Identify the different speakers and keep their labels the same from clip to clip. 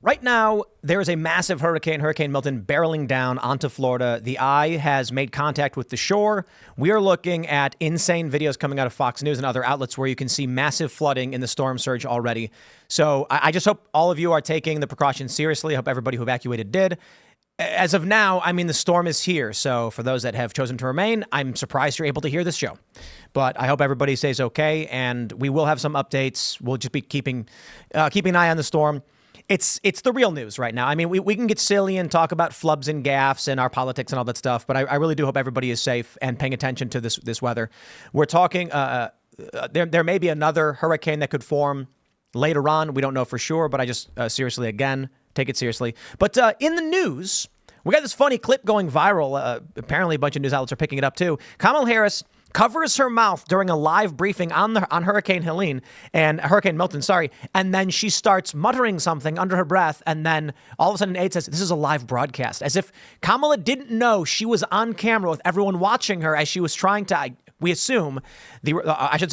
Speaker 1: Right now, there is a massive hurricane, Hurricane Milton, barreling down onto Florida. The eye has made contact with the shore. We are looking at insane videos coming out of Fox News and other outlets where you can see massive flooding in the storm surge already. So I just hope all of you are taking the precautions seriously. I hope everybody who evacuated did. As of now, I mean, the storm is here. So for those that have chosen to remain, I'm surprised you're able to hear this show. But I hope everybody stays okay, and we will have some updates. We'll just be keeping an eye on the storm. It's the real news right now. I mean, we can get silly and talk about flubs and gaffes and our politics and all that stuff, but I really do hope everybody is safe and paying attention to this weather. We're talking, there may be another hurricane that could form later on. We don't know for sure, but I just seriously, again, take it seriously. But in the news, we got this funny clip going viral. Apparently, a bunch of news outlets are picking it up, too. Kamala Harris covers her mouth during a live briefing on Hurricane Milton, and then she starts muttering something under her breath, and then all of a sudden Aide says, "This is a live broadcast," as if Kamala didn't know she was on camera with everyone watching her as she was trying to, we assume, the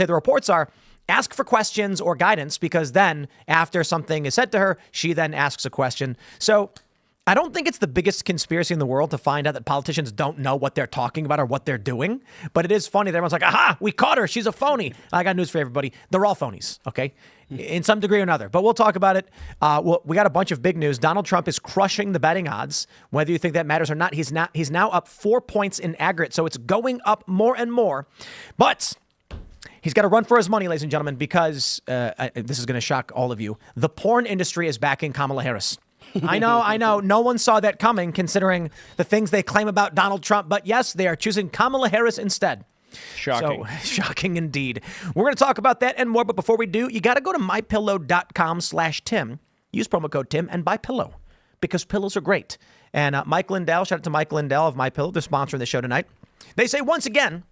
Speaker 1: reports are, ask for questions or guidance, because then after something is said to her, she then asks a question. So I don't think it's the biggest conspiracy in the world to find out that politicians don't know what they're talking about or what they're doing. But it is funny that everyone's like, aha, we caught her. She's a phony. I got news for everybody. They're all phonies, okay, in some degree or another. But we'll talk about it. We got a bunch of big news. Donald Trump is crushing the betting odds. Whether you think that matters or not, he's now up 4 points in aggregate. So it's going up more and more. But he's got to run for his money, ladies and gentlemen, because this is going to shock all of you. The porn industry is backing Kamala Harris. I know. No one saw that coming, considering the things they claim about Donald Trump. But yes, they are choosing Kamala Harris instead.
Speaker 2: Shocking.
Speaker 1: So, shocking indeed. We're going to talk about that and more. But before we do, you got to go to mypillow.com/Tim. Use promo code Tim and buy pillow, because pillows are great. And Mike Lindell, shout out to Mike Lindell of MyPillow. They're sponsoring the show tonight. They say once again,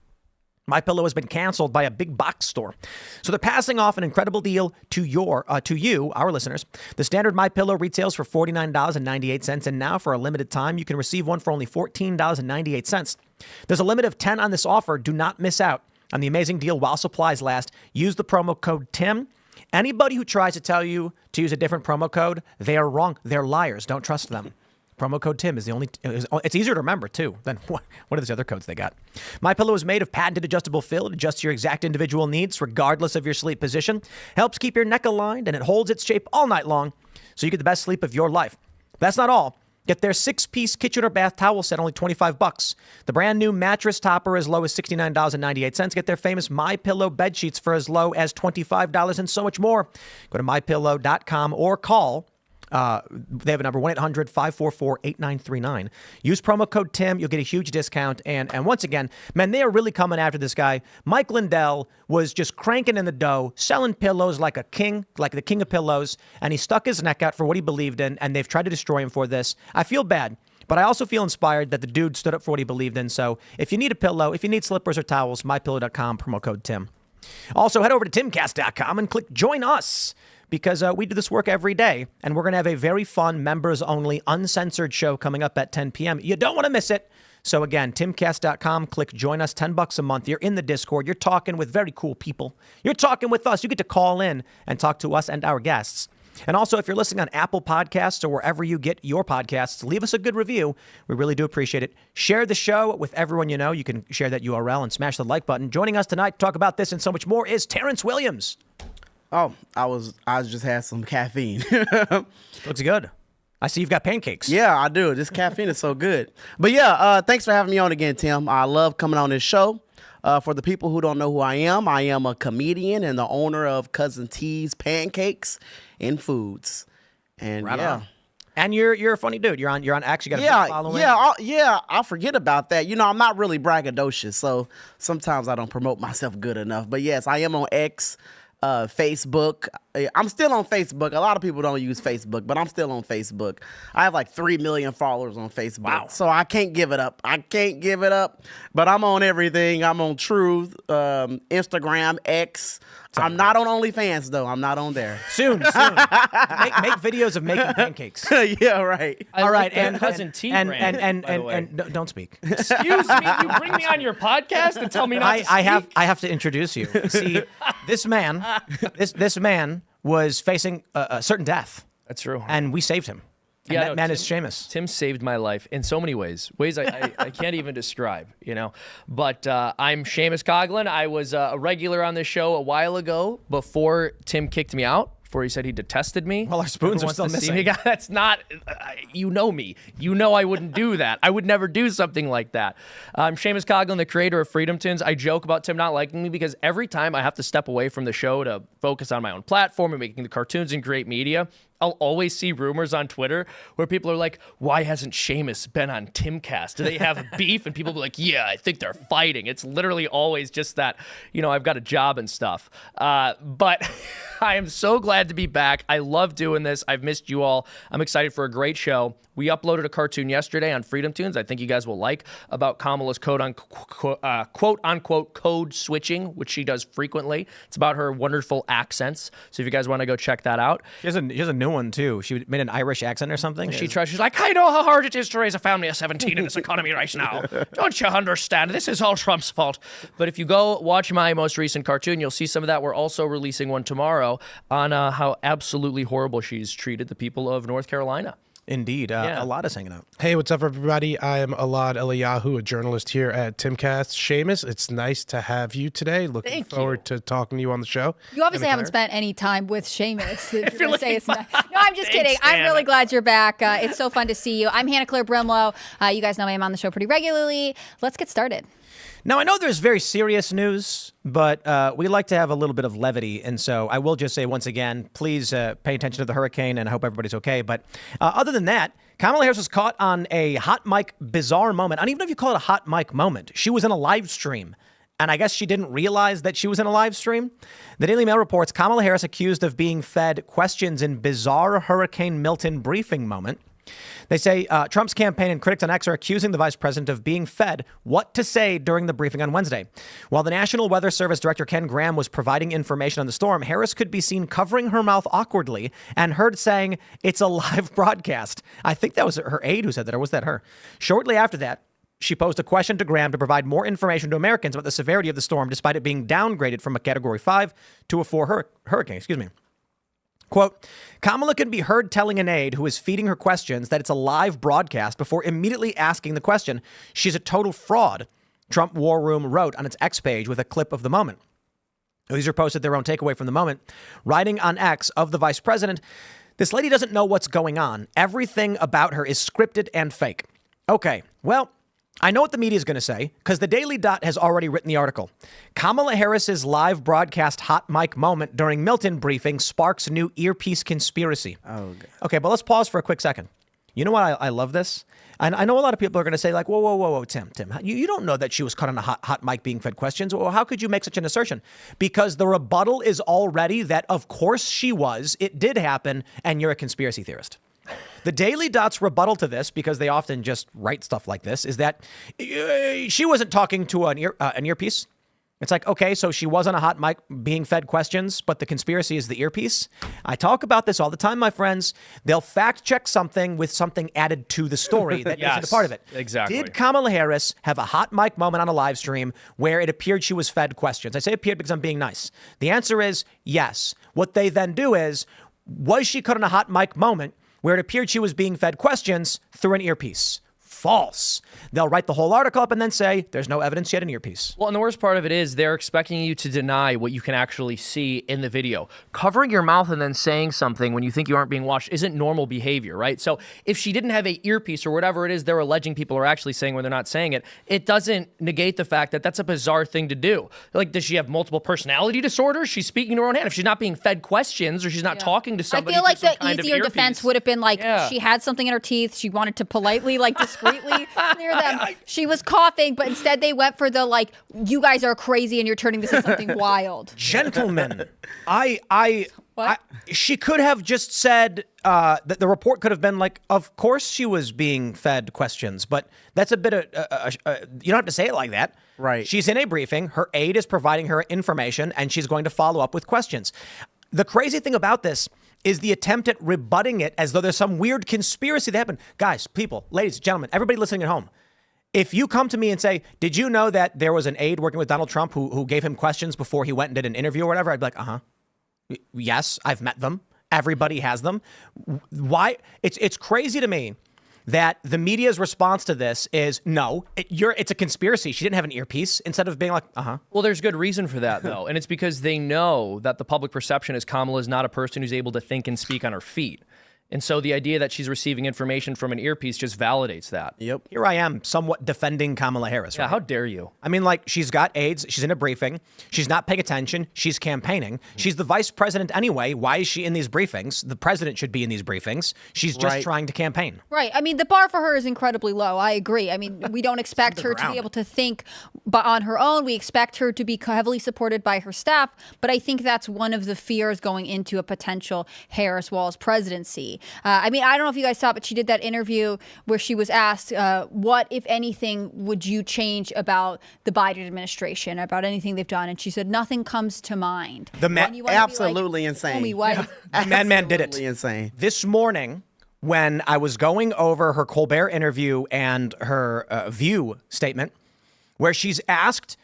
Speaker 1: MyPillow has been canceled by a big box store. So they're passing off an incredible deal to you, our listeners. The standard MyPillow retails for $49.98, and now for a limited time, you can receive one for only $14.98. There's a limit of 10 on this offer. Do not miss out on the amazing deal while supplies last. Use the promo code TIM. Anybody who tries to tell you to use a different promo code, they are wrong. They're liars. Don't trust them. Promo code Tim is the only. It's easier to remember, too, than what are these other codes they got. MyPillow is made of patented adjustable fill. It adjusts your exact individual needs, regardless of your sleep position. Helps keep your neck aligned, and it holds its shape all night long, so you get the best sleep of your life. That's not all. Get their 6-piece kitchen or bath towel set, only $25. The brand new mattress topper as low as $69.98. Get their famous MyPillow bed sheets for as low as $25, and so much more. Go to mypillow.com or call. They have a number, 1-800-544-8939. Use promo code Tim. You'll get a huge discount. And once again, man, they are really coming after this guy. Mike Lindell was just cranking in the dough, selling pillows like a king, like the king of pillows. And he stuck his neck out for what he believed in. And they've tried to destroy him for this. I feel bad, but I also feel inspired that the dude stood up for what he believed in. So if you need a pillow, if you need slippers or towels, mypillow.com, promo code Tim. Also, head over to timcast.com and click join us, because we do this work every day, and we're going to have a very fun, members-only, uncensored show coming up at 10 p.m. You don't want to miss it. So again, timcast.com, click join us, $10 a month. You're in the Discord. You're talking with very cool people. You're talking with us. You get to call in and talk to us and our guests. And also, if you're listening on Apple Podcasts or wherever you get your podcasts, leave us a good review. We really do appreciate it. Share the show with everyone you know. You can share that URL and smash the like button. Joining us tonight to talk about this and so much more is Terrence Williams.
Speaker 3: Oh, I just had some caffeine.
Speaker 1: Looks good. I see you've got pancakes.
Speaker 3: Yeah, I do. This caffeine is so good. But yeah, thanks for having me on again, Tim. I love coming on this show. For the people who don't know who I am a comedian and the owner of Cousin T's Pancakes and Foods. And
Speaker 1: right
Speaker 3: yeah.
Speaker 1: On. And you're a funny dude. You're on X. You got a big following.
Speaker 3: Yeah. I forget about that. You know, I'm not really braggadocious, so sometimes I don't promote myself good enough. But yes, I am on X. Facebook. I'm still on Facebook. A lot of people don't use Facebook, but I'm still on Facebook. I have like 3 million followers on Facebook.
Speaker 1: Wow.
Speaker 3: So I can't give it up. But I'm on everything. I'm on Truth, Instagram, X. I'm not on OnlyFans, though. I'm not on there.
Speaker 1: Soon. Make videos of making pancakes.
Speaker 3: Yeah, right.
Speaker 1: All right, and
Speaker 2: Cousin T
Speaker 1: and
Speaker 2: brand,
Speaker 1: and don't speak.
Speaker 2: Excuse me, you bring me on your podcast and tell me not to speak?
Speaker 1: I have to introduce you. See, this man was facing a certain death.
Speaker 2: That's true.
Speaker 1: And we saved him. And that man is Seamus.
Speaker 2: Tim saved my life in so many ways I can't even describe, But I'm Seamus Coughlin. I was a regular on this show a while ago before Tim kicked me out. Before he said he detested me.
Speaker 1: Well, our spoons are still missing.
Speaker 2: That's not, you know me. You know I wouldn't do that. I would never do something like that. I'm Seamus Coughlin, the creator of Freedom Tunes. I joke about Tim not liking me because every time I have to step away from the show to focus on my own platform and making the cartoons and create media, I'll always see rumors on Twitter where people are like, why hasn't Seamus been on Timcast? Do they have beef? And people will be like, yeah, I think they're fighting. It's literally always just that, I've got a job and stuff. But I am so glad to be back. I love doing this. I've missed you all. I'm excited for a great show. We uploaded a cartoon yesterday on Freedom Tunes. I think you guys will like about Kamala's quote-unquote code switching, which she does frequently. It's about her wonderful accents. So if you guys want to go check that out.
Speaker 1: She has a new one, too. She made an Irish accent or something.
Speaker 2: She's like, I know how hard it is to raise a family of 17 in this economy right now. Don't you understand? This is all Trump's fault. But if you go watch my most recent cartoon, you'll see some of that. We're also releasing one tomorrow on how absolutely horrible she's treated the people of North Carolina.
Speaker 1: Indeed. Elaad is hanging out.
Speaker 4: Hey, what's up, everybody? I am Elaad Eliyahu, a journalist here at Timcast. Seamus, it's nice to have you today. Looking forward to talking to you on the show.
Speaker 5: You obviously haven't spent any time with Seamus. If you're gonna say it's not. No, I'm just
Speaker 2: Thanks,
Speaker 5: kidding. I'm
Speaker 2: Hannah.
Speaker 5: really glad you're back. It's so fun to see you. I'm Hannah Claire Brimlow. You guys know I am on the show pretty regularly. Let's get started.
Speaker 1: Now, I know there's very serious news, but we like to have a little bit of levity. And so I will just say once again, please pay attention to the hurricane, and I hope everybody's okay. But other than that, Kamala Harris was caught on a hot mic bizarre moment. I don't even know if you call it a hot mic moment. She was in a live stream, and I guess she didn't realize that she was in a live stream. The Daily Mail reports Kamala Harris accused of being fed questions in bizarre Hurricane Milton briefing moment. They say Trump's campaign and critics on X are accusing the vice president of being fed what to say during the briefing on Wednesday. While the National Weather Service Director Ken Graham was providing information on the storm, Harris could be seen covering her mouth awkwardly and heard saying, "It's a live broadcast." I think that was her aide who said that, or was that her? Shortly after that, she posed a question to Graham to provide more information to Americans about the severity of the storm, despite it being downgraded from a Category 5 to a 4 hurricane. Quote, Kamala can be heard telling an aide who is feeding her questions that it's a live broadcast before immediately asking the question. She's a total fraud, Trump War Room wrote on its X page with a clip of the moment. User posted their own takeaway from the moment, writing on X of the vice president, "This lady doesn't know what's going on. Everything about her is scripted and fake." Okay, well, I know what the media is going to say because the Daily Dot has already written the article. Kamala Harris's live broadcast hot mic moment during Milton briefing sparks new earpiece conspiracy.
Speaker 3: Oh, God.
Speaker 1: Okay, but let's pause for a quick second. You know what? I love this. And I know a lot of people are going to say like, whoa, Tim, you don't know that she was caught on a hot mic being fed questions. Well, how could you make such an assertion? Because the rebuttal is already that, of course she was, it did happen, and you're a conspiracy theorist. The Daily Dot's rebuttal to this, because they often just write stuff like this, is that she wasn't talking to an earpiece. It's like, okay, so she was on a hot mic being fed questions, but the conspiracy is the earpiece. I talk about this all the time, my friends. They'll fact check something with something added to the story that isn't a part of it.
Speaker 2: Exactly.
Speaker 1: Did Kamala Harris have a hot mic moment on a live stream where it appeared she was fed questions? I say appeared because I'm being nice. The answer is yes. What they then do is, was she caught on a hot mic moment where it appeared she was being fed questions through an earpiece? False. They'll write the whole article up and then say, there's no evidence yet in earpiece.
Speaker 2: Well, and the worst part of it is they're expecting you to deny what you can actually see in the video. Covering your mouth and then saying something when you think you aren't being watched isn't normal behavior, right? So if she didn't have a earpiece or whatever it is they're alleging people are actually saying when they're not saying it, it doesn't negate the fact that that's a bizarre thing to do. Like, does she have multiple personality disorders? She's speaking to her own hand. If she's not being fed questions or she's not talking to somebody,
Speaker 5: I feel like
Speaker 2: through some
Speaker 5: the
Speaker 2: kind of
Speaker 5: easier
Speaker 2: earpiece.
Speaker 5: defense would have been like she had something in her teeth. She wanted to politely, like discreetly clear them. She was coughing, but instead they went for the like, you guys are crazy and you're turning this into something wild.
Speaker 1: Gentlemen,
Speaker 5: What?
Speaker 1: She could have just said that the report could have been like, of course she was being fed questions, but that's a bit of, you don't have to say it like that.
Speaker 3: Right.
Speaker 1: She's in a briefing. Her aide is providing her information and she's going to follow up with questions. The crazy thing about this is the attempt at rebutting it as though there's some weird conspiracy that happened. Guys, people, ladies, gentlemen, everybody listening at home. If you come to me and say, did you know that there was an aide working with Donald Trump who gave him questions before he went and did an interview or whatever? I'd be like, yes, I've met them. everybody has them. Why? It's crazy to me that the media's response to this is no, it's a conspiracy. She didn't have an earpiece, instead of being like,
Speaker 2: Well, there's good reason for that, though. And it's because they know that the public perception is Kamala is not a person who's able to think and speak on her feet. And so the idea that she's receiving information from an earpiece just validates that.
Speaker 3: Yep.
Speaker 1: Here I am somewhat defending Kamala Harris.
Speaker 2: Yeah,
Speaker 1: right?
Speaker 2: how dare you?
Speaker 1: I mean, like, she's got AIDS. She's in a briefing. She's not paying attention. She's campaigning. She's the vice president anyway. Why is she in these briefings? The president should be in these briefings. She's just trying to campaign.
Speaker 5: Right. I mean, the bar for her is incredibly low. I agree. I mean, we don't expect her to be able to think on her own. We expect her to be heavily supported by her staff. But I think that's one of the fears going into a potential Harris-Walz presidency. I mean, I don't know if you guys saw it, but she did that interview where she was asked, what, if anything, would you change about the Biden administration, about anything they've done? And she said, nothing comes to mind.
Speaker 3: Absolutely insane.
Speaker 5: Homie, what?
Speaker 1: The man did it.
Speaker 3: Absolutely insane.
Speaker 1: This morning, when I was going over her Colbert interview and her View statement, where she's asked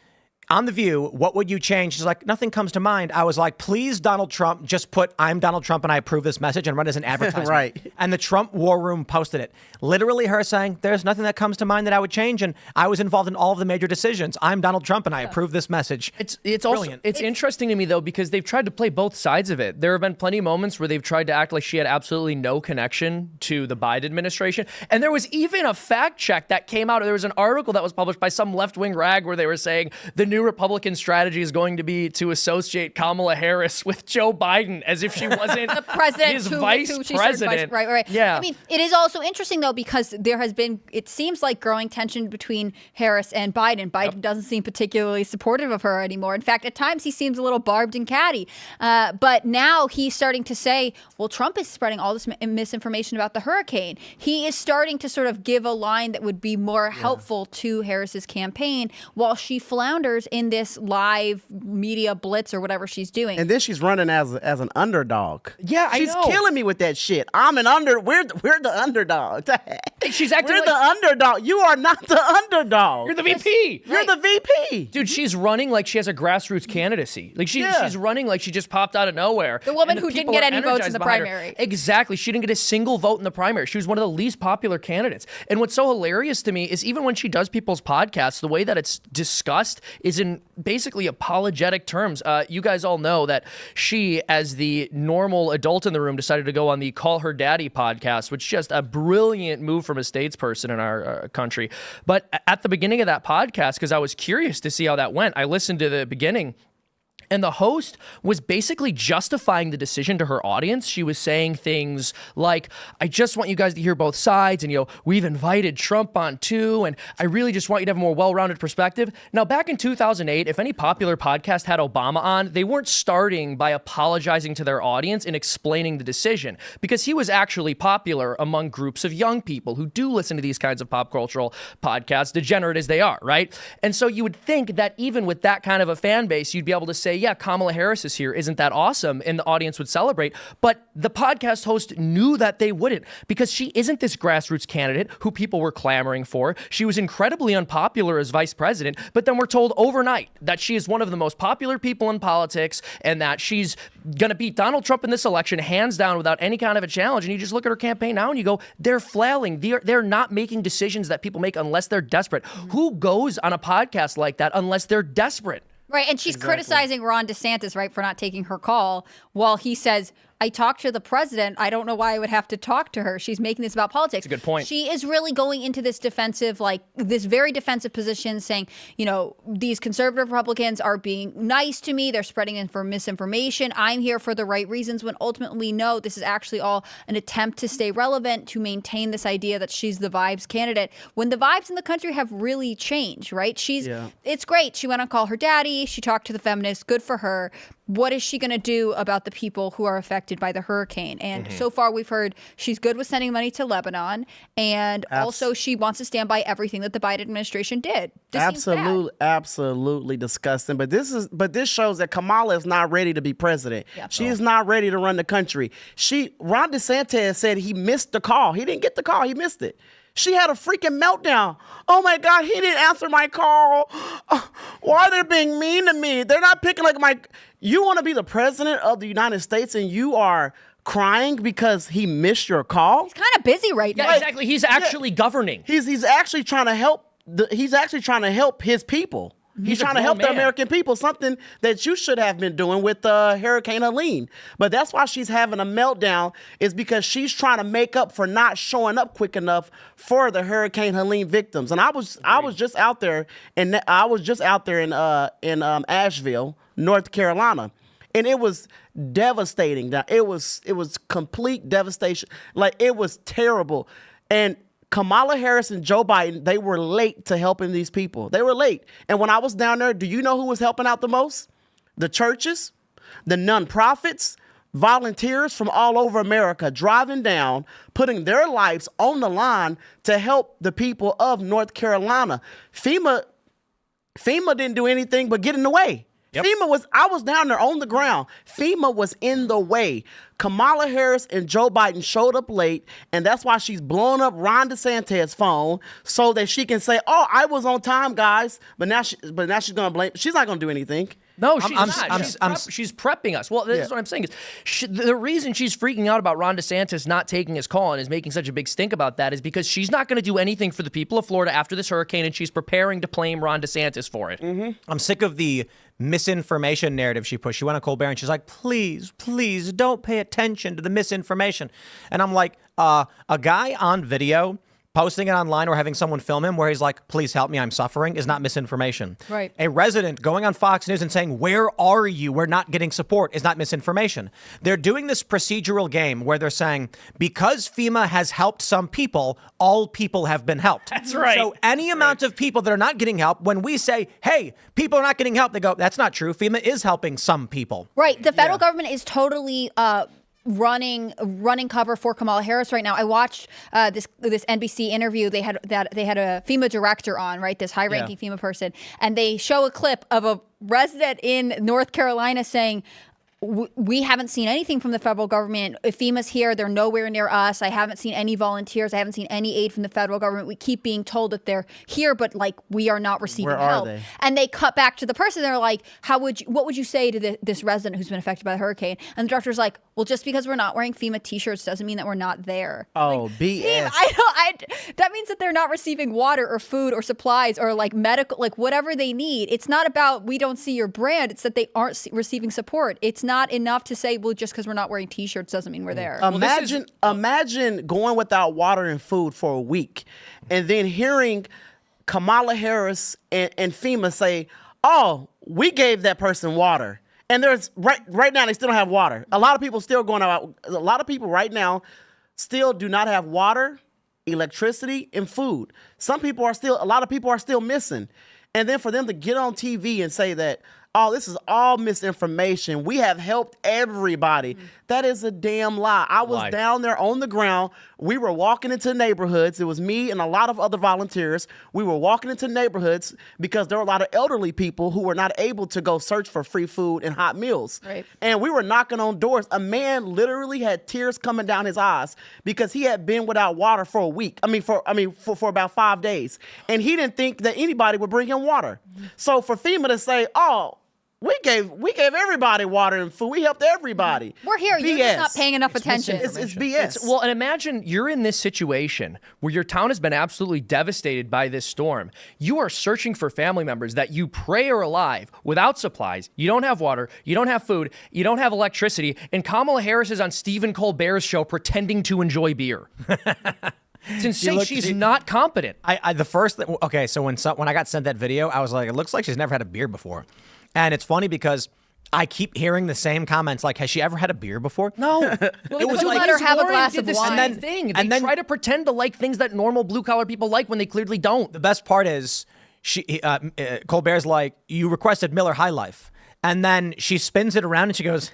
Speaker 1: on The View, what would you change? She's like, nothing comes to mind. I was like, please, Donald Trump, just put I'm Donald Trump and I approve this message and run it as an advertisement.
Speaker 3: Right.
Speaker 1: And the Trump War Room posted it. Literally her saying, there's nothing that comes to mind that I would change. And I was involved in all of the major decisions. I'm Donald Trump and I approve this message.
Speaker 2: It's
Speaker 1: brilliant.
Speaker 2: Also, it's interesting to me, though, because they've tried to play both sides of it. There have been plenty of moments where they've tried to act like she had absolutely no connection to the Biden administration. And there was even a fact check that came out. There was an article that was published by some left-wing rag where they were saying the new Republican strategy is going to be to associate Kamala Harris with Joe Biden as if she wasn't
Speaker 5: the president,
Speaker 2: his
Speaker 5: who
Speaker 2: vice president.
Speaker 5: Right.
Speaker 2: Yeah.
Speaker 5: I mean, it is also interesting, though, because there has been, it seems like, growing tension between Harris and Biden. Biden doesn't seem particularly supportive of her anymore. In fact, at times he seems a little barbed and catty. But now he's starting to say, well, Trump is spreading all this misinformation about the hurricane. He is starting to sort of give a line that would be more helpful to Harris's campaign while she flounders in this live media blitz or whatever she's doing.
Speaker 3: And then she's running as an underdog.
Speaker 2: Yeah,
Speaker 3: she's
Speaker 2: I know.
Speaker 3: killing me with that shit. We're the underdog.
Speaker 2: She's acting
Speaker 3: We're
Speaker 2: like
Speaker 3: the underdog. You are not the underdog.
Speaker 2: you're the VP.
Speaker 3: You're the VP.
Speaker 2: Dude, she's running like she has a grassroots candidacy. Like she's running like she just popped out of nowhere.
Speaker 5: The woman
Speaker 2: And
Speaker 5: who didn't
Speaker 2: people
Speaker 5: get
Speaker 2: are
Speaker 5: any votes in
Speaker 2: energized
Speaker 5: the
Speaker 2: behind her.
Speaker 5: primary.
Speaker 2: Exactly. She didn't get a single vote in the primary. She was one of the least popular candidates. And what's so hilarious to me is even when she does people's podcasts, the way that it's discussed is in basically apologetic terms. You guys all know that she, as the normal adult in the room, decided to go on the Call Her Daddy podcast, which is just a brilliant move from a statesperson in our country. But at the beginning of that podcast, because I was curious to see how that went, I listened to the beginning. And the host was basically justifying the decision to her audience. She was saying things like, I just want you guys to hear both sides. And, we've invited Trump on too. And I really just want you to have a more well-rounded perspective. Now, back in 2008, if any popular podcast had Obama on, they weren't starting by apologizing to their audience and explaining the decision because he was actually popular among groups of young people who do listen to these kinds of pop cultural podcasts, degenerate as they are, right? And so you would think that even with that kind of a fan base, you'd be able to say, yeah, Kamala Harris is here. Isn't that awesome? And the audience would celebrate. But the podcast host knew that they wouldn't because she isn't this grassroots candidate who people were clamoring for. She was incredibly unpopular as vice president, but then we're told overnight that she is one of the most popular people in politics and that she's going to beat Donald Trump in this election hands down without any kind of a challenge. And you just look at her campaign now and you go, they're flailing. They're not making decisions that people make unless they're desperate. Who goes on a podcast like that unless they're desperate?
Speaker 5: Right, and she's criticizing Ron DeSantis, right, for not taking her call, while he says, I talked to the president. I don't know why I would have to talk to her. She's making this about politics.
Speaker 2: That's a good point.
Speaker 5: She is really going into this defensive, this very defensive position, saying, these conservative Republicans are being nice to me. They're spreading misinformation. I'm here for the right reasons, when ultimately we know this is actually all an attempt to stay relevant, to maintain this idea that she's the vibes candidate, when the vibes in the country have really changed, right? It's great. She went on Call Her Daddy. She talked to the feminists. Good for her. What is she going to do about the people who are affected by the hurricane? And so far, we've heard she's good with sending money to Lebanon, and also she wants to stand by everything that the Biden administration did.
Speaker 3: Absolutely disgusting. But this shows that Kamala is not ready to be president.
Speaker 5: Yeah.
Speaker 3: She is not ready to run the country. Ron DeSantis said he missed the call. He didn't get the call. He missed it. She had a freaking meltdown. Oh my God, he didn't answer my call. Why are they being mean to me? They're not picking you want to be the president of the United States and you are crying because he missed your call.
Speaker 5: He's kind of busy right now.
Speaker 2: Yeah, exactly. He's actually governing.
Speaker 3: He's actually trying to help. He's actually trying to help his people. He's trying to help the American people, something that you should have been doing with Hurricane Elaad. But that's why she's having a meltdown, is because she's trying to make up for not showing up quick enough for the Hurricane Elaad victims. And I was just out there, and I was just out there in Asheville, North Carolina, and it was devastating. It was complete devastation. Like, it was terrible. And Kamala Harris and Joe Biden, they were late to helping these people. They were late. And when I was down there, do you know who was helping out the most? The churches, the nonprofits, volunteers from all over America driving down, putting their lives on the line to help the people of North Carolina. FEMA didn't do anything but get in the way. Yep. I was down there on the ground. FEMA was in the way. Kamala Harris and Joe Biden showed up late, and that's why she's blowing up Ron DeSantis' phone so that she can say, "Oh, I was on time, guys." But now she's gonna blame. She's not gonna do anything.
Speaker 2: No, she's not. She's prepping us. Well, this is what I'm saying is the reason she's freaking out about Ron DeSantis not taking his call and is making such a big stink about that is because she's not going to do anything for the people of Florida after this hurricane, and she's preparing to blame Ron DeSantis for it.
Speaker 1: Mm-hmm. I'm sick of the misinformation narrative she pushed. She went on Colbert and she's like, please don't pay attention to the misinformation. And I'm like, a guy on video posting it online or having someone film him where he's like, please help me, I'm suffering, is not misinformation.
Speaker 5: Right.
Speaker 1: A resident going on Fox News and saying, where are you? We're not getting support is not misinformation. They're doing this procedural game where they're saying, because FEMA has helped some people, all people have been helped.
Speaker 2: That's right.
Speaker 1: So any amount of people that are not getting help, when we say, hey, people are not getting help, they go, that's not true. FEMA is helping some people.
Speaker 5: Right. The federal government is totally running cover for Kamala Harris right now. I watched this NBC interview. They had a FEMA director on, right? This high-ranking FEMA person, and they show a clip of a resident in North Carolina saying, we haven't seen anything from the federal government. If FEMA's here, they're nowhere near us. I haven't seen any volunteers. I haven't seen any aid from the federal government. We keep being told that they're here, but like we are not receiving help.
Speaker 3: Where are they?
Speaker 5: And they cut back to the person. They're like, what would you say to this resident who's been affected by the hurricane? And the director's like, well, just because we're not wearing FEMA t-shirts doesn't mean that we're not there.
Speaker 3: Oh, BS.
Speaker 5: That means that they're not receiving water or food or supplies or like medical, like whatever they need. It's not about we don't see your brand. It's that they aren't receiving support. It's not enough to say, well, just because we're not wearing t-shirts doesn't mean we're there.
Speaker 3: Imagine going without water and food for a week and then hearing Kamala Harris and FEMA say, oh, we gave that person water. And there's right now they still don't have water. A lot of people still going out. A lot of people right now still do not have water, electricity, and food. A lot of people are still missing. And then for them to get on TV and say that, oh, this is all misinformation, we have helped everybody. That is a damn lie. I was down there on the ground. We were walking into neighborhoods. It was me and a lot of other volunteers. We were walking into neighborhoods because there were a lot of elderly people who were not able to go search for free food and hot meals.
Speaker 5: Right.
Speaker 3: And we were knocking on doors. A man literally had tears coming down his eyes because he had been without water for a week. For about 5 days. And he didn't think that anybody would bring him water. So for FEMA to say, oh, we gave everybody water and food. We helped everybody.
Speaker 5: We're here.
Speaker 3: BS.
Speaker 5: You're just not paying enough attention.
Speaker 3: It's BS.
Speaker 2: Well, and imagine you're in this situation where your town has been absolutely devastated by this storm. You are searching for family members that you pray are alive without supplies. You don't have water. You don't have food. You don't have electricity. And Kamala Harris is on Stephen Colbert's show pretending to enjoy beer. It's insane. She's not competent.
Speaker 1: So when I got sent that video, I was like, it looks like she's never had a beer before. And it's funny because I keep hearing the same comments like, has she ever had a beer before?
Speaker 2: No. Well,
Speaker 5: it was like, let her have a glass of wine.
Speaker 2: They try to pretend to like things that normal blue-collar people like when they clearly don't.
Speaker 1: The best part is Colbert's like, you requested Miller High Life. And then she spins it around and she goes,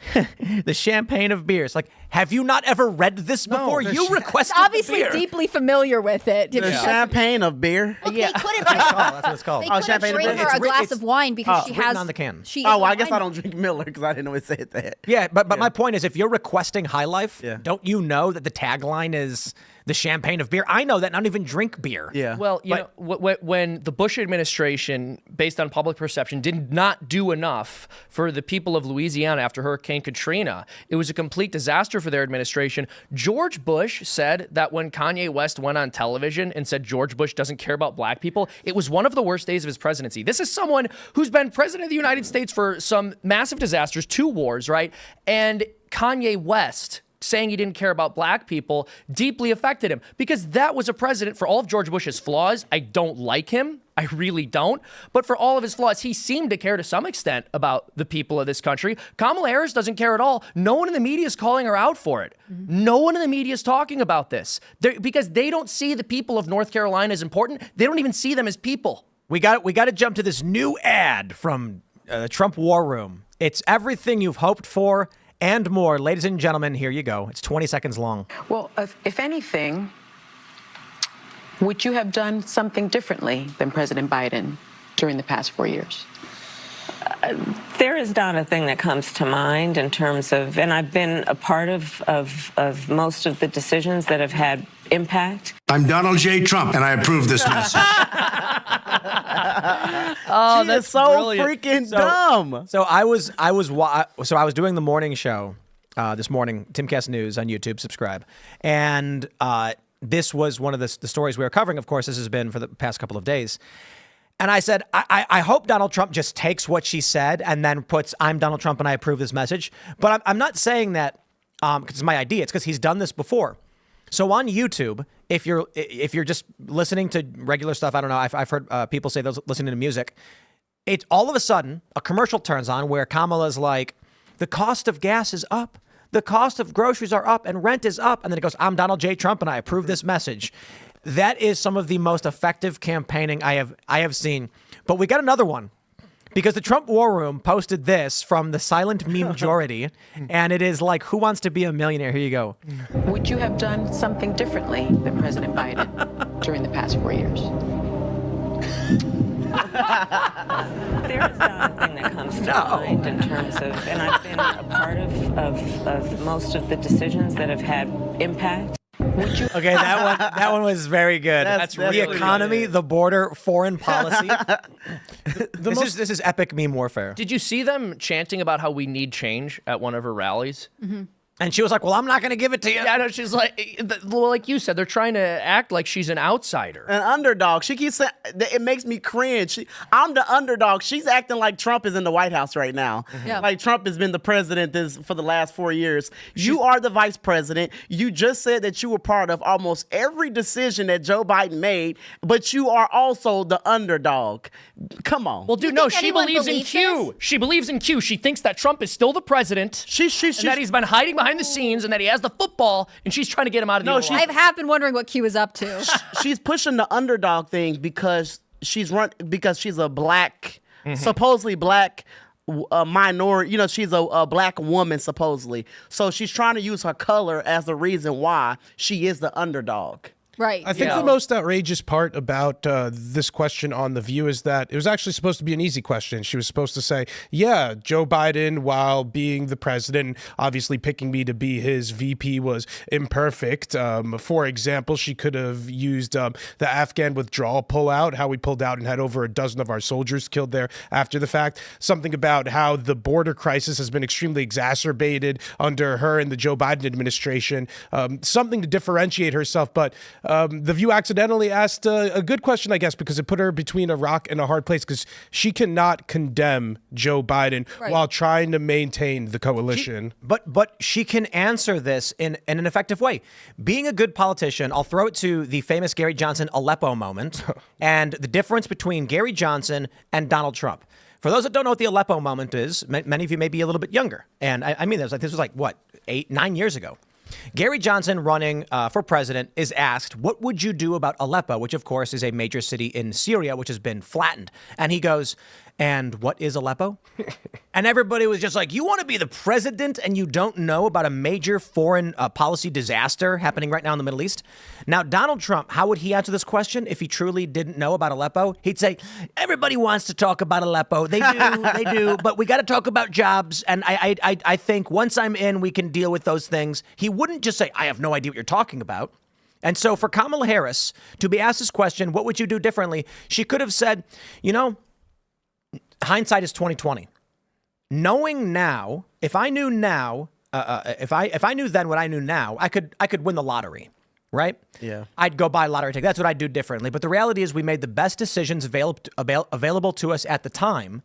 Speaker 1: the champagne of beers. Like, have you not ever read this before? You requested
Speaker 5: obviously
Speaker 1: the beer.
Speaker 5: deeply familiar with it.
Speaker 3: The champagne of beer.
Speaker 5: Look, they couldn't.
Speaker 1: That's what it's called.
Speaker 5: They couldn't bring her a glass of wine because she has
Speaker 1: on the can.
Speaker 3: I guess I don't drink Miller because I didn't know it said that.
Speaker 1: Yeah, but my point is, if you're requesting High Life, don't you know that the tagline is the champagne of beer. I know that. And I don't even drink beer.
Speaker 3: Yeah.
Speaker 2: Well, you know, when the Bush administration, based on public perception, did not do enough for the people of Louisiana after Hurricane Katrina, it was a complete disaster for their administration. George Bush said that when Kanye West went on television and said George Bush doesn't care about black people, it was one of the worst days of his presidency. This is someone who's been president of the United States for some massive disasters, 2 wars, right? And Kanye West saying he didn't care about black people deeply affected him, because that was a president, for all of George Bush's flaws. I don't like him. I really don't. But for all of his flaws, he seemed to care to some extent about the people of this country. Kamala Harris doesn't care at all. No one in the media is calling her out for it. No one in the media is talking about this because they don't see the people of North Carolina as important. They don't even see them as people.
Speaker 1: We got to jump to this new ad from the Trump War Room. It's everything you've hoped for and more. Ladies and gentlemen, here you go. It's 20 seconds long.
Speaker 6: Well, if anything, would you have done something differently than President Biden during the past 4 years?
Speaker 7: There is not a thing that comes to mind in terms of, and I've been a part of most of the decisions that have had impact.
Speaker 8: I'm Donald J. Trump, and I approve this message.
Speaker 3: Oh, that's so
Speaker 2: brilliant.
Speaker 3: freaking dumb.
Speaker 1: So I was doing the morning show this morning, Timcast News on YouTube. Subscribe, and this was one of the stories we were covering. Of course, this has been for the past couple of days. And I said, I hope Donald Trump just takes what she said and then puts, I'm Donald Trump and I approve this message. But I'm not saying that because it's my idea. It's because he's done this before. So on YouTube, if you're just listening to regular stuff, I don't know, I've heard people say those listening to music, it's all of a sudden a commercial turns on where Kamala's like, the cost of gas is up, the cost of groceries are up, and rent is up. And then it goes, I'm Donald J. Trump and I approve this message. That is some of the most effective campaigning I have seen. But we got another one, because the Trump War Room posted this from the silent meme majority, and it is like, who wants to be a millionaire? Here you go.
Speaker 6: Would you have done something differently than President Biden during the past 4 years?
Speaker 7: There is not a thing that comes to mind in terms of, and I've been a part of most of the decisions that have had impact.
Speaker 1: Okay, that one was very good.
Speaker 3: That's
Speaker 1: the
Speaker 3: really
Speaker 1: economy,
Speaker 3: good.
Speaker 1: the border, foreign policy. This is epic meme warfare.
Speaker 2: Did you see them chanting about how we need change at one of her rallies?
Speaker 1: And she was like, well, I'm not going to give it to you.
Speaker 2: Yeah, I know. She's like, well, like you said, they're trying to act like she's an outsider.
Speaker 3: An underdog. She keeps saying, it makes me cringe. I'm the underdog. She's acting like Trump is in the White House right now.
Speaker 5: Yeah.
Speaker 3: Like Trump has been the president for the last 4 years. You are the vice president. You just said that you were part of almost every decision that Joe Biden made, but you are also the underdog. Come on.
Speaker 2: Well, dude,
Speaker 5: You
Speaker 2: no,
Speaker 5: think
Speaker 2: she
Speaker 5: anyone
Speaker 2: believes in
Speaker 5: believes
Speaker 2: Q.
Speaker 5: this?
Speaker 2: She believes in Q. She thinks that Trump is still the president.
Speaker 3: She's
Speaker 2: And that he's been hiding behind the scenes, and that he has the football, and she's trying to get him out of the
Speaker 3: No,
Speaker 2: Oval Office.
Speaker 5: I have been wondering what Q is up to.
Speaker 3: she's pushing the underdog thing because she's a black, supposedly black minority. You know, she's a black woman supposedly. So she's trying to use her color as the reason why she is the underdog.
Speaker 5: Right.
Speaker 4: I think the most outrageous part about this question on The View is that it was actually supposed to be an easy question. She was supposed to say, yeah, Joe Biden, while being the president, obviously picking me to be his VP was imperfect. For example, she could have used the Afghan withdrawal pullout, how we pulled out and had over a dozen of our soldiers killed there after the fact. Something about how the border crisis has been extremely exacerbated under her and the Joe Biden administration. Something to differentiate herself, but The View accidentally asked a good question, I guess, because it put her between a rock and a hard place, because she cannot condemn Joe Biden while trying to maintain the coalition.
Speaker 1: But she can answer this in an effective way. Being a good politician, I'll throw it to the famous Gary Johnson Aleppo moment and the difference between Gary Johnson and Donald Trump. For those that don't know what the Aleppo moment is, many of you may be a little bit younger. And I mean, this was like, what, 8-9 years ago. Gary Johnson, running for president, is asked, what would you do about Aleppo, which, of course, is a major city in Syria, which has been flattened. And he goes, and what is Aleppo? And everybody was just like, you want to be the president and you don't know about a major foreign policy disaster happening right now in the Middle East? Now, Donald Trump, how would he answer this question if he truly didn't know about Aleppo? He'd say, everybody wants to talk about Aleppo. They do, but we got to talk about jobs. And I think once I'm in, we can deal with those things. He wouldn't just say, I have no idea what you're talking about. And so for Kamala Harris to be asked this question, what would you do differently? She could have said, hindsight is 2020. Knowing now, if I knew now, if I knew then what I knew now, I could win the lottery, right?
Speaker 3: Yeah.
Speaker 1: I'd go buy a lottery ticket. That's what I'd do differently. But the reality is we made the best decisions available to us at the time.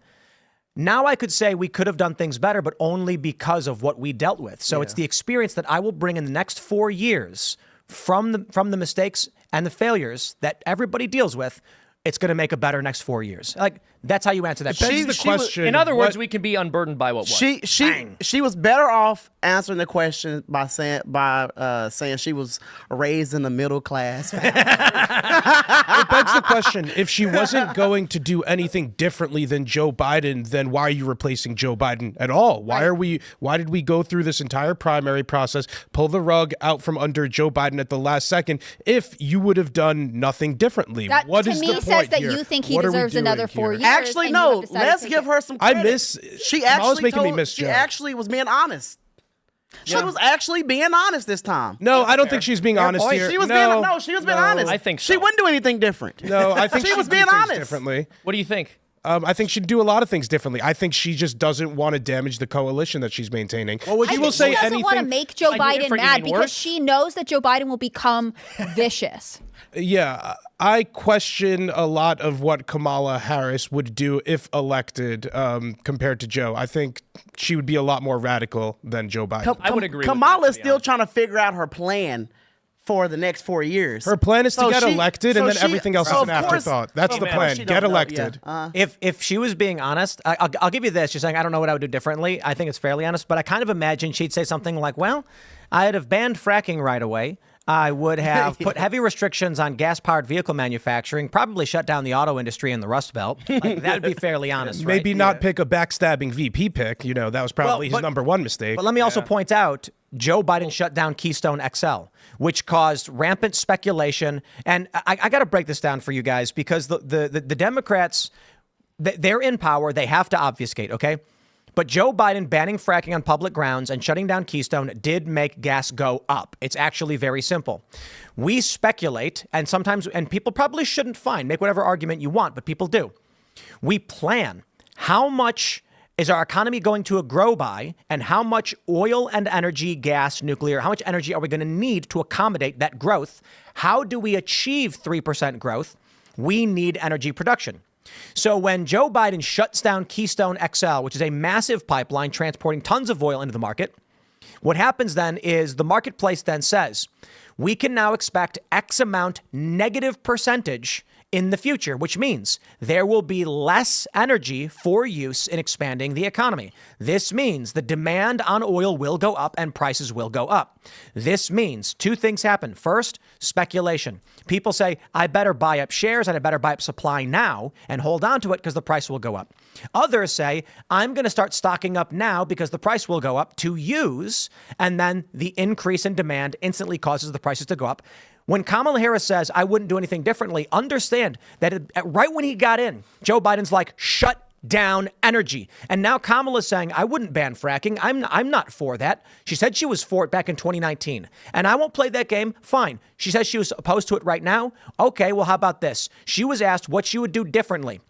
Speaker 1: Now I could say we could have done things better, but only because of what we dealt with. So it's the experience that I will bring in the next 4 years from the mistakes and the failures that everybody deals with. It's going to make a better next 4 years. Like, that's how you answer that question.
Speaker 4: That's the question.
Speaker 2: In other words, we can be unburdened by what was.
Speaker 3: She was better off answering the question by saying she was raised in the middle class.
Speaker 4: It begs the question, if she wasn't going to do anything differently than Joe Biden, then why are you replacing Joe Biden at all? Why did we go through this entire primary process, pull the rug out from under Joe Biden at the last second if you would have done nothing differently?
Speaker 5: That,
Speaker 4: what
Speaker 5: to
Speaker 4: is
Speaker 5: me,
Speaker 4: the point
Speaker 5: says that
Speaker 4: here?
Speaker 5: you think he
Speaker 4: What are we
Speaker 5: deserves
Speaker 4: doing
Speaker 5: another 4
Speaker 4: here?
Speaker 5: years.
Speaker 3: Actually,
Speaker 5: and
Speaker 3: no.
Speaker 5: you have decided
Speaker 3: Let's
Speaker 5: to
Speaker 3: give
Speaker 5: take
Speaker 3: her some credit.
Speaker 4: She actually
Speaker 3: was being honest. She was actually being honest this time.
Speaker 4: No, I don't think she's being honest
Speaker 1: point.
Speaker 4: here.
Speaker 3: She was being honest.
Speaker 2: I think so.
Speaker 3: She wouldn't do anything different.
Speaker 4: No, I think
Speaker 3: she was
Speaker 4: she'd
Speaker 3: being
Speaker 4: do things
Speaker 3: honest.
Speaker 4: differently.
Speaker 2: What do you think?
Speaker 4: I think she'd do a lot of things differently. I think she just doesn't want to damage the coalition that she's maintaining.
Speaker 5: I think she doesn't want to make Joe Biden
Speaker 2: for
Speaker 5: mad
Speaker 2: even
Speaker 5: because
Speaker 2: worse?
Speaker 5: she knows that Joe Biden will become vicious.
Speaker 4: Yeah, I question a lot of what Kamala Harris would do if elected compared to Joe. I think she would be a lot more radical than Joe Biden.
Speaker 2: I would agree.
Speaker 3: Kamala's
Speaker 2: with that,
Speaker 3: still trying to figure out her plan for the next 4 years.
Speaker 4: Her plan is to get elected, and then everything else is
Speaker 3: of
Speaker 4: an
Speaker 3: course-
Speaker 4: afterthought. That's the
Speaker 3: of course
Speaker 4: plan.
Speaker 3: she
Speaker 4: Get
Speaker 3: don't know.
Speaker 4: elected.
Speaker 3: Yeah.
Speaker 1: If she was being honest, I'll give you this. She's saying, I don't know what I would do differently. I think it's fairly honest, but I kind of imagine she'd say something like, well, I'd have banned fracking right away. I would have put heavy restrictions on gas-powered vehicle manufacturing, probably shut down the auto industry in the Rust Belt. Like, that would be fairly honest, right?
Speaker 4: Maybe not pick a backstabbing VP pick. That was probably his number one mistake.
Speaker 1: But let me also point out, Joe Biden shut down Keystone XL, which caused rampant speculation. And I got to break this down for you guys because the Democrats, they're in power. They have to obfuscate, okay? But Joe Biden banning fracking on public grounds and shutting down Keystone did make gas go up. It's actually very simple. We speculate, and people probably shouldn't make whatever argument you want, but people do. We plan how much is our economy going to grow by, and how much oil and energy, gas, nuclear, how much energy are we going to need to accommodate that growth? How do we achieve 3% growth? We need energy production. So when Joe Biden shuts down Keystone XL, which is a massive pipeline transporting tons of oil into the market, what happens then is the marketplace then says, we can now expect X amount negative percentage in the future, which means there will be less energy for use in expanding the economy. This means the demand on oil will go up and prices will go up. This means two things happen. First, speculation. People say, I better buy up shares and I better buy up supply now and hold on to it because the price will go up. Others say, I'm going to start stocking up now because the price will go up to use, and then the increase in demand instantly causes the prices to go up. When Kamala Harris says, I wouldn't do anything differently, understand that right when he got in, Joe Biden's like, shut down energy. And now Kamala's saying, I wouldn't ban fracking. I'm not for that. She said she was for it back in 2019. And I won't play that game. Fine. She says she was opposed to it right now. Okay, well, how about this? She was asked what she would do differently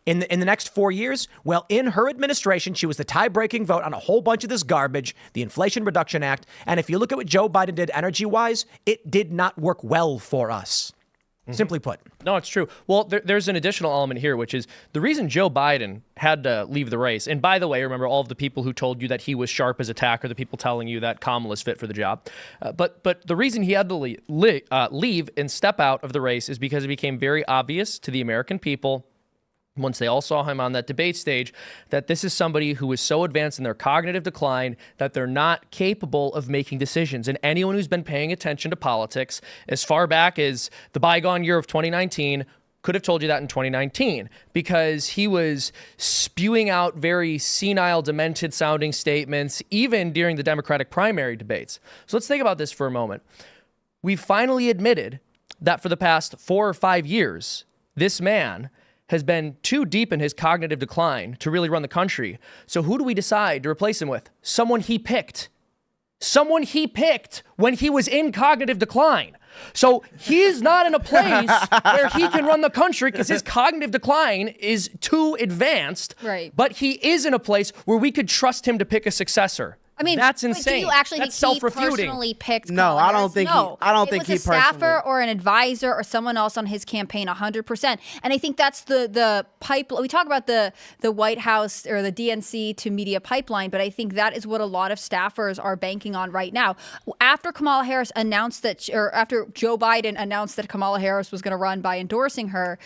Speaker 1: in the next 4 years. Well, in her administration, she was the tie-breaking vote on a whole bunch of this garbage, the Inflation Reduction Act. And if you look at what Joe Biden did energy-wise, it did not work well for us. Simply put.
Speaker 2: No, it's true. Well, there's an additional element here, which is the reason Joe Biden had to leave the race. And by the way, remember all of the people who told you that he was sharp as a tack are the people telling you that Kamala's fit for the job. But the reason he had to leave and step out of the race is because it became very obvious to the American people, once they all saw him on that debate stage, that this is somebody who is so advanced in their cognitive decline that they're not capable of making decisions. And anyone who's been paying attention to politics as far back as the bygone year of 2019 could have told you that in 2019, because he was spewing out very senile, demented sounding statements, even during the Democratic primary debates. So let's think about this for a moment. We finally admitted that for the past 4 or 5 years, this man has been too deep in his cognitive decline to really run the country. So who do we decide to replace him with? Someone he picked. Someone he picked when he was in cognitive decline. So he's not in a place where he can run the country because his cognitive decline is too advanced.
Speaker 5: Right.
Speaker 2: But he is in a place where we could trust him to pick a successor.
Speaker 5: I mean,
Speaker 2: that's
Speaker 5: wait,
Speaker 2: insane.
Speaker 5: do you actually
Speaker 2: that's
Speaker 5: think he
Speaker 2: self-refuting.
Speaker 5: personally picked?
Speaker 3: No,
Speaker 5: Kamala
Speaker 3: I don't
Speaker 5: Harris?
Speaker 3: think he-
Speaker 5: No,
Speaker 3: I don't
Speaker 5: it
Speaker 3: think
Speaker 5: was
Speaker 3: he
Speaker 5: a staffer
Speaker 3: personally-
Speaker 5: or an advisor or someone else on his campaign, 100%. And I think that's the pipeline. We talk about the White House or the DNC to media pipeline, but I think that is what a lot of staffers are banking on right now. After Kamala Harris announced that, or after Joe Biden announced that Kamala Harris was going to run by endorsing her,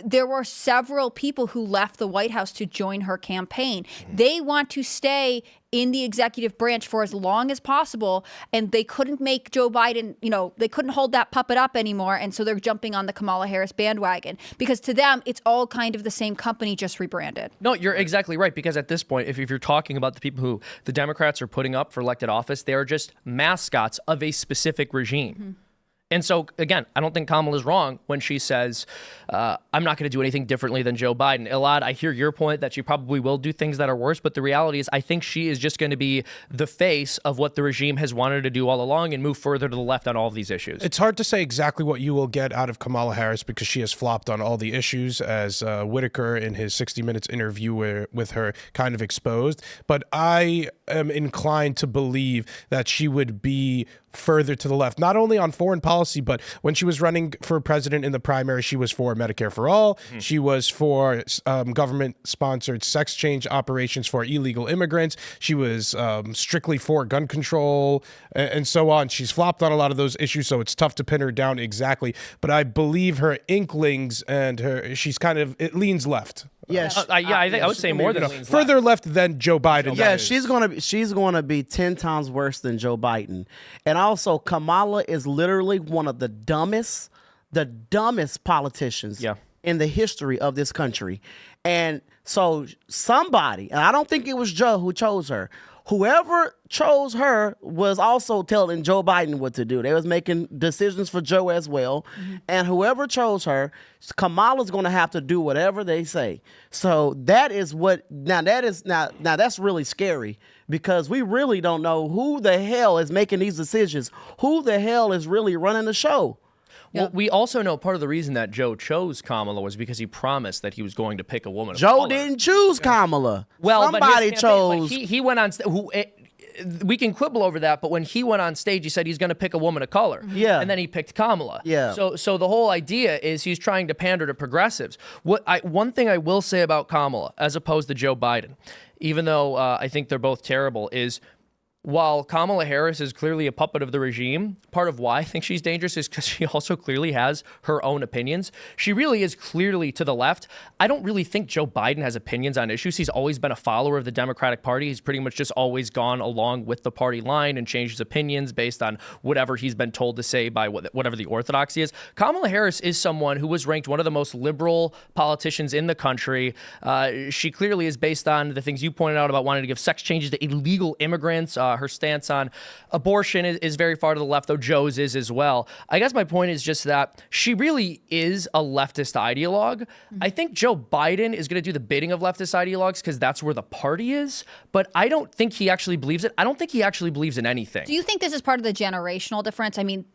Speaker 5: there were several people who left the White House to join her campaign. They want to stay in the executive branch for as long as possible, and they couldn't make Joe Biden, they couldn't hold that puppet up anymore, and so they're jumping on the Kamala Harris bandwagon because to them, it's all kind of the same company, just rebranded.
Speaker 2: No, you're exactly right, because at this point, if you're talking about the people who the Democrats are putting up for elected office, they are just mascots of a specific regime.
Speaker 5: Mm-hmm.
Speaker 2: And so, again, I don't think Kamala's wrong when she says, I'm not going to do anything differently than Joe Biden. Elaad, I hear your point that she probably will do things that are worse, but the reality is I think she is just going to be the face of what the regime has wanted to do all along and move further to the left on all of these issues.
Speaker 4: It's hard to say exactly what you will get out of Kamala Harris because she has flopped on all the issues, as Whitaker in his 60 Minutes interview with her kind of exposed. But I am inclined to believe that she would be further to the left, not only on foreign policy, but when she was running for president in the primary, she was for Medicare for all. She was for government-sponsored sex change operations for illegal immigrants. She was strictly for gun control and so on. She's flopped on a lot of those issues, so it's tough to pin her down exactly. But I believe her inklings and it leans left.
Speaker 3: Yes.
Speaker 2: I think I would say more than leans
Speaker 4: Further left than Joe Biden.
Speaker 3: Yeah,
Speaker 4: that is.
Speaker 3: she's gonna be 10 times worse than Joe Biden. And also Kamala is literally one of the dumbest politicians in the history of this country. And so somebody, and I don't think it was Joe who chose her, whoever chose her was also telling Joe Biden what to do. They was making decisions for Joe as well. And whoever chose her, Kamala's going to have to do whatever they say. So that is what, now that's really scary because we really don't know who the hell is making these decisions. Who the hell is really running the show?
Speaker 2: Well, we also know part of the reason that Joe chose Kamala was because he promised that he was going to pick a woman of
Speaker 3: Joe
Speaker 2: color.
Speaker 3: didn't choose Kamala.
Speaker 2: Well,
Speaker 3: somebody
Speaker 2: but his
Speaker 3: chose.
Speaker 2: campaign, he went on. We can quibble over that, but when he went on stage, he said he's going to pick a woman of color.
Speaker 3: Yeah.
Speaker 2: And then he picked Kamala.
Speaker 3: Yeah.
Speaker 2: So the whole idea is he's trying to pander to progressives. One thing I will say about Kamala, as opposed to Joe Biden, even though I think they're both terrible, is while Kamala Harris is clearly a puppet of the regime, part of why I think she's dangerous is because she also clearly has her own opinions. She really is clearly to the left. I don't really think Joe Biden has opinions on issues. He's always been a follower of the Democratic Party. He's pretty much just always gone along with the party line and changed his opinions based on whatever he's been told to say by whatever the orthodoxy is. Kamala Harris is someone who was ranked one of the most liberal politicians in the country. She clearly is based on the things you pointed out about wanting to give sex changes to illegal immigrants. Her stance on abortion is very far to the left, though Joe's is as well. I guess my point is just that she really is a leftist ideologue. I think Joe Biden is going to do the bidding of leftist ideologues because that's where the party is, but I don't think he actually believes it. I don't think he actually believes in anything.
Speaker 5: Do you think this is part of the generational difference? I mean,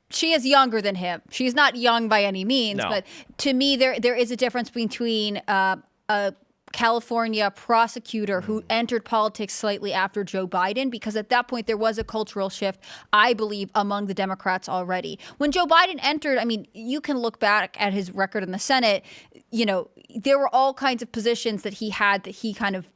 Speaker 5: she is younger than him. She's not young by any means, but to me, there is a difference between a California prosecutor who entered politics slightly after Joe Biden, because at that point there was a cultural shift, I believe, among the Democrats already. When Joe Biden entered, I mean, you can look back at his record in the Senate, there were all kinds of positions that he had that he kind of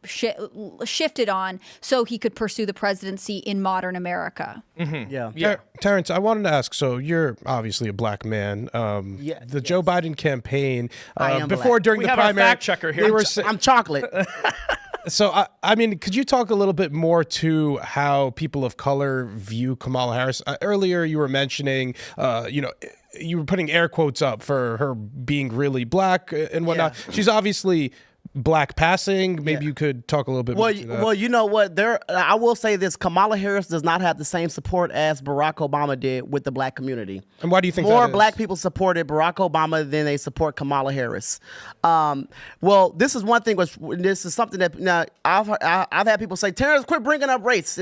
Speaker 5: shifted on so he could pursue the presidency in modern America.
Speaker 3: Yeah.
Speaker 4: Terrence, I wanted to ask, so you're obviously a black man. The Joe Biden campaign, before, during
Speaker 2: we
Speaker 4: the
Speaker 2: have our
Speaker 4: primary,
Speaker 2: fact checker here.
Speaker 3: I'm chocolate.
Speaker 4: So, I mean, could you talk a little bit more to how people of color view Kamala Harris? Earlier, you were mentioning, you were putting air quotes up for her being really black and whatnot. Yeah. She's obviously black passing. Maybe you could talk a little bit more to that.
Speaker 3: Well, you know what? I will say this. Kamala Harris does not have the same support as Barack Obama did with the black community.
Speaker 4: And why do you think
Speaker 3: more
Speaker 4: that is?
Speaker 3: black people supported Barack Obama than they support Kamala Harris? Well, this is one thing. This is something that now I've had people say, Terrence, quit bringing up race.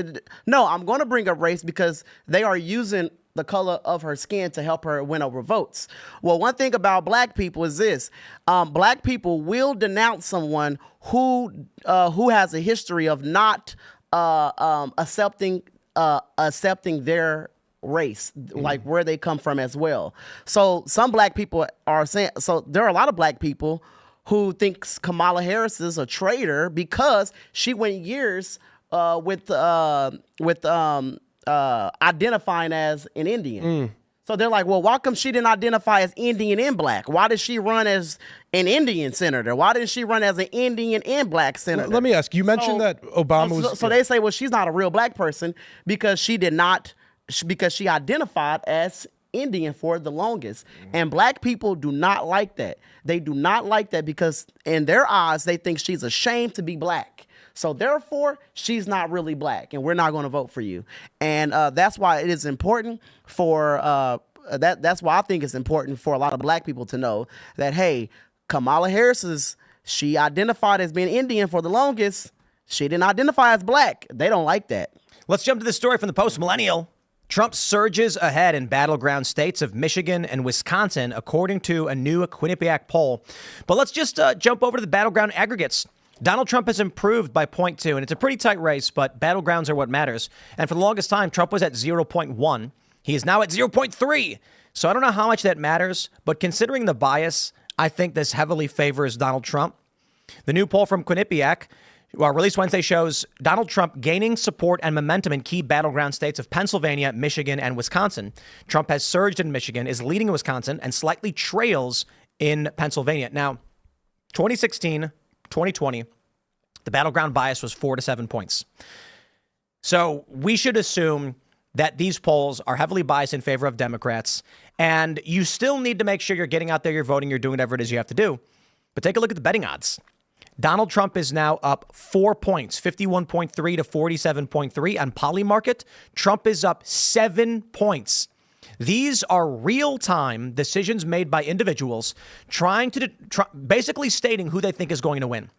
Speaker 3: No, I'm going to bring up race because they are using the color of her skin to help her win over votes. Well, one thing about black people is this: black people will denounce someone who has a history of not accepting their race, like where they come from as well. So some black people are saying. So there are a lot of black people who thinks Kamala Harris is a traitor because she went years with identifying as an Indian. So they're like, well, why come she didn't identify as Indian and black? Why did she run as an Indian senator? Why didn't she run as an Indian and black senator?
Speaker 4: Let me ask, you mentioned that Obama was...
Speaker 3: So they say, well, she's not a real black person because she identified as Indian for the longest. And black people do not like that. They do not like that because in their eyes, they think she's ashamed to be black. So therefore, she's not really black, and we're not going to vote for you. And that's why it is important for that's why I think it's important for a lot of black people to know that, hey, Kamala Harris she identified as being Indian for the longest. She didn't identify as black. They don't like that.
Speaker 1: Let's jump to the story from the Post-Millennial. Trump surges ahead in battleground states of Michigan and Wisconsin, according to a new Quinnipiac poll. But let's just jump over to the battleground aggregates. Donald Trump has improved by 0.2, and it's a pretty tight race, but battlegrounds are what matters. And for the longest time, Trump was at 0.1. He is now at 0.3. So I don't know how much that matters, but considering the bias, I think this heavily favors Donald Trump. The new poll from Quinnipiac, released Wednesday, shows Donald Trump gaining support and momentum in key battleground states of Pennsylvania, Michigan, and Wisconsin. Trump has surged in Michigan, is leading in Wisconsin, and slightly trails in Pennsylvania. Now, 2016, 2020, the battleground bias was 4 to 7 points. So we should assume that these polls are heavily biased in favor of Democrats, and you still need to make sure you're getting out there, you're voting, you're doing whatever it is you have to do. But take a look at the betting odds. Donald Trump is now up 4 points, 51.3 to 47.3 on Polymarket. Trump is up 7 points. These are real-time decisions made by individuals trying to basically stating who they think is going to win.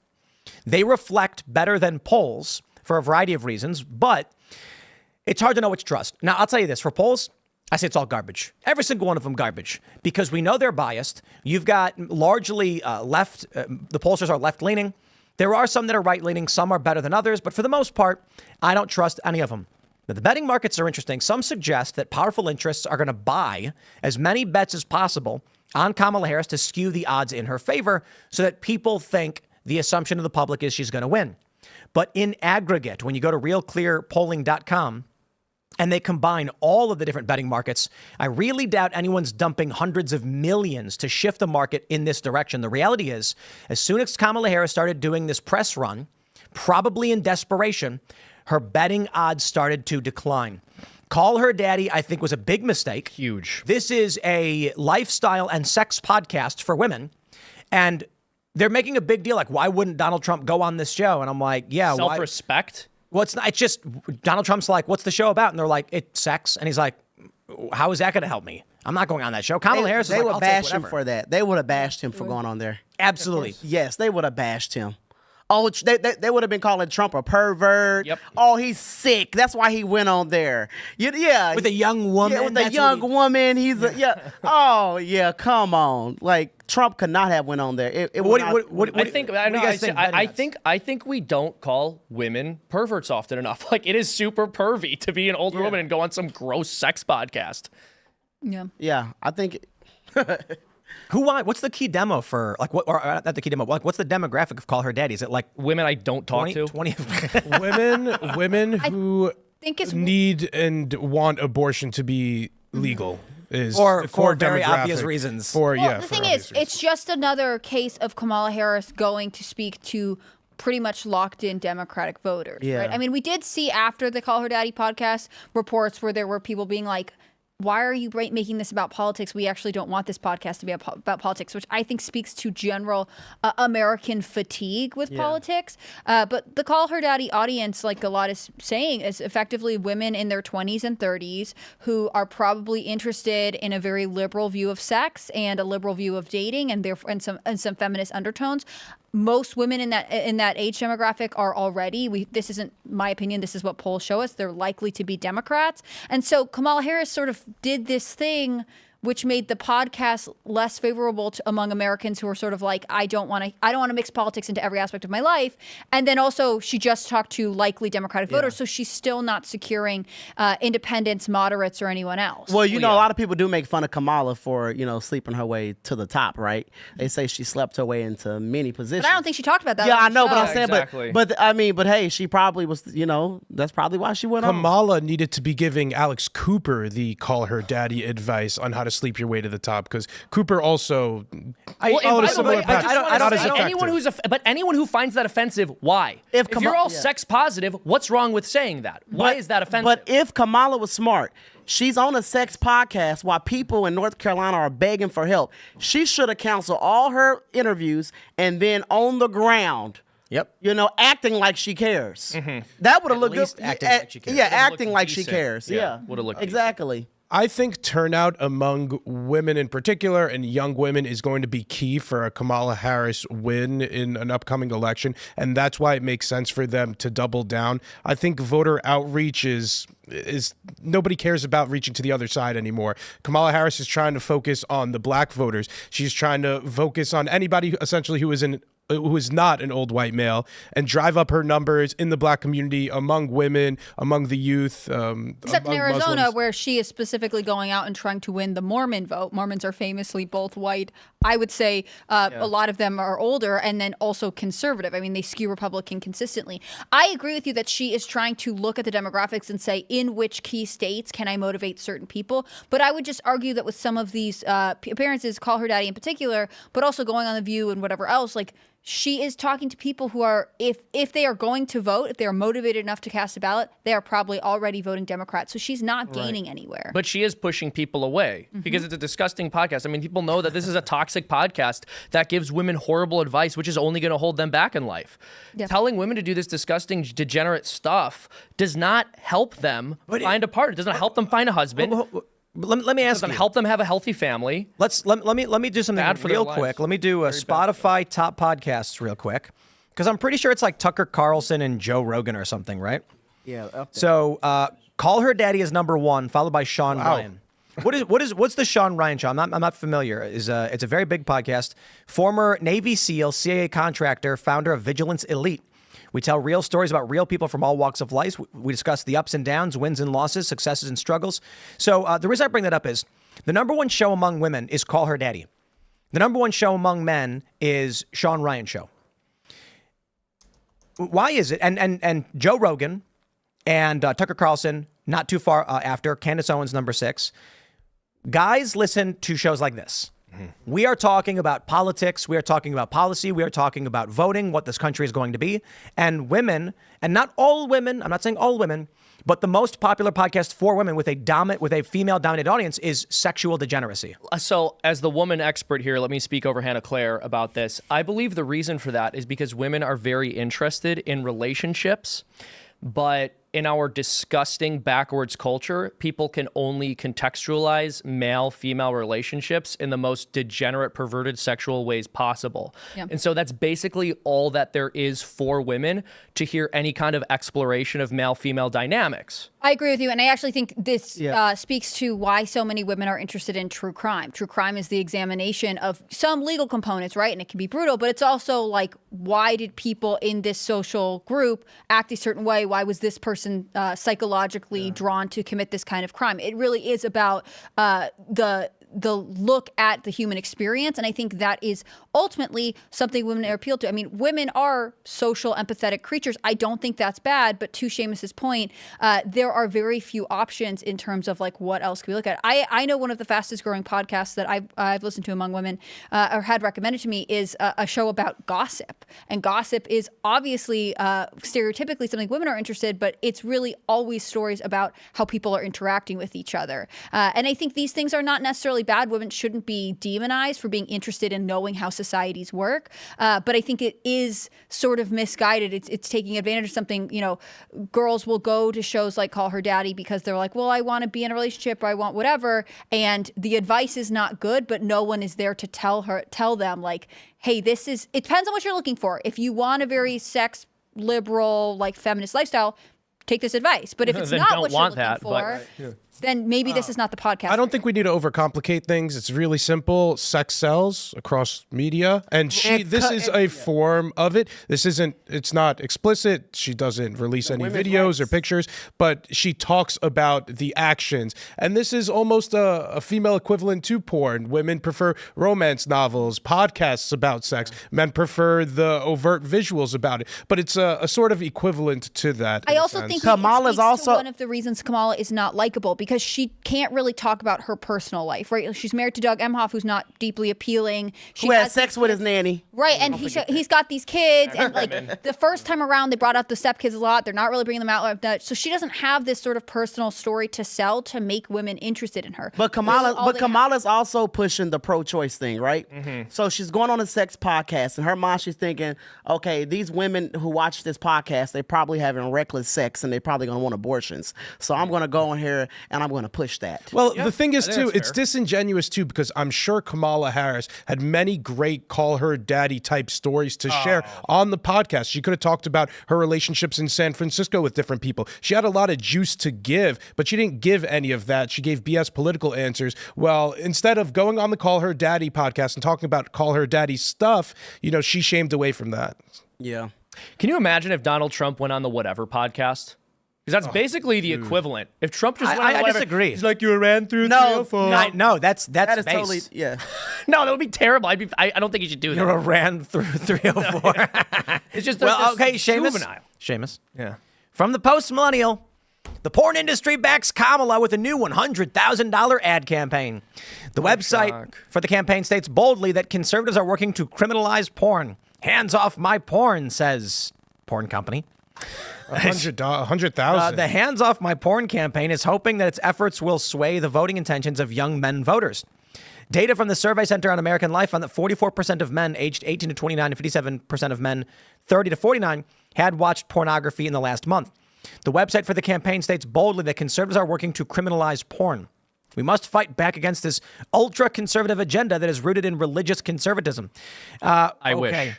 Speaker 1: They reflect better than polls for a variety of reasons, but it's hard to know what to trust. Now, I'll tell you this. For polls, I say it's all garbage. Every single one of them garbage, because we know they're biased. You've got largely left. The pollsters are left-leaning. There are some that are right-leaning. Some are better than others. But for the most part, I don't trust any of them. Now, the betting markets are interesting. Some suggest that powerful interests are going to buy as many bets as possible on Kamala Harris to skew the odds in her favor so that people think the assumption of the public is she's going to win. But in aggregate, when you go to realclearpolling.com, and they combine all of the different betting markets, I really doubt anyone's dumping hundreds of millions to shift the market in this direction. The reality is, as soon as Kamala Harris started doing this press run, probably in desperation, her betting odds started to decline. Call Her Daddy, I think, was a big mistake.
Speaker 2: Huge.
Speaker 1: This is a lifestyle and sex podcast for women, and they're making a big deal. Like, why wouldn't Donald Trump go on this show? And I'm like, yeah, why?
Speaker 2: Self-respect?
Speaker 1: Well, it's not. It's just Donald Trump's like, what's the show about? And they're like, it's sex. And he's like, how is that going to help me? I'm not going on that show. Kamala Harris is like, I'll take
Speaker 3: bash
Speaker 1: whatever.
Speaker 3: him for that. They would have bashed him for going on there.
Speaker 1: Absolutely.
Speaker 3: Yes, they would have bashed him. Oh, they would have been calling Trump a pervert.
Speaker 2: Yep.
Speaker 3: Oh, he's sick. That's why he went on there. Yeah.
Speaker 1: With a young woman.
Speaker 3: Yeah, with a young woman. Oh, yeah, come on. Like, Trump could not have went on there.
Speaker 2: I think we don't call women perverts often enough. Like, it is super pervy to be an older woman and go on some gross sex podcast.
Speaker 5: Yeah.
Speaker 3: Yeah, I think...
Speaker 1: What's the key demo for, like, what, or not the key demo, like, what's the demographic of Call Her Daddy? Is it like
Speaker 2: women I don't talk
Speaker 1: 20?
Speaker 4: women who
Speaker 5: think it's
Speaker 4: need and want abortion to be legal is
Speaker 1: or for very
Speaker 4: demographic.
Speaker 1: obvious reasons.
Speaker 5: The thing is, it's just another case of Kamala Harris going to speak to pretty much locked in Democratic voters.
Speaker 3: Yeah.
Speaker 5: Right? I mean, we did see after the Call Her Daddy podcast reports where there were people being like, why are you making this about politics? We actually don't want this podcast to be about politics, which I think speaks to general American fatigue with politics. But the Call Her Daddy audience, like Elaad is saying, is effectively women in their 20s and 30s who are probably interested in a very liberal view of sex and a liberal view of dating and therefore and some feminist undertones. most women in that age demographic are already, this isn't my opinion, this is what polls show us, they're likely to be Democrats. And so Kamala Harris sort of did this thing which made the podcast less favorable among Americans who are sort of like, I don't want to mix politics into every aspect of my life. And then also she just talked to likely Democratic voters, so she's still not securing independents, moderates, or anyone else.
Speaker 3: Well, a lot of people do make fun of Kamala for, sleeping her way to the top, right? They say she slept her way into many positions.
Speaker 5: But I don't think she talked about that.
Speaker 3: Yeah, I know, but I'm
Speaker 2: Yeah,
Speaker 3: saying,
Speaker 2: exactly.
Speaker 3: but hey, she probably was, that's probably why she went on.
Speaker 4: Kamala needed to be giving Alex Cooper the call her daddy advice on how to sleep your way to the top, because Cooper also followed a similar path. Not as effective.
Speaker 2: Anyone who finds that offensive, why? If you're all sex positive, what's wrong with saying that? Why is that offensive?
Speaker 3: But if Kamala was smart, she's on a sex podcast while people in North Carolina are begging for help. She should have canceled all her interviews and then on the ground, acting like she cares.
Speaker 2: Mm-hmm.
Speaker 3: That would have looked good.
Speaker 1: Acting like she cares.
Speaker 3: Yeah, acting like she
Speaker 2: decent.
Speaker 3: cares. Yeah,
Speaker 2: would have looked
Speaker 3: exactly.
Speaker 4: I think turnout among women in particular and young women is going to be key for a Kamala Harris win in an upcoming election, and that's why it makes sense for them to double down. I think voter outreach is nobody cares about reaching to the other side anymore. Kamala Harris is trying to focus on the black voters. She's trying to focus on anybody essentially who is not an old white male and drive up her numbers in the black community, among women, among the youth.
Speaker 5: Except in Arizona,
Speaker 4: Muslims.
Speaker 5: where she is specifically going out and trying to win the Mormon vote. Mormons are famously both white. I would say a lot of them are older and then also conservative. I mean, they skew Republican consistently. I agree with you that she is trying to look at the demographics and say, in which key states can I motivate certain people? But I would just argue that with some of these appearances, Call Her Daddy in particular, but also going on The View and whatever else, like, she is talking to people who are, if they are going to vote, if they are motivated enough to cast a ballot, they are probably already voting Democrat. So she's not gaining anywhere.
Speaker 2: But she is pushing people away because it's a disgusting podcast. I mean, people know that this is a toxic podcast that gives women horrible advice, which is only going to hold them back in life. Yeah. Telling women to do this disgusting, degenerate stuff does not help them find a partner. It doesn't help them find a husband.
Speaker 1: Let me ask you.
Speaker 2: Doesn't help them have a healthy family.
Speaker 1: Let me do something real quick. Let me do a Spotify top podcasts real quick, because I'm pretty sure it's like Tucker Carlson and Joe Rogan or something, right?
Speaker 3: Yeah. Up there.
Speaker 1: So Call Her Daddy is number 1, followed by Sean Ryan. What's the Sean Ryan show? I'm not familiar. It's a very big podcast. Former Navy SEAL, CIA contractor, founder of Vigilance Elite. We tell real stories about real people from all walks of life. We discuss the ups and downs, wins and losses, successes and struggles. So the reason I bring that up is the number 1 show among women is Call Her Daddy. The number 1 show among men is Sean Ryan show. Why is it? And Joe Rogan and Tucker Carlson, not too far after. Candace Owens, number 6. Guys listen to shows like this. We are talking about politics. We are talking about policy. We are talking about voting, what this country is going to be. And women, and not all women, I'm not saying all women, but the most popular podcast for women with a female-dominated audience is Sexual Degeneracy.
Speaker 2: So as the woman expert here, let me speak over Hannah Claire about this. I believe the reason for that is because women are very interested in relationships, but in our disgusting backwards culture, people can only contextualize male-female relationships in the most degenerate, perverted sexual ways possible. Yeah. And so that's basically all that there is for women to hear any kind of exploration of male-female dynamics.
Speaker 5: I agree with you, and I actually think this speaks to why so many women are interested in true crime. True crime is the examination of some legal components, right? And it can be brutal, but it's also like, why did people in this social group act a certain way? Why was this person psychologically drawn to commit this kind of crime? It really is about the look at the human experience. And I think that is ultimately something women are appealed to. I mean, women are social, empathetic creatures. I don't think that's bad. But to Seamus's point, there are very few options in terms of like, what else can we look at? I know one of the fastest growing podcasts that I've listened to among women or had recommended to me is a show about gossip. And gossip is obviously stereotypically something women are interested, but it's really always stories about how people are interacting with each other. And I think these things are not necessarily bad. Women shouldn't be demonized for being interested in knowing how societies work. But I think it is sort of misguided. It's taking advantage of something. You know, girls will go to shows like Call Her Daddy because they're like, well, I want to be in a relationship or I want whatever. And the advice is not good, but no one is there to tell them like, hey, it depends on what you're looking for. If you want a very sex liberal, like feminist lifestyle, take this advice. But if it's
Speaker 2: Then
Speaker 5: not
Speaker 2: don't
Speaker 5: what
Speaker 2: want
Speaker 5: you're looking
Speaker 2: that, but-
Speaker 5: for, then maybe this is not the podcast.
Speaker 4: I don't think we need to overcomplicate things. It's really simple. Sex sells across media, and this is a form of it. It's not explicit. She doesn't release any videos or pictures, but she talks about the actions. And this is almost a female equivalent to porn. Women prefer romance novels, podcasts about sex. Men prefer the overt visuals about it. But it's a sort of equivalent to that.
Speaker 5: I also think
Speaker 3: Kamala's also
Speaker 5: one of the reasons Kamala is not likable, because she can't really talk about her personal life, right? She's married to Doug Emhoff, who's not deeply appealing. She
Speaker 3: who has sex with his nanny.
Speaker 5: Right, and he's got these kids, and like the first time around, they brought out the stepkids a lot. They're not really bringing them out like that, so she doesn't have this sort of personal story to sell to make women interested in her.
Speaker 3: But Kamala's also pushing the pro-choice thing, right? Mm-hmm. So she's going on a sex podcast, and her mind, she's thinking, okay, these women who watch this podcast, they're probably having reckless sex, and they're probably going to want abortions. So I'm going to go in here and I'm going to push that.
Speaker 4: Well, the thing is, too, it's disingenuous, too, because I'm sure Kamala Harris had many great call her daddy type stories to share on the podcast. She could have talked about her relationships in San Francisco with different people. She had a lot of juice to give, but she didn't give any of that. She gave BS political answers. Well, instead of going on the Call Her Daddy podcast and talking about Call Her Daddy stuff, she shamed away from that.
Speaker 3: Yeah.
Speaker 2: Can you imagine if Donald Trump went on the Whatever podcast? Because that's basically the equivalent. If Trump just went on
Speaker 1: I
Speaker 2: Whatever,
Speaker 1: disagree.
Speaker 2: he's like, you ran through
Speaker 3: No,
Speaker 2: 304.
Speaker 1: No, that's
Speaker 3: That is
Speaker 1: base.
Speaker 3: totally, yeah.
Speaker 2: No, that would be terrible. I don't think you should do that.
Speaker 1: You ran through 304.
Speaker 2: It's just
Speaker 1: Well, okay,
Speaker 2: juvenile.
Speaker 1: Seamus.
Speaker 2: Yeah.
Speaker 1: From the post-millennial, the porn industry backs Kamala with a new $100,000 ad campaign. The website
Speaker 2: shock.
Speaker 1: for the campaign states boldly that conservatives are working to criminalize porn. Hands off my porn, says porn company.
Speaker 4: $100,000.
Speaker 1: The Hands Off My Porn campaign is hoping that its efforts will sway the voting intentions of young men voters. Data from the Survey Center on American Life found that 44% of men aged 18 to 29 and 57% of men 30 to 49 had watched pornography in the last month. The website for the campaign states boldly that conservatives are working to criminalize porn. We must fight back against this ultra-conservative agenda that is rooted in religious conservatism.
Speaker 2: I wish.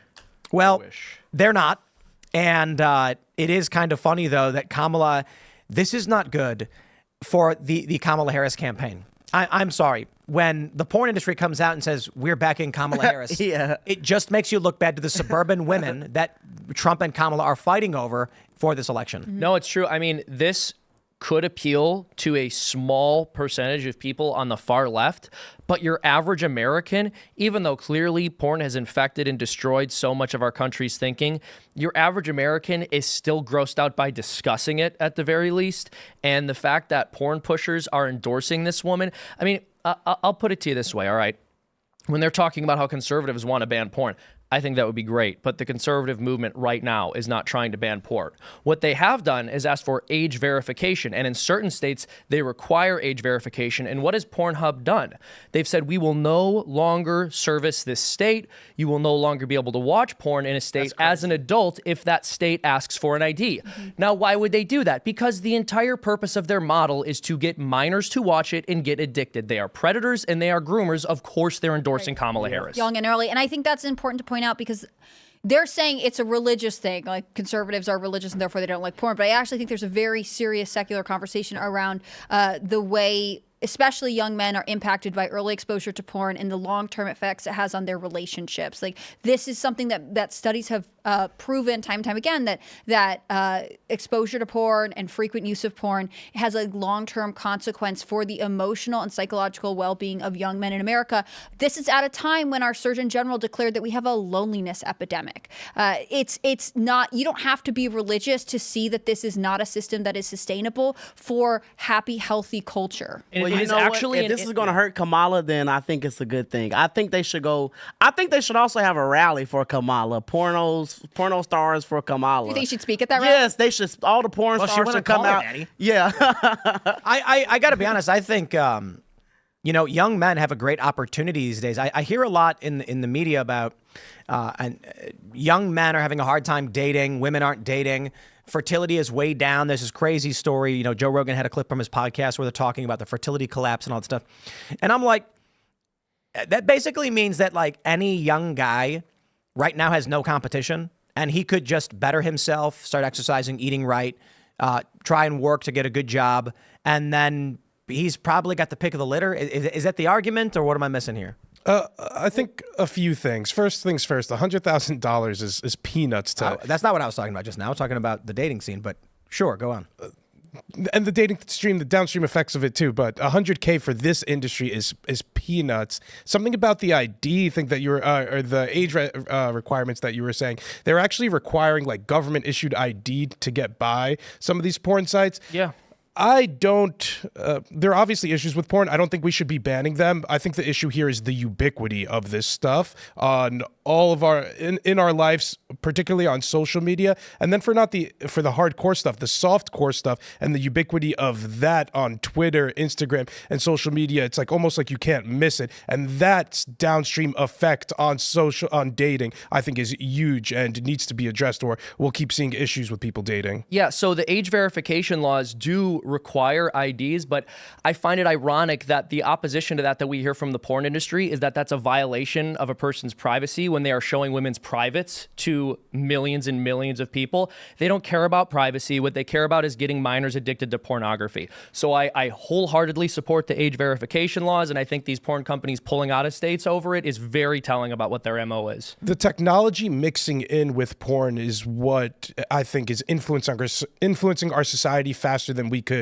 Speaker 1: Well, they're not. And it is kind of funny, though, that Kamala, this is not good for the Kamala Harris campaign. I'm sorry. When the porn industry comes out and says, we're backing Kamala Harris, it just makes you look bad to the suburban women that Trump and Kamala are fighting over for this election.
Speaker 2: No, it's true. I mean, this could appeal to a small percentage of people on the far left, but your average American, even though clearly porn has infected and destroyed so much of our country's thinking, your average American is still grossed out by discussing it at the very least. And the fact that porn pushers are endorsing this woman, I mean, I'll put it to you this way, all right? When they're talking about how conservatives want to ban porn, I think that would be great, but the conservative movement right now is not trying to ban porn. What they have done is ask for age verification, and in certain states, they require age verification. And what has Pornhub done? They've said, we will no longer service this state. You will no longer be able to watch porn in a state as an adult if that state asks for an ID. Now, why would they do that? Because the entire purpose of their model is to get minors to watch it and get addicted. They are predators and they are groomers. Of course, they're endorsing Kamala Harris.
Speaker 5: Young and early. And I think that's important to point out because they're saying it's a religious thing, like conservatives are religious and therefore they don't like porn. But I actually think there's a very serious secular conversation around the way especially young men are impacted by early exposure to porn and the long-term effects it has on their relationships. Like this is something that studies have proven time and time again that exposure to porn and frequent use of porn has a long-term consequence for the emotional and psychological well-being of young men in America. This is at a time when our Surgeon General declared that we have a loneliness epidemic. It's not, you don't have to be religious to see that this is not a system that is sustainable for happy, healthy culture.
Speaker 2: And
Speaker 3: Well,
Speaker 2: it
Speaker 3: you
Speaker 2: is
Speaker 3: know
Speaker 2: actually
Speaker 3: what? If this is going to hurt Kamala, then I think it's a good thing. I think they should also have a rally for Kamala. Porno stars for Kamala.
Speaker 5: You think she should speak at that rally?
Speaker 3: Yes, they should. All the porn
Speaker 1: Well, she
Speaker 3: stars
Speaker 1: wanna
Speaker 3: should come
Speaker 1: call her
Speaker 3: out.
Speaker 1: daddy.
Speaker 3: Yeah.
Speaker 1: I got to be honest. I think, young men have a great opportunity these days. I hear a lot in the media about young men are having a hard time dating. Women aren't dating. Fertility is way down. There's this crazy story. Joe Rogan had a clip from his podcast where they're talking about the fertility collapse and all that stuff. And I'm like, that basically means that like any young guy right now has no competition, and he could just better himself, start exercising, eating right, try and work to get a good job, and then he's probably got the pick of the litter. Is that the argument, or what am I missing here?
Speaker 4: I think a few things. First things first, $100,000 is peanuts to...
Speaker 1: That's not what I was talking about just now. I was talking about the dating scene, but sure, go on.
Speaker 4: And the dating stream, the downstream effects of it too, but $100K for this industry is peanuts. Something about the ID thing that you were, or the age requirements that you were saying, they're actually requiring like government issued ID to get by some of these porn sites.
Speaker 2: Yeah.
Speaker 4: I don't, there are obviously issues with porn. I don't think we should be banning them. I think the issue here is the ubiquity of this stuff on all of our, in our lives, particularly on social media. And then for the hardcore stuff, the soft core stuff and the ubiquity of that on Twitter, Instagram, and social media, it's like almost like you can't miss it. And that downstream effect on dating, I think is huge and needs to be addressed, or we'll keep seeing issues with people dating.
Speaker 2: Yeah, so the age verification laws do require IDs, but I find it ironic that the opposition to that we hear from the porn industry is that that's a violation of a person's privacy when they are showing women's privates to millions and millions of people. They don't care about privacy. What they care about is getting minors addicted to pornography. So I wholeheartedly support the age verification laws, and I think these porn companies pulling out of states over it is very telling about what their MO is.
Speaker 4: The technology mixing in with porn is what I think is influencing our society faster than we could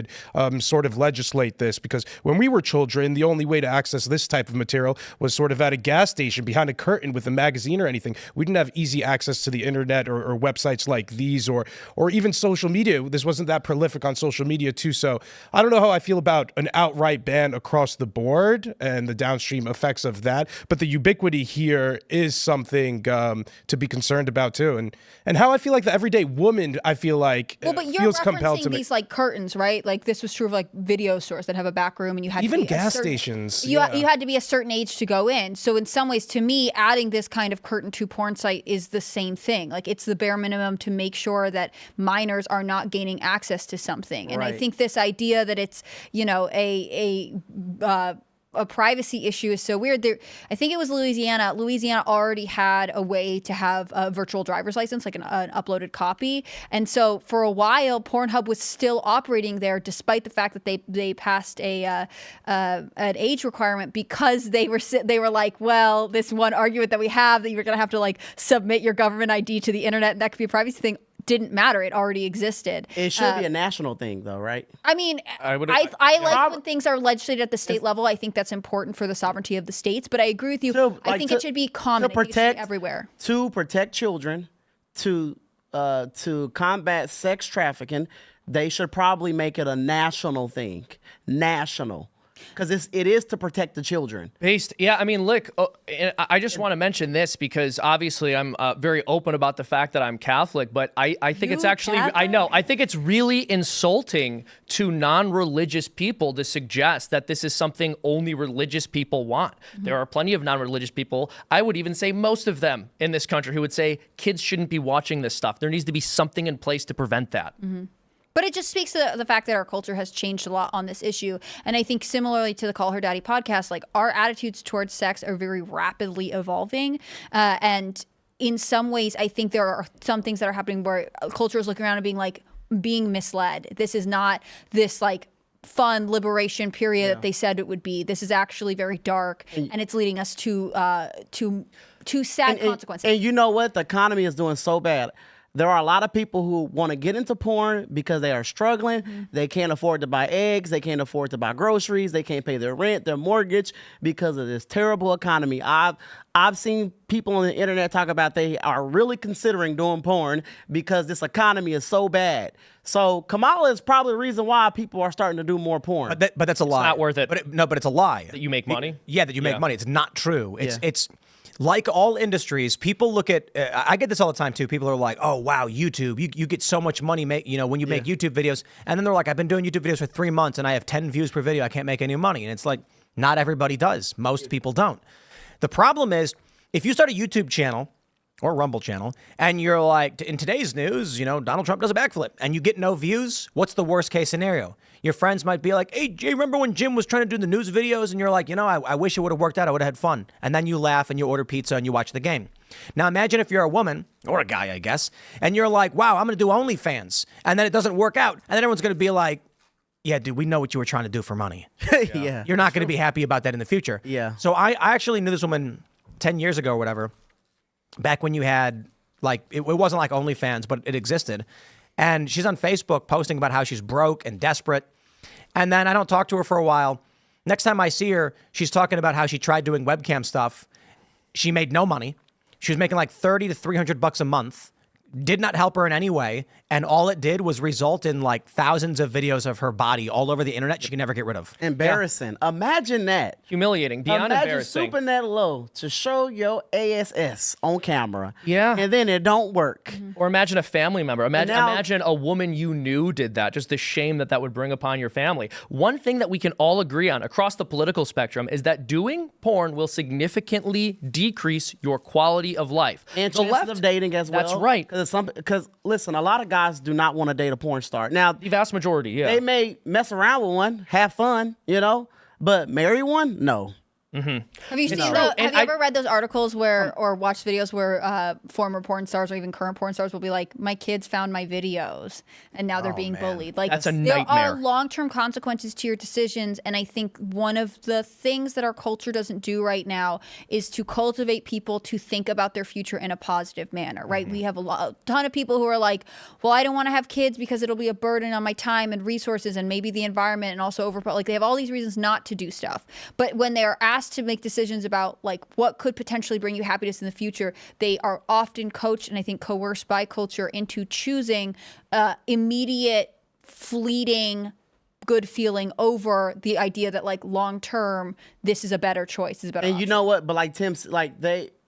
Speaker 4: sort of legislate this, because when we were children, the only way to access this type of material was sort of at a gas station behind a curtain with a magazine or anything. We didn't have easy access to the internet or websites like these or even social media. This wasn't that prolific on social media too. So I don't know how I feel about an outright ban across the board and the downstream effects of that, but the ubiquity here is something to be concerned about too. And how I feel like the everyday woman, I feel like
Speaker 5: but you're
Speaker 4: feels compelled to
Speaker 5: referencing these like curtains, right? Like this was true of like video stores that have a back room, and you had
Speaker 4: even
Speaker 5: to be
Speaker 4: gas stations.
Speaker 5: You had to be a certain age to go in. So in some ways, to me, adding this kind of curtain to porn site is the same thing. Like it's the bare minimum to make sure that minors are not gaining access to something. And I think this idea that it's a privacy issue is so weird. I think it was Louisiana. Louisiana already had a way to have a virtual driver's license, like an uploaded copy. And so for a while, Pornhub was still operating there, despite the fact that they passed an age requirement, because they were like, well, this one argument that we have that you're going to have to like submit your government ID to the internet, and that could be a privacy thing, didn't matter. It already existed.
Speaker 3: It should be a national thing, though, right?
Speaker 5: I mean, I like when things are legislated at the state level. I think that's important for the sovereignty of the states. But I agree with you. I think it should be common everywhere.
Speaker 3: To protect children, to combat sex trafficking, they should probably make it a national thing. National. Because it is to protect the children.
Speaker 2: Yeah, I mean, look, I just want to mention this because obviously I'm very open about the fact that I'm Catholic, but I think it's actually, I think it's really insulting to non-religious people to suggest that this is something only religious people want. Mm-hmm. There are plenty of non-religious people, I would even say most of them in this country, who would say kids shouldn't be watching this stuff. There needs to be something in place to prevent that.
Speaker 5: Mm-hmm. But it just speaks to the fact that our culture has changed a lot on this issue. And I think similarly to the Call Her Daddy podcast, like our attitudes towards sex are very rapidly evolving. And in some ways, I think there are some things that are happening where culture is looking around and being misled. This is not this like fun liberation period that they said it would be. This is actually very dark, and it's leading us to sad consequences.
Speaker 3: And you know what? The economy is doing so bad. There are a lot of people who want to get into porn because they are struggling. Mm-hmm. They can't afford to buy eggs. They can't afford to buy groceries. They can't pay their rent, their mortgage, because of this terrible economy. I've seen people on the internet talk about they are really considering doing porn because this economy is so bad. So Kamala is probably the reason why people are starting to do more porn.
Speaker 1: But that's a lie.
Speaker 2: It's not worth it.
Speaker 1: But it's a lie.
Speaker 2: That you make money?
Speaker 1: That you make money. It's not true. It's like all industries, people look at, I get this all the time too. People are like, oh, wow, YouTube, you get so much money, when you make YouTube videos. And then they're like, I've been doing YouTube videos for 3 months and I have 10 views per video. I can't make any money. And it's like, not everybody does. Most people don't. The problem is, if you start a YouTube channel or Rumble channel, and you're like, in today's news, Donald Trump does a backflip, and you get no views, what's the worst case scenario? Your friends might be like, hey, Jay, remember when Jim was trying to do the news videos? And you're like, I wish it would have worked out. I would have had fun. And then you laugh and you order pizza and you watch the game. Now imagine if you're a woman, or a guy, I guess, and you're like, wow, I'm going to do OnlyFans. And then it doesn't work out. And then everyone's going to be like, yeah, dude, we know what you were trying to do for money.
Speaker 3: Yeah.
Speaker 1: You're not going to be happy about that in the future.
Speaker 3: Yeah.
Speaker 1: So I actually knew this woman 10 years ago or whatever, back when you had, like, it wasn't like OnlyFans, but it existed. And she's on Facebook posting about how she's broke and desperate. And then I don't talk to her for a while. Next time I see her, she's talking about how she tried doing webcam stuff. She made no money. She was making like $30 to $300 a month. Did not help her in any way. And all it did was result in like thousands of videos of her body all over the internet she can never get rid of.
Speaker 3: Embarrassing. Yeah. Imagine that.
Speaker 2: Humiliating. Beyond embarrassing.
Speaker 3: Imagine stooping that low to show your ass on camera.
Speaker 2: Yeah.
Speaker 3: And then it don't work.
Speaker 2: Or imagine a family member.
Speaker 3: Now-
Speaker 2: Imagine a woman you knew did that. Just the shame that would bring upon your family. One thing that we can all agree on across the political spectrum is that doing porn will significantly decrease your quality of life.
Speaker 3: And
Speaker 2: The
Speaker 3: chances of dating as well.
Speaker 2: That's right.
Speaker 3: Because listen, a lot of guys do not want to date a porn star. Now,
Speaker 2: The vast majority, yeah.
Speaker 3: they may mess around with one, have fun, but marry one? No.
Speaker 5: Have you seen
Speaker 2: true.
Speaker 5: have
Speaker 2: And
Speaker 5: you ever read those articles or watched videos where former porn stars or even current porn stars will be like, my kids found my videos and now they're being bullied. Like,
Speaker 2: That's a
Speaker 5: there
Speaker 2: nightmare.
Speaker 5: are long-term consequences to your decisions, and I think one of the things that our culture doesn't do right now is to cultivate people to think about their future in a positive manner, right? We have a ton of people who are like, well, I don't want to have kids because it'll be a burden on my time and resources and maybe the environment, and also like they have all these reasons not to do stuff. But when they are asked to make decisions about like what could potentially bring you happiness in the future, they are often coached and I think coerced by culture into choosing immediate, fleeting, good feeling over the idea that like long term this is a better choice, this is a better
Speaker 3: And
Speaker 5: option.
Speaker 3: you know what? But like Tim's, like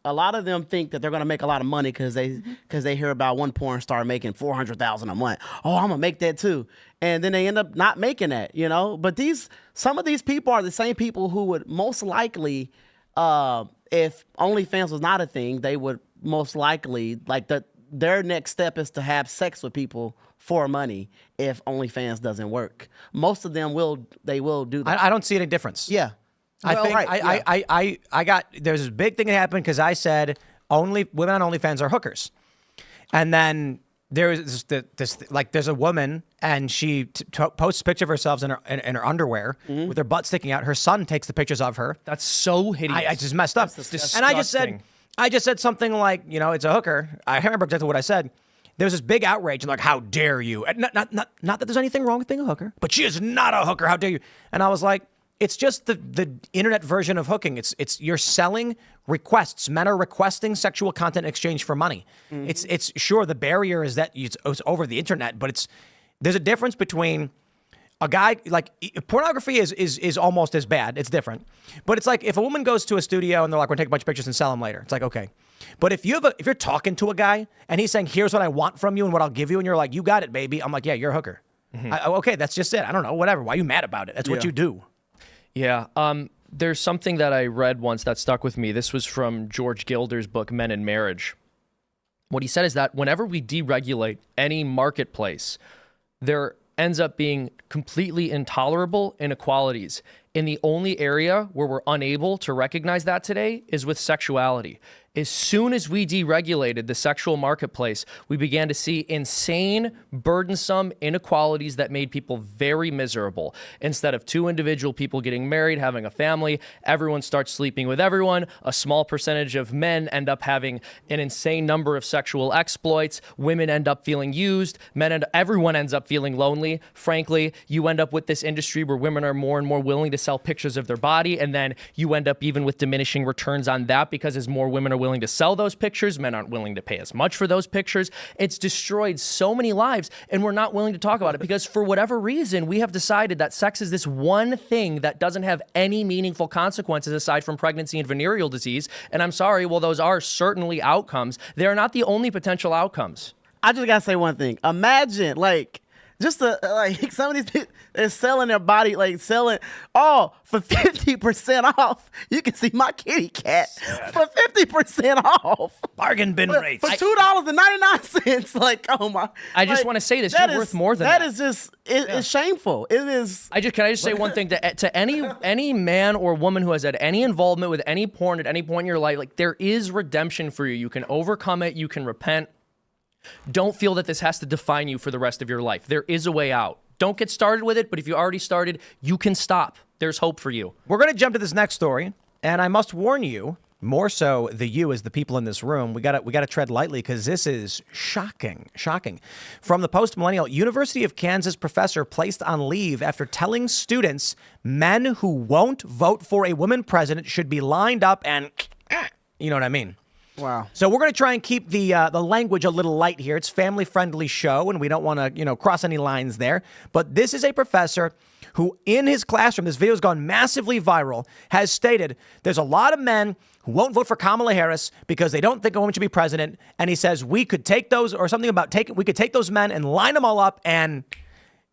Speaker 3: a lot of them think that they're gonna make a lot of money because they hear about one porn star making $400,000 a month. Oh, I'm gonna make that too, and then they end up not making that. But some of these people are the same people who would most likely, if OnlyFans was not a thing, they would most likely their next step is to have sex with people for money if OnlyFans doesn't work. Most of them will do that.
Speaker 1: I don't see any difference.
Speaker 3: Yeah.
Speaker 1: I think
Speaker 3: right,
Speaker 1: I got, there's this big thing that happened because I said women on OnlyFans are hookers. And then there's there's a woman and she posts a picture of herself in her underwear with her butt sticking out. Her son takes the pictures of her.
Speaker 2: That's so hideous.
Speaker 1: I just messed up.
Speaker 2: disgusting.
Speaker 1: And I just said something like, it's a hooker. I can't remember exactly what I said. There was this big outrage and like, how dare you? And not that there's anything wrong with being a hooker, but she is not a hooker. How dare you? And I was like, it's just the internet version of hooking. It's you're selling requests. Men are requesting sexual content in exchange for money. It's sure the barrier is that it's over the internet, but there's a difference between a guy like pornography is almost as bad. It's different, but it's like if a woman goes to a studio and they're like, we're gonna take a bunch of pictures and sell them later. It's like, okay, but if you're talking to a guy and he's saying, here's what I want from you and what I'll give you, and you're like, you got it, baby. I'm like, yeah, you're a hooker. Okay, that's just it. I don't know, whatever. Why are you mad about it? That's what you do.
Speaker 2: Yeah. There's something that I read once that stuck with me. This was from George Gilder's book, Men and Marriage. What he said is that whenever we deregulate any marketplace, there ends up being completely intolerable inequalities. And the only area where we're unable to recognize that today is with sexuality. As soon as we deregulated the sexual marketplace, we began to see insane, burdensome inequalities that made people very miserable. Instead of two individual people getting married, having a family, everyone starts sleeping with everyone. A small percentage of men end up having an insane number of sexual exploits. Women end up feeling used. Everyone ends up feeling lonely. Frankly, you end up with this industry where women are more and more willing to sell pictures of their body, and then you end up even with diminishing returns on that because as more women are willing to sell those pictures, men aren't willing to pay as much for those pictures. It's destroyed so many lives, and we're not willing to talk about it because for whatever reason, we have decided that sex is this one thing that doesn't have any meaningful consequences aside from pregnancy and venereal disease. And I'm sorry, while those are certainly outcomes, they are not the only potential outcomes.
Speaker 3: I just gotta say one thing. Imagine, Just to, like, some of these people, they're selling their body, like selling, for 50% off. You can see my kitty cat for 50% off.
Speaker 1: Bargain bin rates.
Speaker 3: For $2.99. Like, oh my.
Speaker 2: I just
Speaker 3: like,
Speaker 2: want to say this.
Speaker 3: that
Speaker 2: You're
Speaker 3: is-
Speaker 2: worth more than that.
Speaker 3: That is just, it's shameful. It is.
Speaker 2: Can I just say one thing to any man or woman who has had any involvement with any porn at any point in your life, like, there is redemption for you. You can overcome it. You can repent. Don't feel that this has to define you for the rest of your life. There is a way out. Don't get started with it, but if you already started, you can stop. There's hope for you.
Speaker 1: We're going to jump to this next story, and I must warn you, more so the you as the people in this room, we got to tread lightly because this is shocking. From the Post-Millennial, University of Kansas professor placed on leave after telling students men who won't vote for a woman president should be lined up and, you know what I mean?
Speaker 3: Wow.
Speaker 1: So we're going to try and keep the language a little light here. It's a family-friendly show, and we don't want to, cross any lines there. But this is a professor who, in his classroom, this video has gone massively viral, has stated there's a lot of men who won't vote for Kamala Harris because they don't think a woman should be president. And he says we could take those, or something about we could take those men and line them all up, and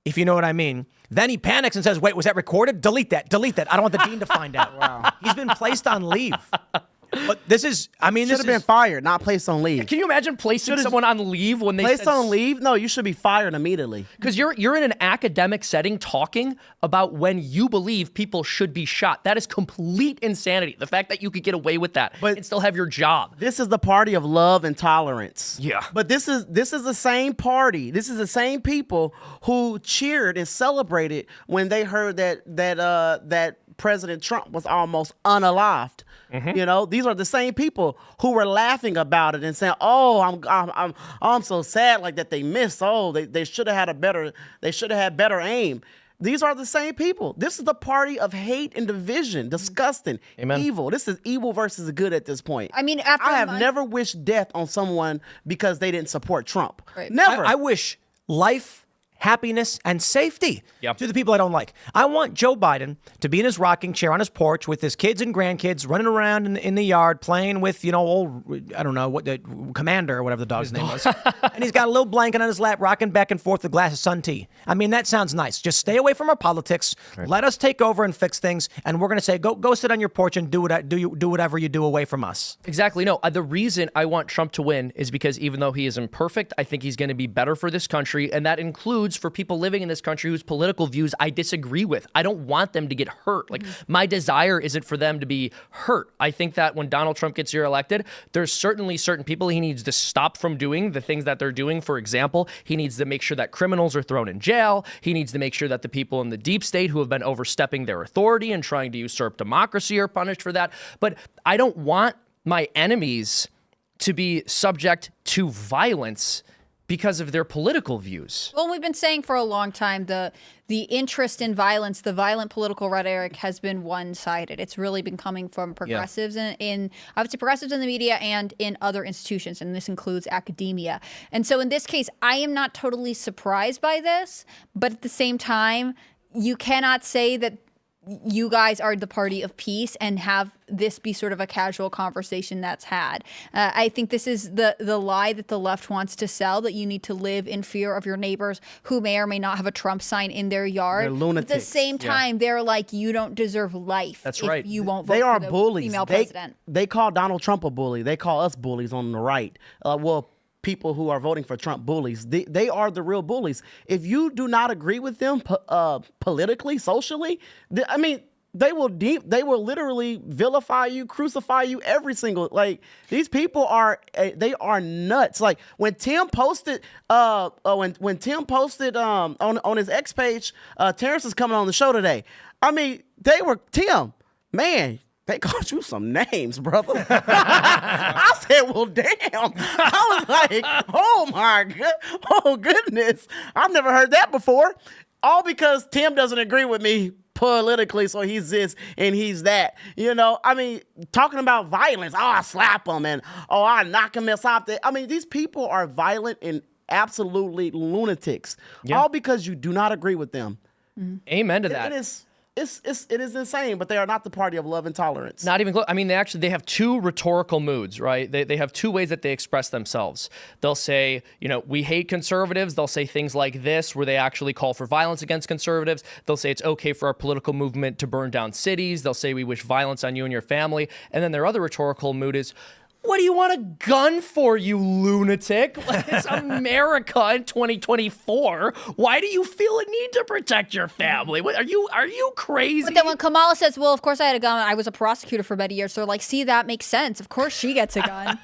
Speaker 1: if you know what I mean. Then he panics and says, wait, was that recorded? Delete that. I don't want the dean to find out. Wow. He's been placed on leave. But this is,
Speaker 3: Should have been fired, not placed on leave.
Speaker 2: Can you imagine placing someone on leave when they
Speaker 3: Placed on leave? No, you should be fired immediately.
Speaker 2: Because you're in an academic setting talking about when you believe people should be shot. That is complete insanity. The fact that you could get away with that and still have your job.
Speaker 3: This is the party of love and tolerance.
Speaker 2: Yeah.
Speaker 3: But this is the same party. This is the same people who cheered and celebrated when they heard that President Trump was almost unalived. Mm-hmm. These are the same people who were laughing about it and saying, "Oh, I'm so sad like that they missed. Oh, they should have had better aim." These are the same people. This is the party of hate and division, disgusting, evil. This is evil versus good at this point.
Speaker 5: I mean,
Speaker 3: I have never wished death on someone because they didn't support Trump.
Speaker 5: Right.
Speaker 3: Never.
Speaker 1: I wish life, happiness, and safety to the people I don't like. I want Joe Biden to be in his rocking chair on his porch with his kids and grandkids running around in the yard playing with, old, I don't know, what the Commander or whatever the dog's name was. And he's got a little blanket on his lap, rocking back and forth with a glass of sun tea. I mean, that sounds nice. Just stay away from our politics. Right. Let us take over and fix things. And we're going to say, go sit on your porch and do whatever you do away from us.
Speaker 2: Exactly. No, the reason I want Trump to win is because even though he is imperfect, I think he's going to be better for this country. And that includes for people living in this country whose political views I disagree with. I don't want them to get hurt. Like, my desire isn't for them to be hurt. I think that when Donald Trump gets reelected, there's certainly certain people he needs to stop from doing the things that they're doing. For example, he needs to make sure that criminals are thrown in jail. He needs to make sure that the people in the deep state who have been overstepping their authority and trying to usurp democracy are punished for that. But I don't want my enemies to be subject to violence because of their political views.
Speaker 5: Well, we've been saying for a long time the interest in violence, the violent political rhetoric has been one-sided. It's really been coming from progressives in obviously progressives in the media and in other institutions, and this includes academia. And so in this case, I am not totally surprised by this, but at the same time, you cannot say that you guys are the party of peace and have this be sort of a casual conversation that's had. I think this is the lie that the left wants to sell, that you need to live in fear of your neighbors who may or may not have a Trump sign in their yard.
Speaker 3: They're lunatics.
Speaker 5: At the same time, they're like, you don't deserve life.
Speaker 2: That's
Speaker 5: if
Speaker 2: right.
Speaker 5: You won't vote
Speaker 3: They are
Speaker 5: for the
Speaker 3: bullies.
Speaker 5: female president.
Speaker 3: They call Donald Trump a bully. They call us bullies on the right. People who are voting for Trump bullies. They are the real bullies. If you do not agree with them politically, socially, they will literally vilify you, crucify you every single, these people are nuts. Like when Tim posted when Tim posted on his X page, Terrence is coming on the show today. Tim, man, they called you some names, brother. I said, well, damn. I was like, oh my God. Oh goodness. I've never heard that before. All because Tim doesn't agree with me politically, so he's this and he's that. Talking about violence. Oh, I slap him and I knock him off. These people are violent and absolutely lunatics. Yeah. All because you do not agree with them.
Speaker 2: Amen to that.
Speaker 3: It is. it is insane, but they are not the party of love and tolerance.
Speaker 2: Not even close. I mean, they have two rhetorical moods, right? They have two ways that they express themselves. They'll say, we hate conservatives. They'll say things like this, where they actually call for violence against conservatives. They'll say it's okay for our political movement to burn down cities. They'll say we wish violence on you and your family. And then their other rhetorical mood is, what do you want a gun for, you lunatic? It's America in 2024. Why do you feel a need to protect your family? What, are you crazy?
Speaker 5: But then when Kamala says, well, of course I had a gun. I was a prosecutor for many years. So like, see, that makes sense. Of course she gets a gun.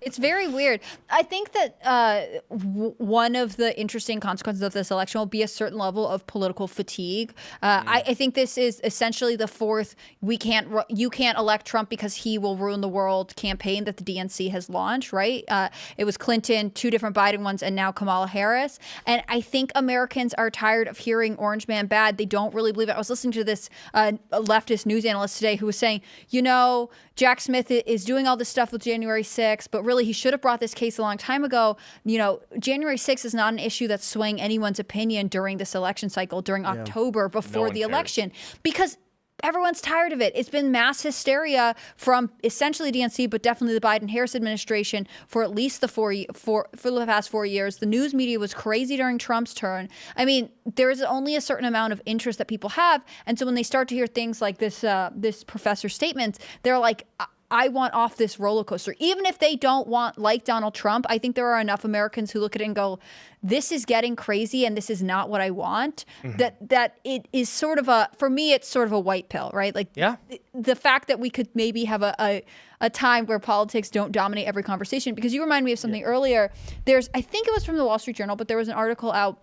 Speaker 5: It's very weird. I think that one of the interesting consequences of this election will be a certain level of political fatigue. I think this is essentially the fourth you can't elect Trump because he will ruin the world campaign that the DNC has launched, right? It was Clinton, two different Biden ones, and now Kamala Harris. And I think Americans are tired of hearing Orange Man bad. They don't really believe it. I was listening to this leftist news analyst today who was saying, Jack Smith is doing all this stuff with January 6th, but really he should have brought this case a long time ago. January 6th is not an issue that's swaying anyone's opinion during this election cycle, during October, before the election, because everyone's tired of it. It's been mass hysteria from essentially DNC, but definitely the Biden-Harris administration for at least for the past 4 years. The news media was crazy during Trump's turn. I mean, there is only a certain amount of interest that people have, and so when they start to hear things like this professor's statements, they're like, I want off this roller coaster. Even if they don't like Donald Trump, I think there are enough Americans who look at it and go, this is getting crazy and this is not what I want. Mm-hmm. That it is sort of for me, it's sort of a white pill, right? Like the fact that we could maybe have a time where politics don't dominate every conversation. Because you remind me of something earlier. I think it was from the Wall Street Journal, but there was an article out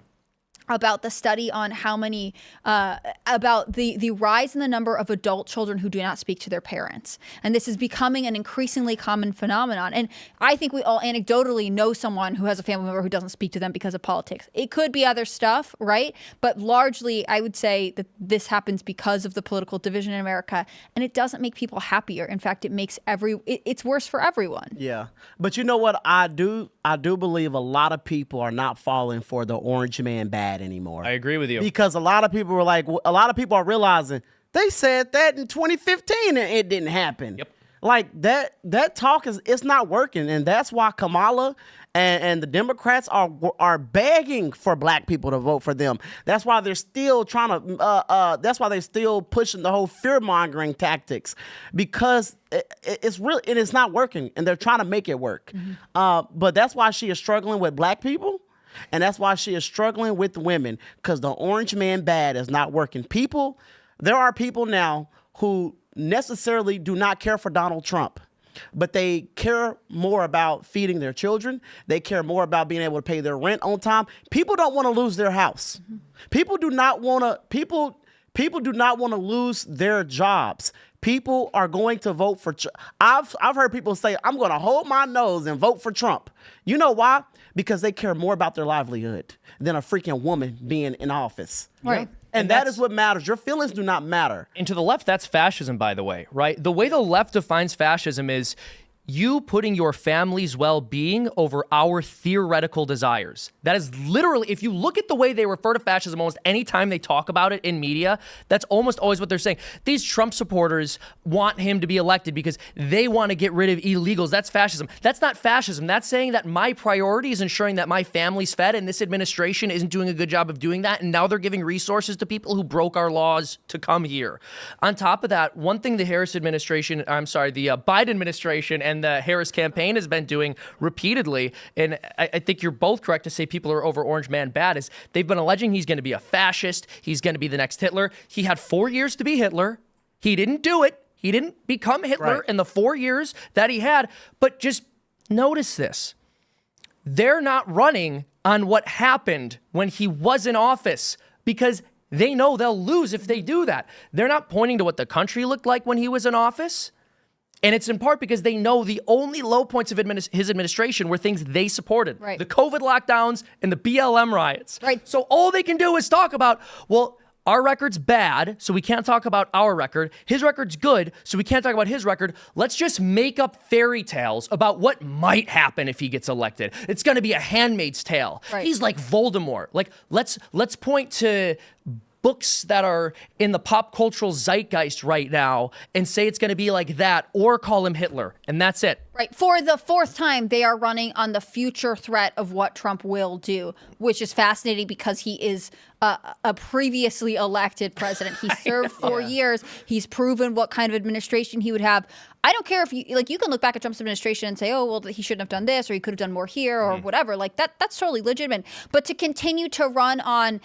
Speaker 5: about the study on how many, about the rise in the number of adult children who do not speak to their parents. And this is becoming an increasingly common phenomenon. And I think we all anecdotally know someone who has a family member who doesn't speak to them because of politics. It could be other stuff, right? But largely, I would say that this happens because of the political division in America. And it doesn't make people happier. In fact, it makes it's worse for everyone.
Speaker 3: Yeah. But you know what? I do believe a lot of people are not falling for the orange man bad anymore.
Speaker 2: I agree with you.
Speaker 3: Because a lot of people are realizing they said that in 2015 and it didn't happen.
Speaker 2: Yep.
Speaker 3: Like that talk it's not working. And that's why Kamala and the Democrats are begging for black people to vote for them. That's why they're still trying to, that's why they're still pushing the whole fear-mongering tactics, because it's really, and it's not working, and they're trying to make it work. Mm-hmm. But that's why she is struggling with black people, and that's why she is struggling with women, because the orange man bad is not working. There are people now who necessarily do not care for Donald Trump, but they care more about feeding their children. They care more about being able to pay their rent on time. People don't want to lose their house. Mm-hmm. People do not want to lose their jobs. People are going to vote for I've heard people say, I'm going to hold my nose and vote for Trump. You know why? Because they care more about their livelihood than a freaking woman being in office.
Speaker 5: Right.
Speaker 3: And that is what matters. Your feelings do not matter.
Speaker 2: And to the left, that's fascism, by the way, right? The way the left defines fascism is you putting your family's well-being over our theoretical desires. That is literally, if you look at the way they refer to fascism almost any time they talk about it in media, that's almost always what they're saying. These Trump supporters want him to be elected because they want to get rid of illegals. That's fascism. That's not fascism. That's saying that my priority is ensuring that my family's fed, and this administration isn't doing a good job of doing that, and now they're giving resources to people who broke our laws to come here. On top of that, one thing the Biden administration and the Harris campaign has been doing repeatedly, and I think you're both correct to say people are over orange man bad, is they've been alleging he's going to be a fascist, he's going to be the next Hitler. He had 4 years to be Hitler. He didn't do it. He didn't become Hitler in the 4 years that he had. But just notice this. They're not running on what happened when he was in office, because they know they'll lose if they do that. They're not pointing to what the country looked like when he was in office. And it's in part because they know the only low points of his administration were things they supported. Right. The COVID lockdowns and the BLM riots. Right. So all they can do is talk about, well, our record's bad, so we can't talk about our record. His record's good, so we can't talk about his record. Let's just make up fairy tales about what might happen if he gets elected. It's going to be a Handmaid's Tale. Right. He's like Voldemort. Like, let's point to books that are in the pop cultural zeitgeist right now and say it's going to be like that, or call him Hitler, and that's it.
Speaker 5: Right. For the fourth time, they are running on the future threat of what Trump will do, which is fascinating because he is a previously elected president. He served 4 years. He's proven what kind of administration he would have. I don't care if you can look back at Trump's administration and say, oh, well, he shouldn't have done this, or he could have done more here, or whatever. Like that's totally legitimate. But to continue to run on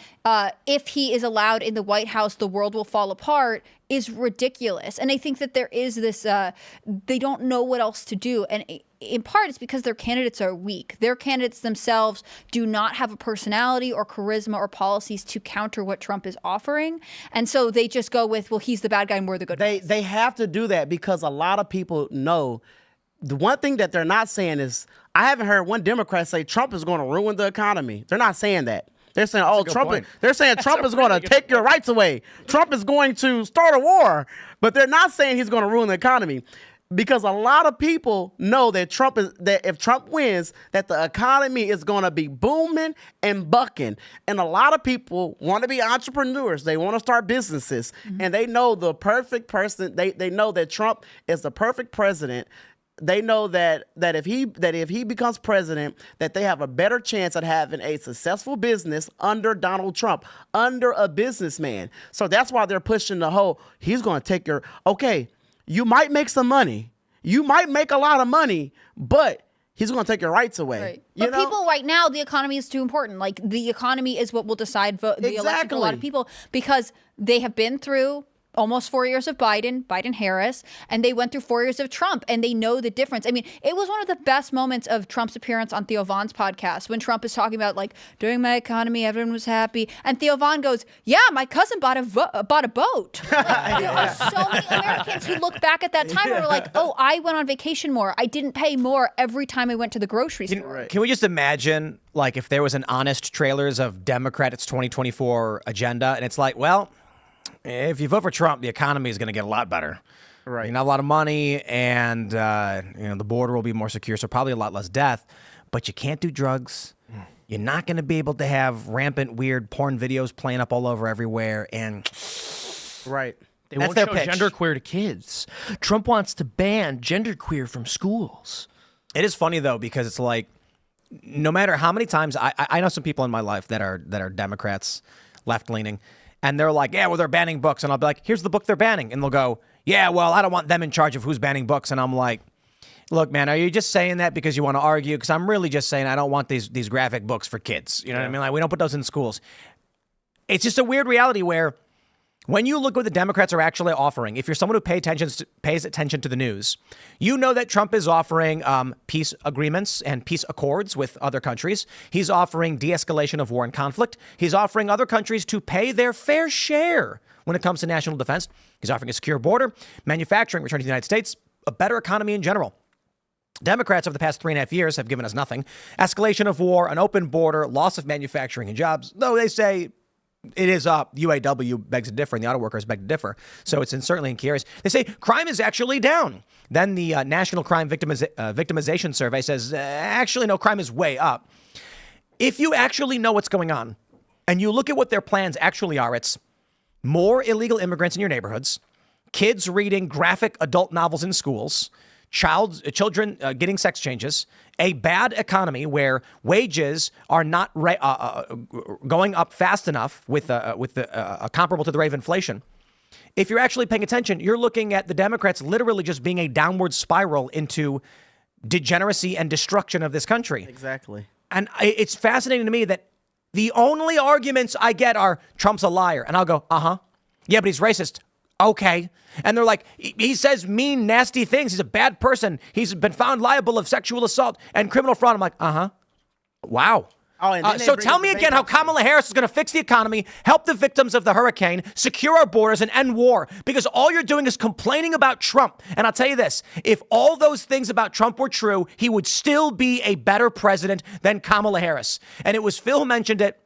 Speaker 5: if he is allowed in the White House, the world will fall apart is ridiculous. And I think that there is this, they don't know what else to do. And in part, it's because their candidates are weak. Their candidates themselves do not have a personality or charisma or policies to counter what Trump is offering. And so they just go with, well, he's the bad guy and we're the good guys.
Speaker 3: They have to do that because a lot of people know. The one thing that they're not saying is, I haven't heard one Democrat say Trump is going to ruin the economy. They're not saying that. They're saying, they're saying Trump is going to take your rights away. Trump is going to start a war. But they're not saying he's going to ruin the economy. Because a lot of people know that if Trump wins, that the economy is going to be booming and bucking. And a lot of people want to be entrepreneurs. They want to start businesses. And they know the perfect person. They know that Trump is the perfect president. They know that if he becomes president, that they have a better chance at having a successful business under Donald Trump, under a businessman. So that's why they're pushing the whole, he's going to take your, okay, you might make some money. You might make a lot of money, but he's going to take your rights away.
Speaker 5: Right. But people right now, the economy is too important. Like the economy is what will decide the election for a lot of people because they have been through almost 4 years of Biden-Harris, and they went through 4 years of Trump, and they know the difference. I mean, it was one of the best moments of Trump's appearance on Theo Von's podcast when Trump is talking about, like, during my economy, everyone was happy. And Theo Von goes, yeah, my cousin bought a boat. Like, there were so many Americans who look back at that time and were like, oh, I went on vacation more. I didn't pay more every time I went to the grocery store.
Speaker 1: Can we just imagine, like, if there was an honest trailers of Democrats' 2024 agenda, and it's like, well, if you vote for Trump, the economy is going to get a lot better. Right. You know, a lot of money, and the border will be more secure, so probably a lot less death. But you can't do drugs. You're not going to be able to have rampant, weird porn videos playing up all over everywhere. And
Speaker 3: right.
Speaker 2: They won't show genderqueer to kids. Trump wants to ban genderqueer from schools.
Speaker 1: It is funny, though, because it's like, no matter how many times I know some people in my life that are Democrats, left-leaning, and they're like, yeah, well, they're banning books. And I'll be like, here's the book they're banning. And they'll go, yeah, well, I don't want them in charge of who's banning books. And I'm like, look, man, are you just saying that because you want to argue? Because I'm really just saying I don't want these graphic books for kids. You know what I mean? Like, we don't put those in schools. It's just a weird reality where when you look at what the Democrats are actually offering, if you're someone who pays attention to the news, you know that Trump is offering peace agreements and peace accords with other countries. He's offering de-escalation of war and conflict. He's offering other countries to pay their fair share when it comes to national defense. He's offering a secure border, manufacturing, return to the United States, a better economy in general. Democrats over the past 3.5 years have given us nothing. Escalation of war, an open border, loss of manufacturing and jobs, though they say it is UAW begs to differ, and the auto workers beg to differ. So it's certainly in key areas. They say crime is actually down. Then the National Crime Victimization Survey says, actually, no, crime is way up. If you actually know what's going on, and you look at what their plans actually are, it's more illegal immigrants in your neighborhoods, kids reading graphic adult novels in schools, children getting sex changes, a bad economy where wages are not going up fast enough with comparable to the rate of inflation. If you're actually paying attention, you're looking at the Democrats literally just being a downward spiral into degeneracy and destruction of this country.
Speaker 3: Exactly.
Speaker 1: And it's fascinating to me that the only arguments I get are Trump's a liar. And I'll go, yeah, but he's racist. Okay. And they're like, he says mean, nasty things. He's a bad person. He's been found liable of sexual assault and criminal fraud. I'm like, wow. So tell me again how Kamala Harris is going to fix the economy, help the victims of the hurricane, secure our borders, and end war. Because all you're doing is complaining about Trump. And I'll tell you this, if all those things about Trump were true, he would still be a better president than Kamala Harris. And it was Phil who mentioned it.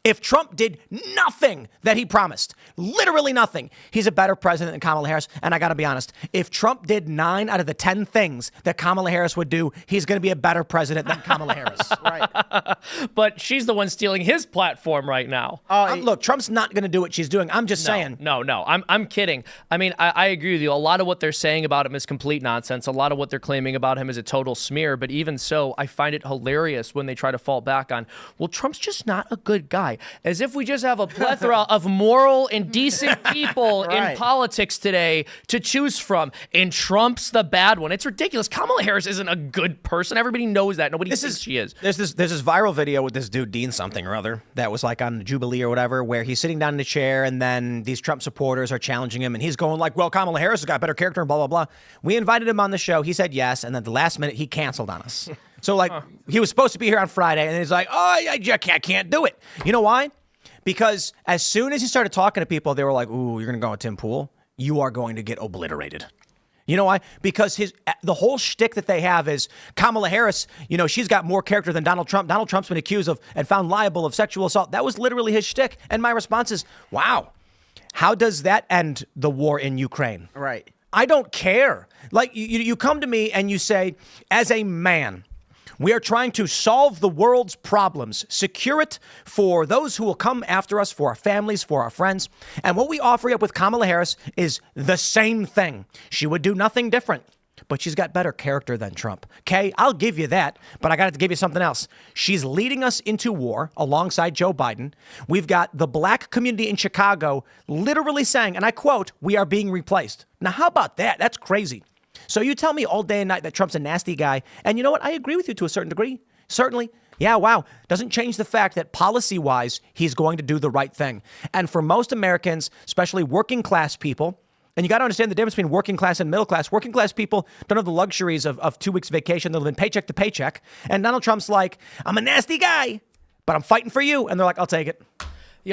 Speaker 1: If Trump did nothing that he promised, literally nothing, he's a better president than Kamala Harris. And I got to be honest, if Trump did 9 out of the 10 things that Kamala Harris would do, he's going to be a better president than Kamala Harris.
Speaker 3: Right.
Speaker 2: But she's the one stealing his platform right now.
Speaker 1: Look, Trump's not going to do what she's doing. I'm just saying.
Speaker 2: No. I'm kidding. I mean, I agree with you. A lot of what they're saying about him is complete nonsense. A lot of what they're claiming about him is a total smear. But even so, I find it hilarious when they try to fall back on, well, Trump's just not a good guy. As if we just have a plethora of moral and decent people in politics today to choose from. And Trump's the bad one. It's ridiculous. Kamala Harris isn't a good person. Everybody knows that. Nobody thinks she is.
Speaker 1: There's this viral video with this dude, Dean something or other, that was like on Jubilee or whatever, where he's sitting down in a chair and then these Trump supporters are challenging him and he's going like, well, Kamala Harris has got better character and blah, blah, blah. We invited him on the show. He said yes. And then the last minute he canceled on us. So like he was supposed to be here on Friday and he's like, oh, I can't do it. You know why? Because as soon as he started talking to people, they were like, ooh, you're going to go with Tim Pool? You are going to get obliterated. You know why? Because the whole shtick that they have is Kamala Harris, she's got more character than Donald Trump. Donald Trump's been accused of and found liable of sexual assault. That was literally his shtick. And my response is, wow, how does that end the war in Ukraine?
Speaker 3: Right.
Speaker 1: I don't care. Like you come to me and you say, as a man, we are trying to solve the world's problems, secure it for those who will come after us, for our families, for our friends. And what we offer up with Kamala Harris is the same thing. She would do nothing different, but she's got better character than Trump. Okay, I'll give you that, but I got to give you something else. She's leading us into war alongside Joe Biden. We've got the black community in Chicago literally saying, and I quote, we are being replaced. Now, how about that? That's crazy. So you tell me all day and night that Trump's a nasty guy. And you know what? I agree with you to a certain degree. Certainly. Yeah, wow. Doesn't change the fact that policy-wise, he's going to do the right thing. And for most Americans, especially working class people, and you got to understand the difference between working class and middle class. Working class people don't have the luxuries of 2 weeks vacation. They'll live in paycheck to paycheck. And Donald Trump's like, I'm a nasty guy, but I'm fighting for you. And they're like, I'll take it.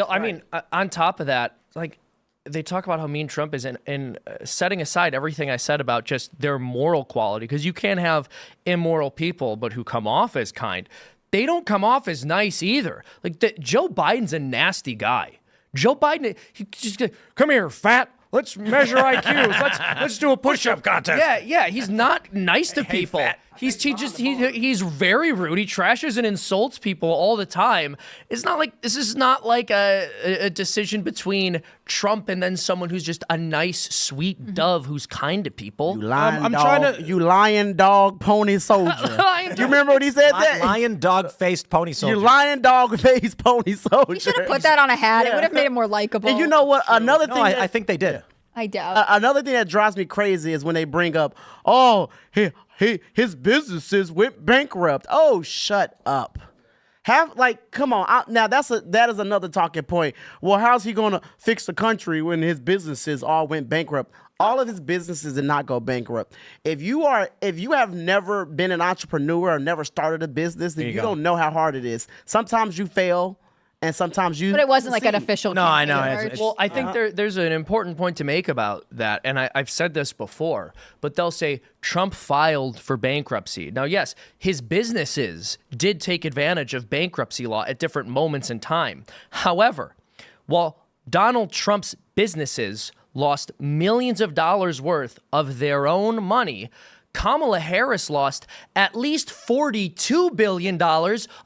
Speaker 2: I mean, on top of that, like, they talk about how mean Trump is in setting aside everything I said about just their moral quality, because you can't have immoral people, but who come off as kind. They don't come off as nice either. Like Joe Biden's a nasty guy. Joe Biden, he just come here, fat. Let's measure IQs. Let's do a push-up contest. Yeah. He's not nice to people. He's very rude. He trashes and insults people all the time. This is not like a decision between Trump and then someone who's just a nice, sweet dove who's kind to people.
Speaker 3: You lion dog pony soldier. You remember what he said?
Speaker 1: Lion dog faced pony soldier.
Speaker 3: You lion dog faced pony soldier.
Speaker 5: You should have put that on a hat. It would have made it more likable.
Speaker 3: And you know what? Another thing.
Speaker 1: I think they did.
Speaker 5: I doubt.
Speaker 3: Another thing that drives me crazy is when they bring up, his businesses went bankrupt. Oh, shut up. Come on. Now that is another talking point. Well, how's he going to fix the country when his businesses all went bankrupt? All of his businesses did not go bankrupt. If you have never been an entrepreneur or never started a business, then you don't know how hard it is. Sometimes you fail. And sometimes you.
Speaker 5: But it wasn't like an official.
Speaker 1: No, I know.
Speaker 2: Well, I think there's an important point to make about that, and I've said this before. But they'll say Trump filed for bankruptcy. Now, yes, his businesses did take advantage of bankruptcy law at different moments in time. However, while Donald Trump's businesses lost millions of dollars worth of their own money, Kamala Harris lost at least $42 billion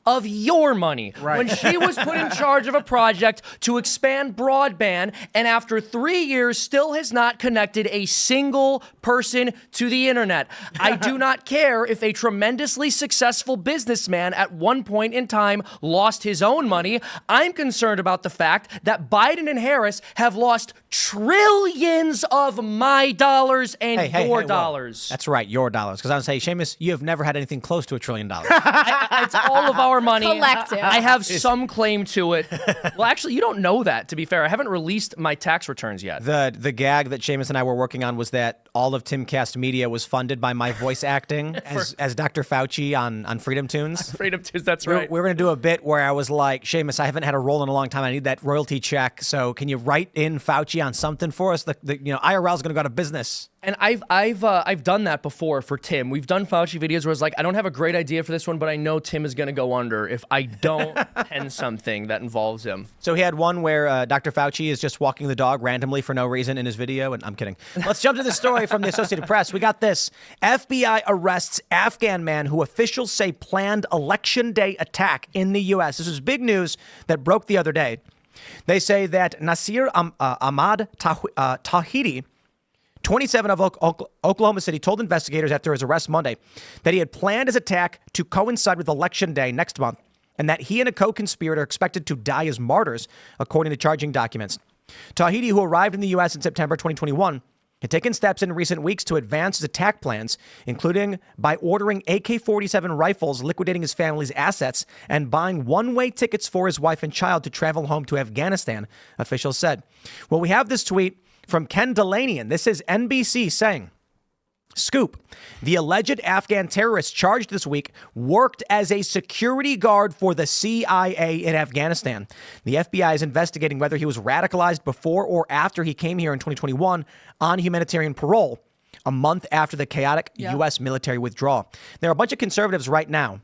Speaker 2: of your money when she was put in charge of a project to expand broadband, and after 3 years still has not connected a single person to the internet. I do not care if a tremendously successful businessman at one point in time lost his own money. I'm concerned about the fact that Biden and Harris have lost trillions of my dollars and your dollars.
Speaker 1: That's right. Your dollars. Because I would say, Seamus, you have never had anything close to $1 trillion.
Speaker 2: It's all of our money.
Speaker 5: Collective.
Speaker 2: I have some claim to it. Well, actually, you don't know that, to be fair. I haven't released my tax returns yet.
Speaker 1: The gag that Seamus and I were working on was that all of Timcast Media was funded by my voice acting as Dr. Fauci on Freedom Tunes.
Speaker 2: Freedom Tunes, that's right.
Speaker 1: We're going to do a bit where I was like, Seamus, I haven't had a role in a long time. I need that royalty check. So can you write in Fauci on something for us? The IRL is going to go out of business.
Speaker 2: And I've done that before. before for Tim. We've done Fauci videos where it's like, I don't have a great idea for this one, but I know Tim is going to go under if I don't pen something that involves him.
Speaker 1: So he had one where Dr. Fauci is just walking the dog randomly for no reason in his video. And I'm kidding. Let's jump to the story from the Associated Press. We got this. FBI arrests Afghan man who officials say planned election day attack in the U.S. This is big news that broke the other day. They say that Nasir Ahmad Tahidi, 27 of Oklahoma City, told investigators after his arrest Monday that he had planned his attack to coincide with Election Day next month and that he and a co-conspirator are expected to die as martyrs, according to charging documents. Tahidi, who arrived in the U.S. in September 2021, had taken steps in recent weeks to advance his attack plans, including by ordering AK-47 rifles, liquidating his family's assets, and buying one-way tickets for his wife and child to travel home to Afghanistan, officials said. Well, we have this tweet from Ken Delanian. This is NBC saying, Scoop, the alleged Afghan terrorist charged this week worked as a security guard for the CIA in Afghanistan. The FBI is investigating whether he was radicalized before or after he came here in 2021 on humanitarian parole, a month after the chaotic U.S. military withdrawal. There are a bunch of conservatives right now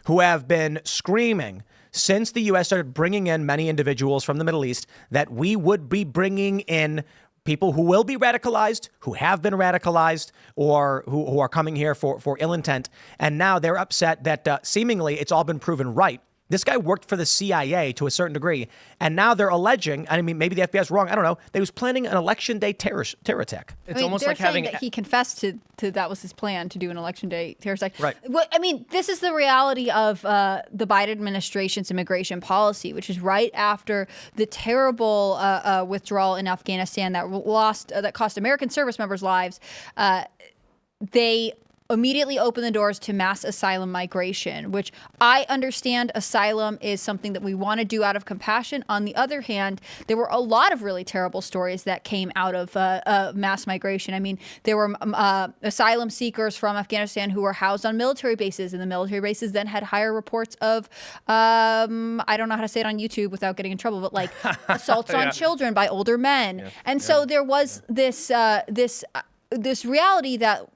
Speaker 1: who have been screaming since the U.S. started bringing in many individuals from the Middle East that we would be bringing in people who will be radicalized, who have been radicalized, or who are coming here for ill intent. And now they're upset that seemingly it's all been proven right. This guy worked for the CIA to a certain degree. And now they're alleging, I mean, maybe the FBI is wrong, I don't know, that he was planning an election day terror attack.
Speaker 2: It's almost like having
Speaker 5: that he confessed to that was his plan to do an election day terror attack.
Speaker 1: Right.
Speaker 5: Well, I mean, this is the reality of the Biden administration's immigration policy, which is right after the terrible withdrawal in Afghanistan that cost American service members' lives. They immediately open the doors to mass asylum migration, which I understand asylum is something that we want to do out of compassion. On the other hand, there were a lot of really terrible stories that came out of mass migration. I mean, there were asylum seekers from Afghanistan who were housed on military bases, and the military bases then had higher reports of, I don't know how to say it on YouTube without getting in trouble, but like assaults on children by older men. Yeah. And so there was this reality that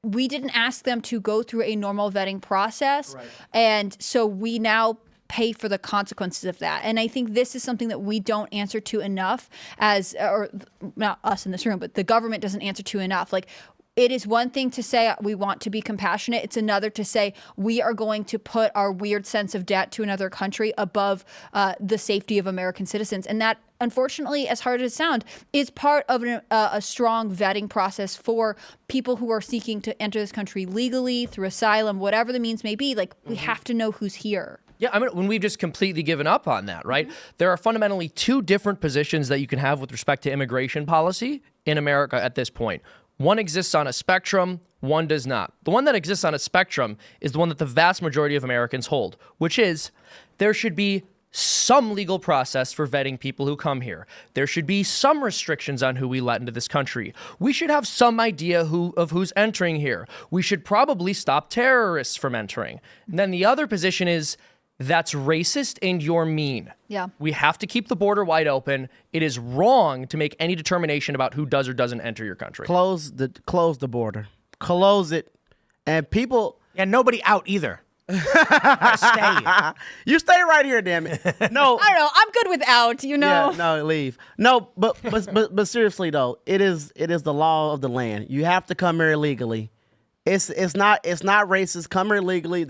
Speaker 5: we didn't ask them to go through a normal vetting process. Right. And so we now pay for the consequences of that. And I think this is something that we don't answer to enough or not us in this room, but the government doesn't answer to enough. Like, it is one thing to say we want to be compassionate. It's another to say we are going to put our weird sense of debt to another country above the safety of American citizens. And that, unfortunately, as hard as it sounds, is part of a strong vetting process for people who are seeking to enter this country legally, through asylum, whatever the means may be. Like, we have to know who's here.
Speaker 2: Yeah, I mean, when we've just completely given up on that, right? There are fundamentally two different positions that you can have with respect to immigration policy in America at this point. One exists on a spectrum, one does not. The one that exists on a spectrum is the one that the vast majority of Americans hold, which is there should be some legal process for vetting people who come here. There should be some restrictions on who we let into this country. We should have some idea of who's entering here. We should probably stop terrorists from entering. And then the other position is that's racist and you're mean.
Speaker 5: Yeah.
Speaker 2: We have to keep the border wide open. It is wrong to make any determination about who does or doesn't enter your country.
Speaker 3: Close the border. Close it. And people...
Speaker 1: And nobody out either. Stay.
Speaker 3: You stay right here, damn it. No.
Speaker 5: I don't know. I'm good without, you know.
Speaker 3: Yeah, no, leave. No, but seriously though, it is the law of the land. You have to come here legally. It's not racist. Come here legally.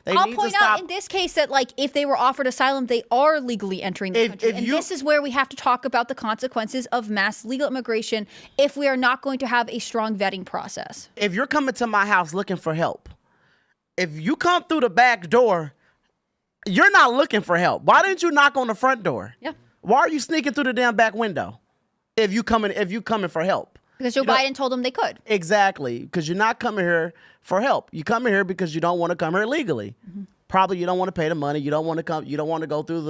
Speaker 5: I'll point out in this case that, like, if they were offered asylum, they are legally entering the country. And this is where we have to talk about the consequences of mass legal immigration if we are not going to have a strong vetting process.
Speaker 3: If you're coming to my house looking for help, if you come through the back door, you're not looking for help. Why didn't you knock on the front door?
Speaker 5: Yeah.
Speaker 3: Why are you sneaking through the damn back window? If you coming for help.
Speaker 5: Because Joe Biden told them they could.
Speaker 3: Exactly. Because you're not coming here for help. You come here because you don't want to come here legally. Mm-hmm. Probably you don't want to pay the money. You don't want to come. You don't want to go through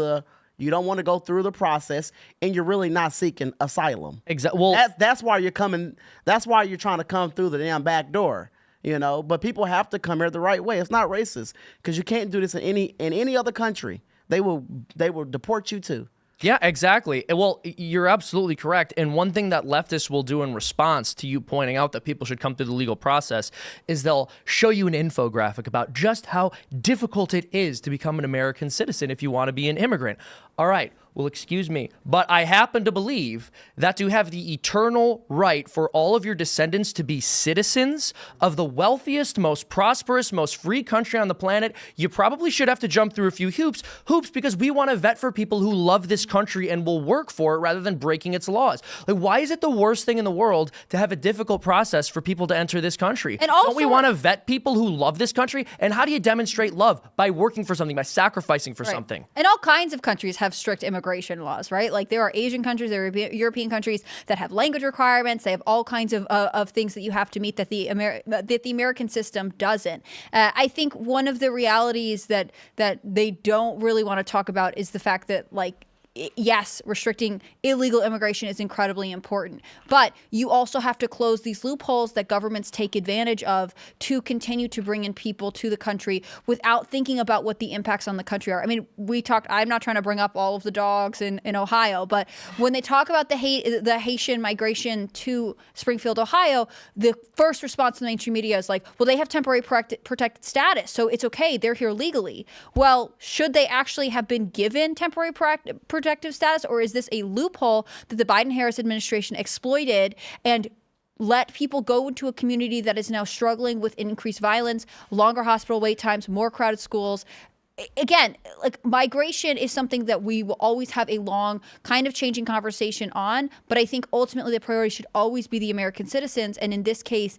Speaker 3: the process, and you're really not seeking asylum.
Speaker 2: Exactly. Well,
Speaker 3: that's why you're coming. That's why you're trying to come through the damn back door. You know. But people have to come here the right way. It's not racist because you can't do this in any other country. They will deport you too.
Speaker 2: Yeah, exactly. Well, you're absolutely correct. And one thing that leftists will do in response to you pointing out that people should come through the legal process is they'll show you an infographic about just how difficult it is to become an American citizen if you want to be an immigrant. All right. Well, excuse me, but I happen to believe that to have the eternal right for all of your descendants to be citizens of the wealthiest, most prosperous, most free country on the planet, you probably should have to jump through a few hoops because we want to vet for people who love this country and will work for it rather than breaking its laws. Like, why is it the worst thing in the world to have a difficult process for people to enter this country?
Speaker 5: And also,
Speaker 2: don't we want to vet people who love this country? And how do you demonstrate love? By working for something, by sacrificing for something.
Speaker 5: And all kinds of countries have strict immigration laws, right? Like there are Asian countries, there are European countries that have language requirements. They have all kinds of things that you have to meet that the American system doesn't. I think one of the realities that they don't really want to talk about is the fact that, like, yes, restricting illegal immigration is incredibly important, but you also have to close these loopholes that governments take advantage of to continue to bring in people to the country without thinking about what the impacts on the country are. I mean, I'm not trying to bring up all of the dogs in Ohio, but when they talk about the Haitian migration to Springfield, Ohio, the first response to the mainstream media is like, well, they have temporary protected status, so it's okay, they're here legally. Well, should they actually have been given temporary protective status, or is this a loophole that the Biden-Harris administration exploited and let people go into a community that is now struggling with increased violence, longer hospital wait times, more crowded schools? Again, like, migration is something that we will always have a long kind of changing conversation on, but I think ultimately the priority should always be the American citizens. And in this case,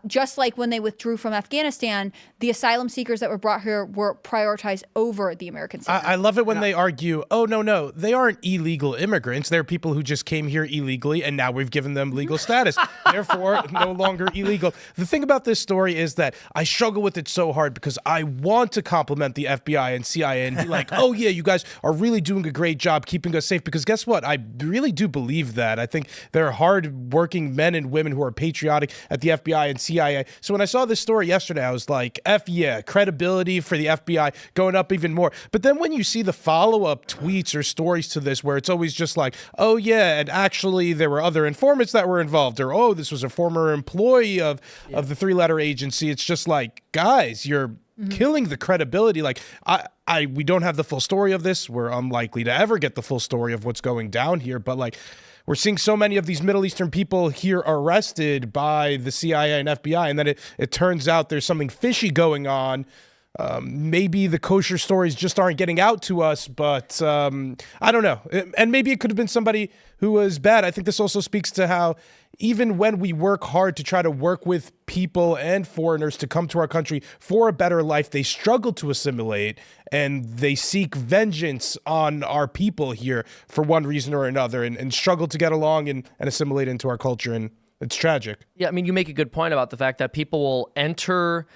Speaker 5: just like when they withdrew from Afghanistan, the asylum seekers that were brought here were prioritized over the American citizens.
Speaker 4: I love it when they argue, oh, no, they aren't illegal immigrants. They're people who just came here illegally, and now we've given them legal status. Therefore, no longer illegal. The thing about this story is that I struggle with it so hard because I want to compliment the FBI and CIA and be like, oh yeah, you guys are really doing a great job keeping us safe, because guess what? I really do believe that. I think there are hard-working men and women who are patriotic at the FBI and CIA. So when I saw this story yesterday, I was like, F yeah, credibility for the FBI going up even more. But then when you see the follow-up tweets or stories to this where it's always just like, oh yeah, and actually there were other informants that were involved, or oh, this was a former employee of the three-letter agency, it's just like, guys, you're killing the credibility. Like, we don't have the full story of this. We're unlikely to ever get the full story of what's going down here. But like, we're seeing so many of these Middle Eastern people here arrested by the CIA and FBI, and then it turns out there's something fishy going on. Maybe the kosher stories just aren't getting out to us, but I don't know. And maybe it could have been somebody who was bad. I think this also speaks to how even when we work hard to try to work with people and foreigners to come to our country for a better life, they struggle to assimilate and they seek vengeance on our people here for one reason or another, and struggle to get along and assimilate into our culture. And it's tragic. Yeah,
Speaker 2: I mean, you make a good point about the fact that people will enter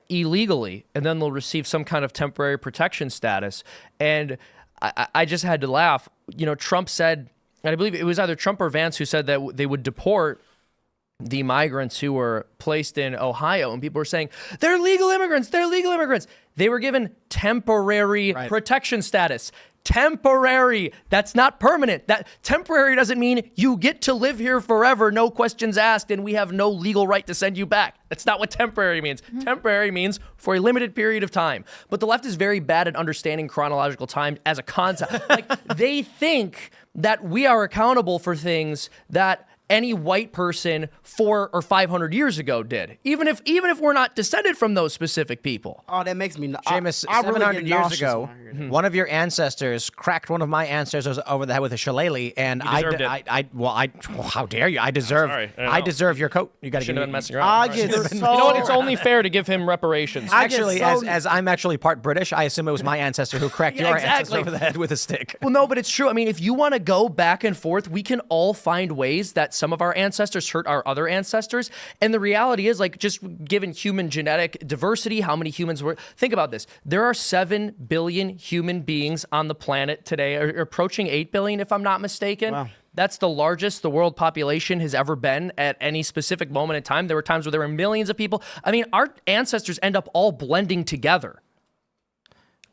Speaker 2: illegally and then they'll receive some kind of temporary protection status. And I just had to laugh. You know, Trump said, and I believe it was either Trump or Vance who said that they would deport the migrants who were placed in Ohio, and people were saying, they're legal immigrants, they're legal immigrants. They were given temporary protection status. Temporary. That's not permanent. That temporary doesn't mean you get to live here forever, no questions asked, and we have no legal right to send you back. That's not what temporary means. Temporary means for a limited period of time. But the left is very bad at understanding chronological time as a concept. Like, they think that we are accountable for things that any white person 400 or 500 years ago did, even if we're not descended from those specific people.
Speaker 3: Oh, that makes me
Speaker 1: Seamus,
Speaker 3: I really
Speaker 1: 700
Speaker 3: get
Speaker 1: years
Speaker 3: nauseous
Speaker 1: ago, one of your ancestors cracked one of my ancestors over the head with a shillelagh, and how dare you? I deserve your coat. You got to give
Speaker 2: Shouldn't have
Speaker 1: me.
Speaker 2: been messing around.
Speaker 3: you
Speaker 2: know what? It's only fair to give him reparations.
Speaker 1: Actually, as I'm actually part British, I assume it was my ancestor who cracked your ancestor over the head with a stick.
Speaker 2: Well, no, but it's true. I mean, if you want to go back and forth, we can all find ways that some of our ancestors hurt our other ancestors. And the reality is, like, just given human genetic diversity, how many humans were, think about this. There are 7 billion human beings on the planet today, or approaching 8 billion, if I'm not mistaken. Wow. That's the largest the world population has ever been at any specific moment in time. There were times where there were millions of people. I mean, our ancestors end up all blending together.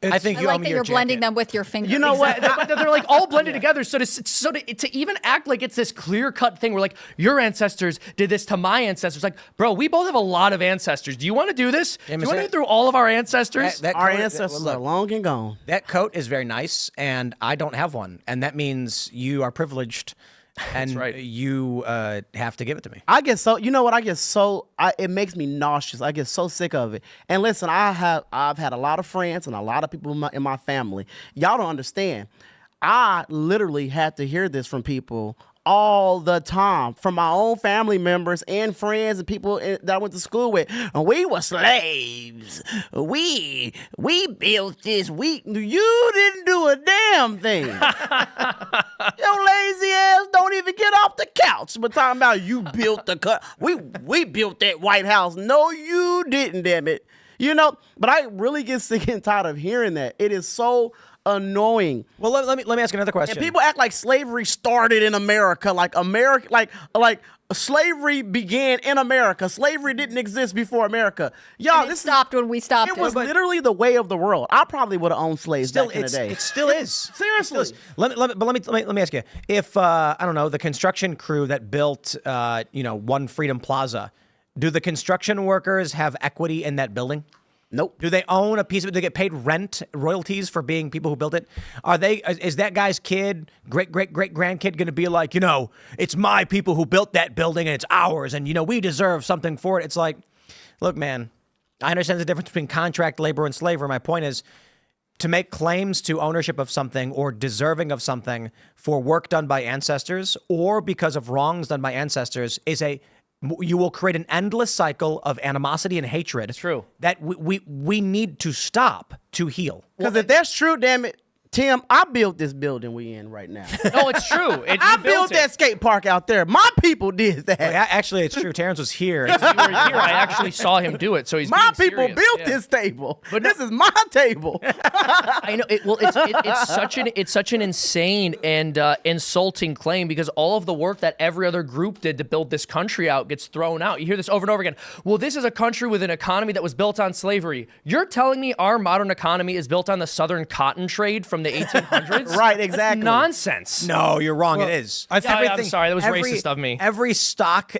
Speaker 1: I think
Speaker 5: I
Speaker 1: you owe
Speaker 5: like
Speaker 1: me
Speaker 5: that
Speaker 1: your
Speaker 5: you're blending
Speaker 1: jacket.
Speaker 5: them with your fingers.
Speaker 3: You know what?
Speaker 2: But they're like all blended together. So to even act like it's this clear cut thing where like your ancestors did this to my ancestors. Like, bro, we both have a lot of ancestors. Do you want to do this? Do you want to go through all of our ancestors?
Speaker 3: Our ancestors are long and gone.
Speaker 1: That coat is very nice, and I don't have one, and that means you are privileged, and
Speaker 2: right.
Speaker 1: you have to give it to me.
Speaker 3: I get so, you know what? It makes me nauseous. I get so sick of it. And listen, I've had a lot of friends and a lot of people in my family. Y'all don't understand. I literally had to hear this from people all the time, from my own family members and friends and people that I went to school with. We were slaves. We built this. You didn't do a damn thing. Your lazy ass don't even get off the couch. But talking about you built we built that White House. No, you didn't, damn it. You know, but I really get sick and tired of hearing that. It is so annoying.
Speaker 1: Well, let me ask you another question.
Speaker 3: And people act like slavery started in America, like slavery began in America. Slavery didn't exist before America. Y'all,
Speaker 5: It stopped when we stopped it.
Speaker 3: It was literally the way of the world. I probably would have owned slaves back in the day.
Speaker 1: It still is.
Speaker 3: Seriously.
Speaker 1: Let me ask you. If I don't know, the construction crew that built One Freedom Plaza, do the construction workers have equity in that building?
Speaker 3: Nope.
Speaker 1: Do they own a piece of it? Do they get paid rent, royalties for being people who built it? Is that guy's kid, great grandkid going to be like, it's my people who built that building and it's ours and, we deserve something for it? It's like, look, man, I understand the difference between contract labor and slavery. My point is to make claims to ownership of something or deserving of something for work done by ancestors or because of wrongs done by ancestors you will create an endless cycle of animosity and hatred.
Speaker 2: It's true.
Speaker 1: That we need to stop to heal.
Speaker 3: Because if that's true, damn it, Tim, I built this building we in right now.
Speaker 2: No, it's true.
Speaker 3: I built that skate park out there. My people did that.
Speaker 1: Well, actually, it's true. Terrence was here.
Speaker 2: You were here. I actually saw him do it. So he's
Speaker 3: my
Speaker 2: being
Speaker 3: people
Speaker 2: serious.
Speaker 3: built this table. But this is my table.
Speaker 2: I know. It's such an insane and insulting claim because all of the work that every other group did to build this country out gets thrown out. You hear this over and over again. Well, this is a country with an economy that was built on slavery. You're telling me our modern economy is built on the Southern cotton trade from the 1800s?
Speaker 3: Right, exactly.
Speaker 2: That's nonsense.
Speaker 1: No, you're wrong. It is.
Speaker 2: I'm sorry. That was racist of me.
Speaker 1: Every stock,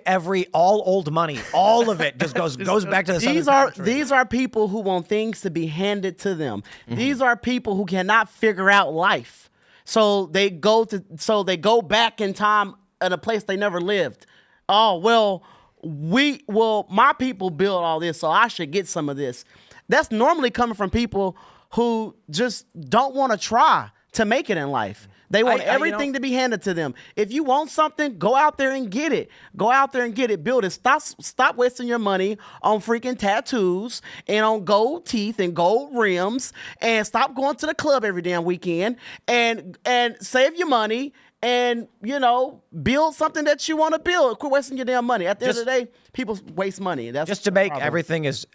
Speaker 1: all old money, all of it just goes back to the
Speaker 3: These are people who want things to be handed to them. Mm-hmm. These are people who cannot figure out life. So they go back in time in a place they never lived. Oh, my people built all this, so I should get some of this. That's normally coming from people who just don't want to try to make it in life. They want everything to be handed to them. If you want something, go out there and get it. Go out there and get it. Build it. Stop wasting your money on freaking tattoos and on gold teeth and gold rims. And stop going to the club every damn weekend. And save your money and, build something that you want to build. Quit wasting your damn money. At the end of the day, people waste money. That's
Speaker 1: just to make everything as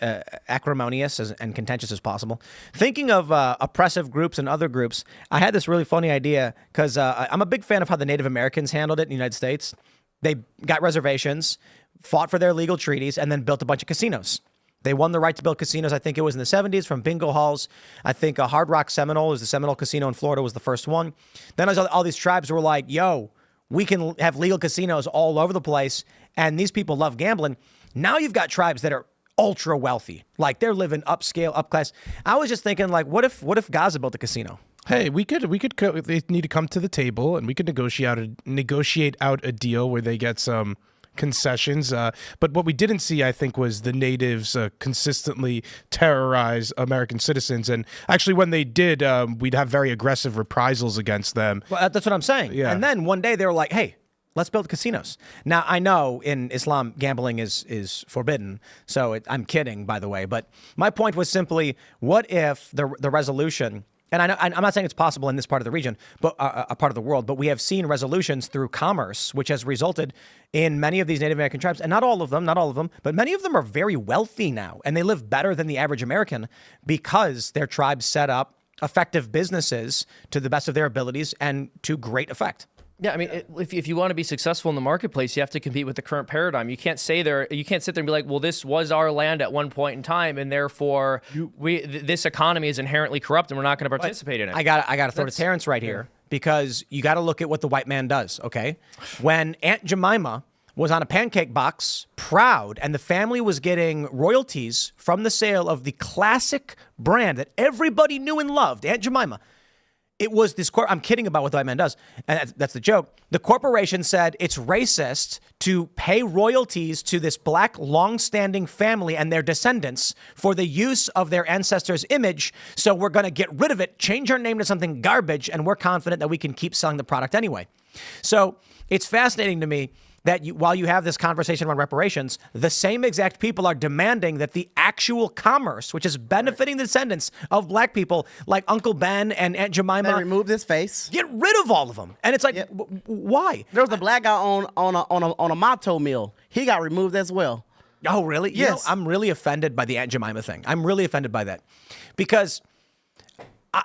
Speaker 1: acrimonious and contentious as possible. Thinking of oppressive groups and other groups, I had this really funny idea because I'm a big fan of how the Native Americans handled it in the United States. They got reservations, fought for their legal treaties, and then built a bunch of casinos. They won the right to build casinos. I think it was in the 70s from bingo halls. I think Hard Rock Seminole is the Seminole Casino in Florida was the first one. Then all these tribes were like, yo, we can have legal casinos all over the place. And these people love gambling. Now you've got tribes that are ultra wealthy. Like they're living upscale, upclass. I was just thinking like, what if Gaza built a casino?
Speaker 4: Hey, they need to come to the table and we could negotiate out a deal where they get some concessions. But what we didn't see, I think, was the natives consistently terrorize American citizens. And actually, when they did, we'd have very aggressive reprisals against them.
Speaker 1: Well, that's what I'm saying.
Speaker 4: Yeah.
Speaker 1: And then one day they were like, hey, let's build casinos. Now, I know in Islam, gambling is forbidden. So I'm kidding, by the way. But my point was simply, what if the resolution... And I'm not saying it's possible in this part of the region, but a part of the world, but we have seen resolutions through commerce, which has resulted in many of these Native American tribes, and not all of them, but many of them are very wealthy now, and they live better than the average American because their tribes set up effective businesses to the best of their abilities and to great effect.
Speaker 2: Yeah, I mean, if you want to be successful in the marketplace, you have to compete with the current paradigm. You can't sit there and be like, well, this was our land at one point in time, and therefore this economy is inherently corrupt, and we're not going to participate in it.
Speaker 1: I got to throw to Terrence right here, because you got to look at what the white man does. Okay, when Aunt Jemima was on a pancake box, proud, and the family was getting royalties from the sale of the classic brand that everybody knew and loved, Aunt Jemima. It was this I'm kidding about what the white man does, and that's the joke. The corporation said it's racist to pay royalties to this black long-standing family and their descendants for the use of their ancestors' image, so we're going to get rid of it, change our name to something garbage, and we're confident that we can keep selling the product anyway. So it's fascinating to me that while you have this conversation on reparations, the same exact people are demanding that the actual commerce, which is benefiting the descendants of black people like Uncle Ben and Aunt Jemima,
Speaker 3: They removed his face.
Speaker 1: get rid of all of them. And it's like, why?
Speaker 3: There was a black guy on a Mato meal. He got removed as well.
Speaker 1: Oh, really?
Speaker 3: Yes.
Speaker 1: You know, I'm really offended by the Aunt Jemima thing. I'm really offended by that, because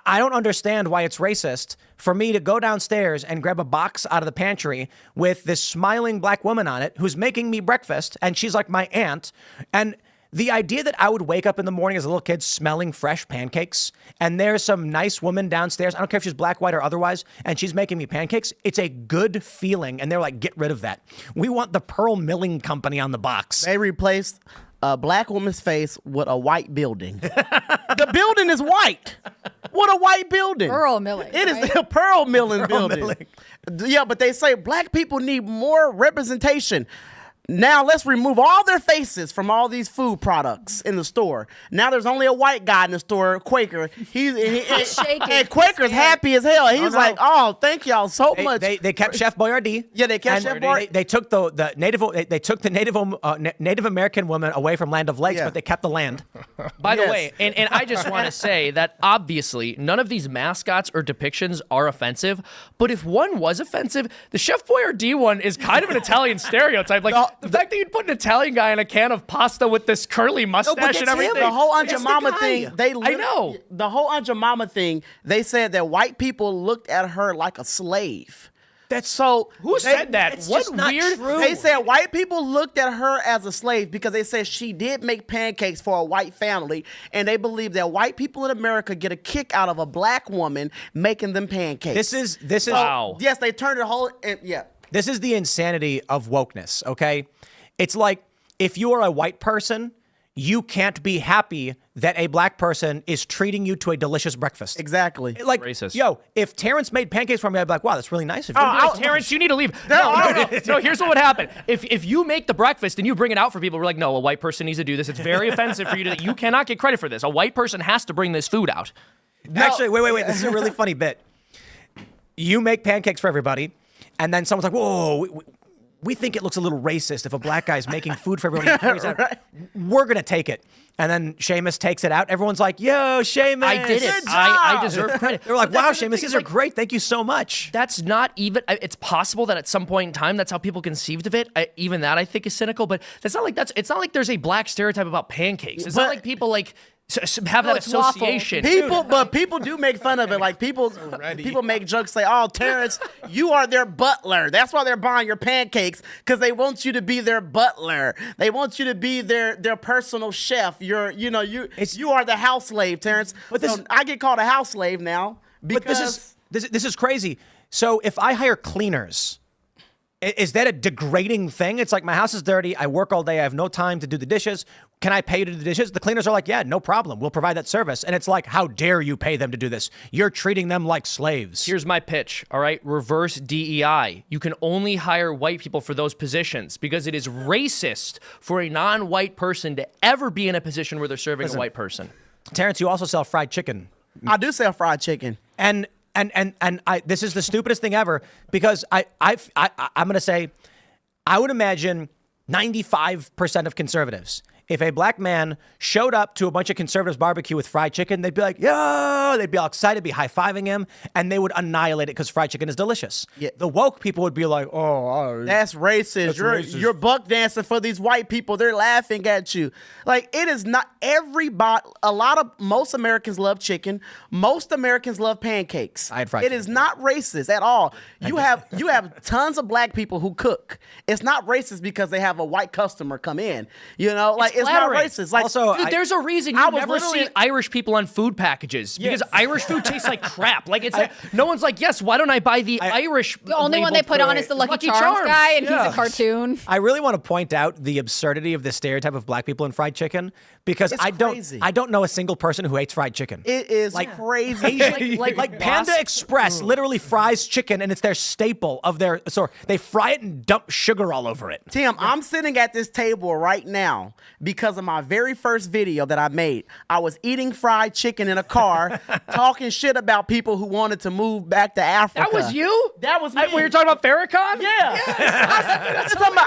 Speaker 1: I don't understand why it's racist for me to go downstairs and grab a box out of the pantry with this smiling black woman on it who's making me breakfast, and she's like my aunt. And the idea that I would wake up in the morning as a little kid smelling fresh pancakes, and there's some nice woman downstairs, I don't care if she's black, white, or otherwise, and she's making me pancakes, it's a good feeling. And they're like, get rid of that. We want the Pearl Milling Company on the box.
Speaker 3: They replaced a black woman's face with a white building. The building is white. What a white building.
Speaker 5: Pearl milling.
Speaker 3: It is
Speaker 5: right?
Speaker 3: a pearl milling building. Yeah, but they say black people need more representation. Now let's remove all their faces from all these food products in the store. Now there's only a white guy in the store, Quaker. He's
Speaker 5: shaking.
Speaker 3: And Quaker's happy as hell. He's like, oh, thank y'all so much.
Speaker 1: They kept Chef Boyardee.
Speaker 3: Yeah, they kept Chef Boyardee.
Speaker 1: They took the Native American woman away from Land of Lakes,
Speaker 3: Yeah.
Speaker 1: but they kept the land.
Speaker 2: By the
Speaker 3: Yes.
Speaker 2: way, and I just want to say that obviously none of these mascots or depictions are offensive, but if one was offensive, the Chef Boyardee one is kind of an Italian stereotype. Like the fact that you'd put an Italian guy in a can of pasta with this curly mustache and everything.
Speaker 3: The whole Aunt
Speaker 1: That's the
Speaker 3: Jemima
Speaker 1: guy.
Speaker 3: thing,
Speaker 2: I know.
Speaker 3: The whole Aunt Jemima thing, they said that white people looked at her like a slave.
Speaker 1: That's
Speaker 3: So
Speaker 2: Who said that?
Speaker 1: it's
Speaker 2: What
Speaker 1: just not
Speaker 2: weird?
Speaker 1: true.
Speaker 3: They said white people looked at her as a slave because they said she did make pancakes for a white family, and they believe that white people in America get a kick out of a black woman making them pancakes.
Speaker 1: This is
Speaker 2: Wow.
Speaker 3: Yes, they turned the whole. Yeah.
Speaker 1: This is the insanity of wokeness, okay? It's like, if you are a white person, you can't be happy that a black person is treating you to a delicious breakfast.
Speaker 3: Exactly.
Speaker 1: Like,
Speaker 2: Racist.
Speaker 1: yo, if Terrence made pancakes for me, I'd be like, wow, that's really nice of you.
Speaker 2: No, Terrence, you need to leave. No, here's what would happen. If you make the breakfast and you bring it out for people, we're like, no, a white person needs to do this. It's very offensive for you to. You cannot get credit for this. A white person has to bring this food out.
Speaker 1: Actually, wait. This is a really funny bit. You make pancakes for everybody, and then someone's like, whoa, we think it looks a little racist if a black guy's making food for everyone.
Speaker 3: Right.
Speaker 1: We're going to take it. And then Seamus takes it out. Everyone's like, yo, Seamus.
Speaker 2: I did it.
Speaker 3: Good
Speaker 2: I
Speaker 3: job.
Speaker 2: deserve credit.
Speaker 1: They were like,
Speaker 2: But
Speaker 1: wow,
Speaker 2: that's the
Speaker 1: Seamus,
Speaker 2: thing,
Speaker 1: these
Speaker 2: it's
Speaker 1: are
Speaker 2: like,
Speaker 1: great. Thank you so much.
Speaker 2: That's not even. It's possible that at some point in time, that's how people conceived of it. Even that I think is cynical. But it's not like there's a black stereotype about pancakes. It's not like people like have that
Speaker 5: it's waffle.
Speaker 2: association.
Speaker 3: People do make fun of it. Like people make jokes, say, "Oh, Terrence, you are their butler. That's why they're buying your pancakes, because they want you to be their butler. They want you to be their personal chef. You are the house slave, Terrence." But I get called a house slave now because
Speaker 1: This is crazy. So if I hire cleaners, is that a degrading thing? It's like, my house is dirty. I work all day. I have no time to do the dishes. Can I pay you to do the dishes? The cleaners are like, yeah, no problem. We'll provide that service. And it's like, how dare you pay them to do this? You're treating them like slaves.
Speaker 2: Here's my pitch, all right? Reverse DEI. You can only hire white people for those positions because it is racist for a non-white person to ever be in a position where they're serving a white person.
Speaker 1: Terrence, you also sell fried chicken.
Speaker 3: I do sell fried chicken.
Speaker 1: And this is the stupidest thing ever, because I'm going to say, I would imagine 95% of conservatives, If a black man showed up to a bunch of conservatives' barbecue with fried chicken, they'd be like, yo, they'd be all excited, be high-fiving him, and they would annihilate it because fried chicken is delicious.
Speaker 3: Yeah.
Speaker 1: The woke people would be like,
Speaker 3: That's racist. You're buck dancing for these white people. They're laughing at you. Like, it is not everybody. Most Americans love chicken. Most Americans love pancakes.
Speaker 1: I had fried
Speaker 3: It
Speaker 1: chicken.
Speaker 3: is not racist at all. You have tons of black people who cook. It's not racist because they have a white customer come in. You know, like it's not
Speaker 2: flattering.
Speaker 3: racist. Like,
Speaker 1: Also,
Speaker 2: Dude, there's a reason
Speaker 3: I
Speaker 2: you
Speaker 3: was
Speaker 2: never
Speaker 3: literally-
Speaker 2: see Irish people on food packages because Irish food tastes like crap. Like no one's like, yes, why don't I buy the Irish?
Speaker 5: The only one they put on is the Lucky Charms guy, and he's a cartoon.
Speaker 1: I really want to point out the absurdity of the stereotype of black people in fried chicken because
Speaker 3: It's
Speaker 1: I
Speaker 3: crazy.
Speaker 1: don't know a single person who hates fried chicken.
Speaker 3: it is crazy.
Speaker 1: Like Panda Express literally fries chicken and it's their staple of their store. They fry it and dump sugar all over it.
Speaker 3: Tim, I'm sitting at this table right now because of my very first video that I made. I was eating fried chicken in a car, talking shit about people who wanted to move back to Africa.
Speaker 2: That was you?
Speaker 3: That was me.
Speaker 2: When you're talking about Farrakhan?
Speaker 3: Yeah.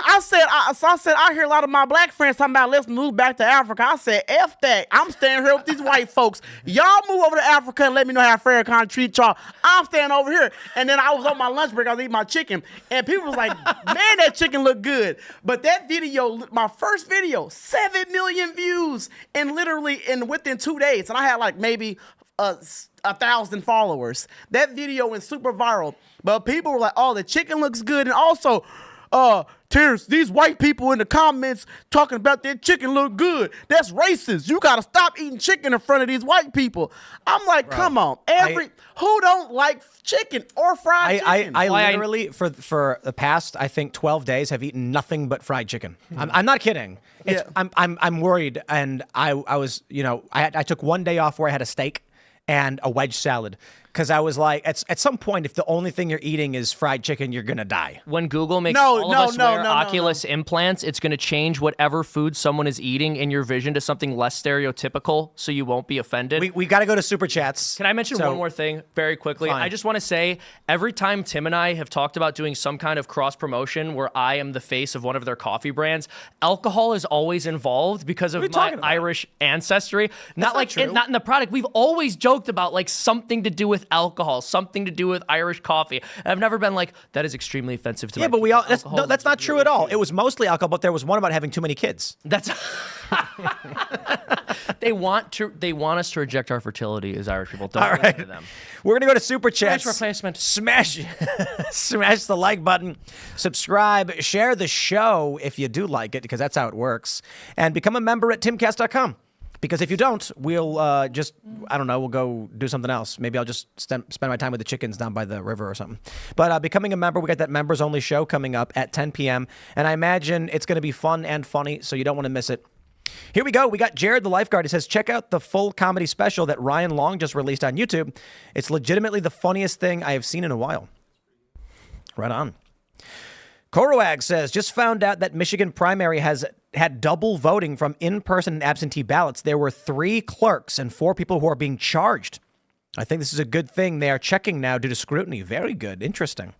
Speaker 3: I said, I hear a lot of my black friends talking about let's move back to Africa. I said, F that. I'm staying here with these white folks. Y'all move over to Africa and let me know how Farrakhan treat y'all. I'm staying over here. And then I was on my lunch break. I was eating my chicken. And people was like, man, that chicken look good. But that video, my first video, 7 million views and literally within 2 days. And I had like maybe 1,000 followers. That video went super viral. But people were like, oh, the chicken looks good. And also, Terrence, these white people in the comments talking about their chicken look good. That's racist. You got to stop eating chicken in front of these white people. I'm like, come on. Who don't like chicken or fried chicken?
Speaker 1: I literally, for the past, I think, 12 days, have eaten nothing but fried chicken. I'm not kidding. I'm worried. And I was, I took 1 day off where I had a steak and a wedge salad. Because I was like, at some point, if the only thing you're eating is fried chicken, you're going to die.
Speaker 2: When Google makes all of us wear Oculus implants, it's going to change whatever food someone is eating in your vision to something less stereotypical so you won't be offended.
Speaker 1: We got to go to Super Chats.
Speaker 2: Can I mention one more thing very quickly?
Speaker 1: Fine.
Speaker 2: I just want to say, every time Tim and I have talked about doing some kind of cross-promotion where I am the face of one of their coffee brands, alcohol is always involved because of my Irish ancestry. Not in the product. We've always joked about like something to do with alcohol, something to do with Irish coffee. And I've never been like, that is extremely offensive to me.
Speaker 1: Yeah, but that's not true at all. It was mostly alcohol, but there was one about having too many kids.
Speaker 2: That's they want us to reject our fertility as Irish people. Don't listen to them.
Speaker 1: We're gonna go to Super Chats.
Speaker 2: Ranch replacement.
Speaker 1: Smash the like button, subscribe, share the show if you do like it, because that's how it works, and become a member at timcast.com. Because if you don't, we'll we'll go do something else. Maybe I'll just spend my time with the chickens down by the river or something. But becoming a member, we got that members only show coming up at 10 p.m. And I imagine it's going to be fun and funny, so you don't want to miss it. Here we go. We got Jared the lifeguard. He says, check out the full comedy special that Ryan Long just released on YouTube. It's legitimately the funniest thing I have seen in a while. Right on. Korowag says, just found out that Michigan primary has had double voting from in-person and absentee ballots. There were 3 clerks and 4 people who are being charged. I think this is a good thing. They are checking now due to scrutiny. Very good. Interesting.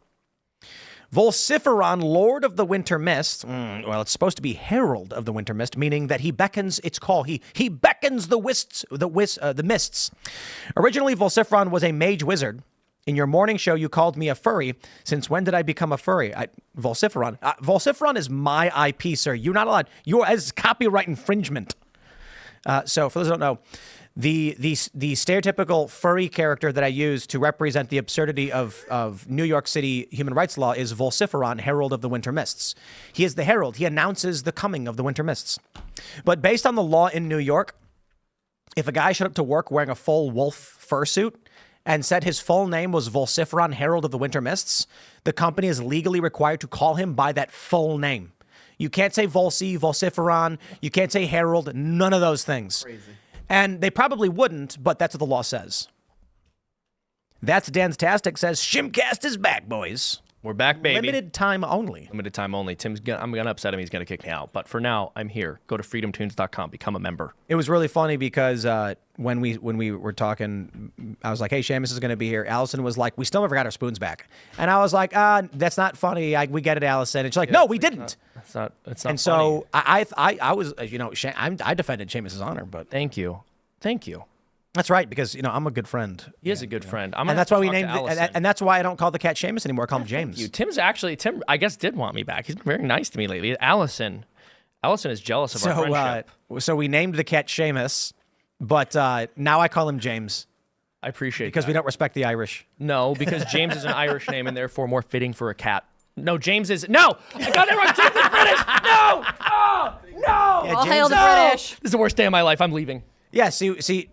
Speaker 1: Vociferon, Lord of the Winter Mist. Well, it's supposed to be Herald of the Winter Mist, meaning that he beckons its call. He beckons the mists. Originally, Vociferon was a mage wizard. In your morning show, you called me a furry. Since when did I become a furry? Vociferon. Vociferon is my IP, sir. You're not allowed. You're as copyright infringement. So for those who don't know, the stereotypical furry character that I use to represent the absurdity of New York City human rights law is Vociferon, Herald of the Winter Mists. He is the herald. He announces the coming of the winter mists. But based on the law in New York, if a guy showed up to work wearing a full wolf fursuit and said his full name was Vociferon, Herald of the Winter Mists, the company is legally required to call him by that full name. You can't say Vociferon. You can't say Herald. None of those things. Crazy. And they probably wouldn't, but that's what the law says. That's Dan's Tastic says, Shimcast is back, boys.
Speaker 2: We're back, baby.
Speaker 1: Limited time only.
Speaker 2: Limited time only. I'm gonna upset him. He's gonna kick me out. But for now, I'm here. Go to freedomtunes.com. Become a member.
Speaker 1: It was really funny because when we were talking, I was like, "Hey, Seamus is going to be here." Allison was like, "We still never got our spoons back," and I was like, "That's not funny. We get it, Allison." And she's like, "No, we didn't."
Speaker 2: It's not. And
Speaker 1: funny. So I was, I defended Seamus's honor, but
Speaker 2: thank you.
Speaker 1: That's right, because I'm a good friend.
Speaker 2: He is a good friend.
Speaker 1: And that's why we named it, and that's why I don't call the cat Seamus anymore. I call him James.
Speaker 2: Tim, I guess, did want me back. He's been very nice to me lately. Allison is jealous of our friendship.
Speaker 1: So we named the cat Seamus, but now I call him James.
Speaker 2: I appreciate
Speaker 1: because
Speaker 2: that.
Speaker 1: we don't respect the Irish.
Speaker 2: No, because James is an Irish name and therefore more fitting for a cat. No, James is no. I got it wrong. James is British. No. Oh no.
Speaker 5: Yeah, All hail the British.
Speaker 2: This is the worst day of my life. I'm leaving.
Speaker 1: Yeah. See.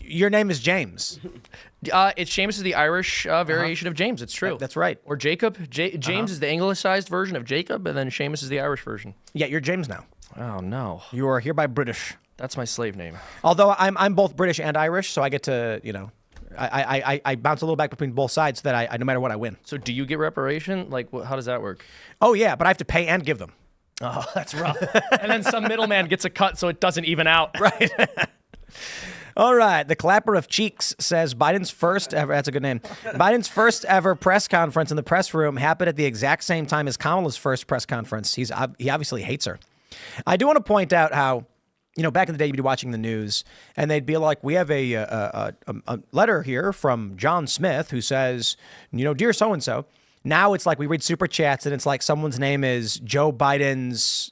Speaker 1: Your name is James.
Speaker 2: It's Seamus is the Irish variation of James. It's true.
Speaker 1: That's right.
Speaker 2: Or Jacob. James is the anglicized version of Jacob, and then Seamus is the Irish version.
Speaker 1: Yeah, you're James now.
Speaker 2: Oh no.
Speaker 1: You are hereby British.
Speaker 2: That's my slave name.
Speaker 1: Although I'm both British and Irish, so I get to I bounce a little back between both sides so that I no matter what I win.
Speaker 2: So do you get reparation? Like how does that work?
Speaker 1: Oh yeah, but I have to pay and give them.
Speaker 2: Oh, that's rough. And then some middleman gets a cut so it doesn't even out.
Speaker 1: Right. All right. The Clapper of Cheeks says Biden's first ever, that's a good name. Biden's first ever press conference in the press room happened at the exact same time as Kamala's first press conference. He obviously hates her. I do want to point out how, back in the day, you'd be watching the news and they'd be like, we have a letter here from John Smith who says, dear so-and-so. Now it's like we read super chats and it's like someone's name is Joe Biden's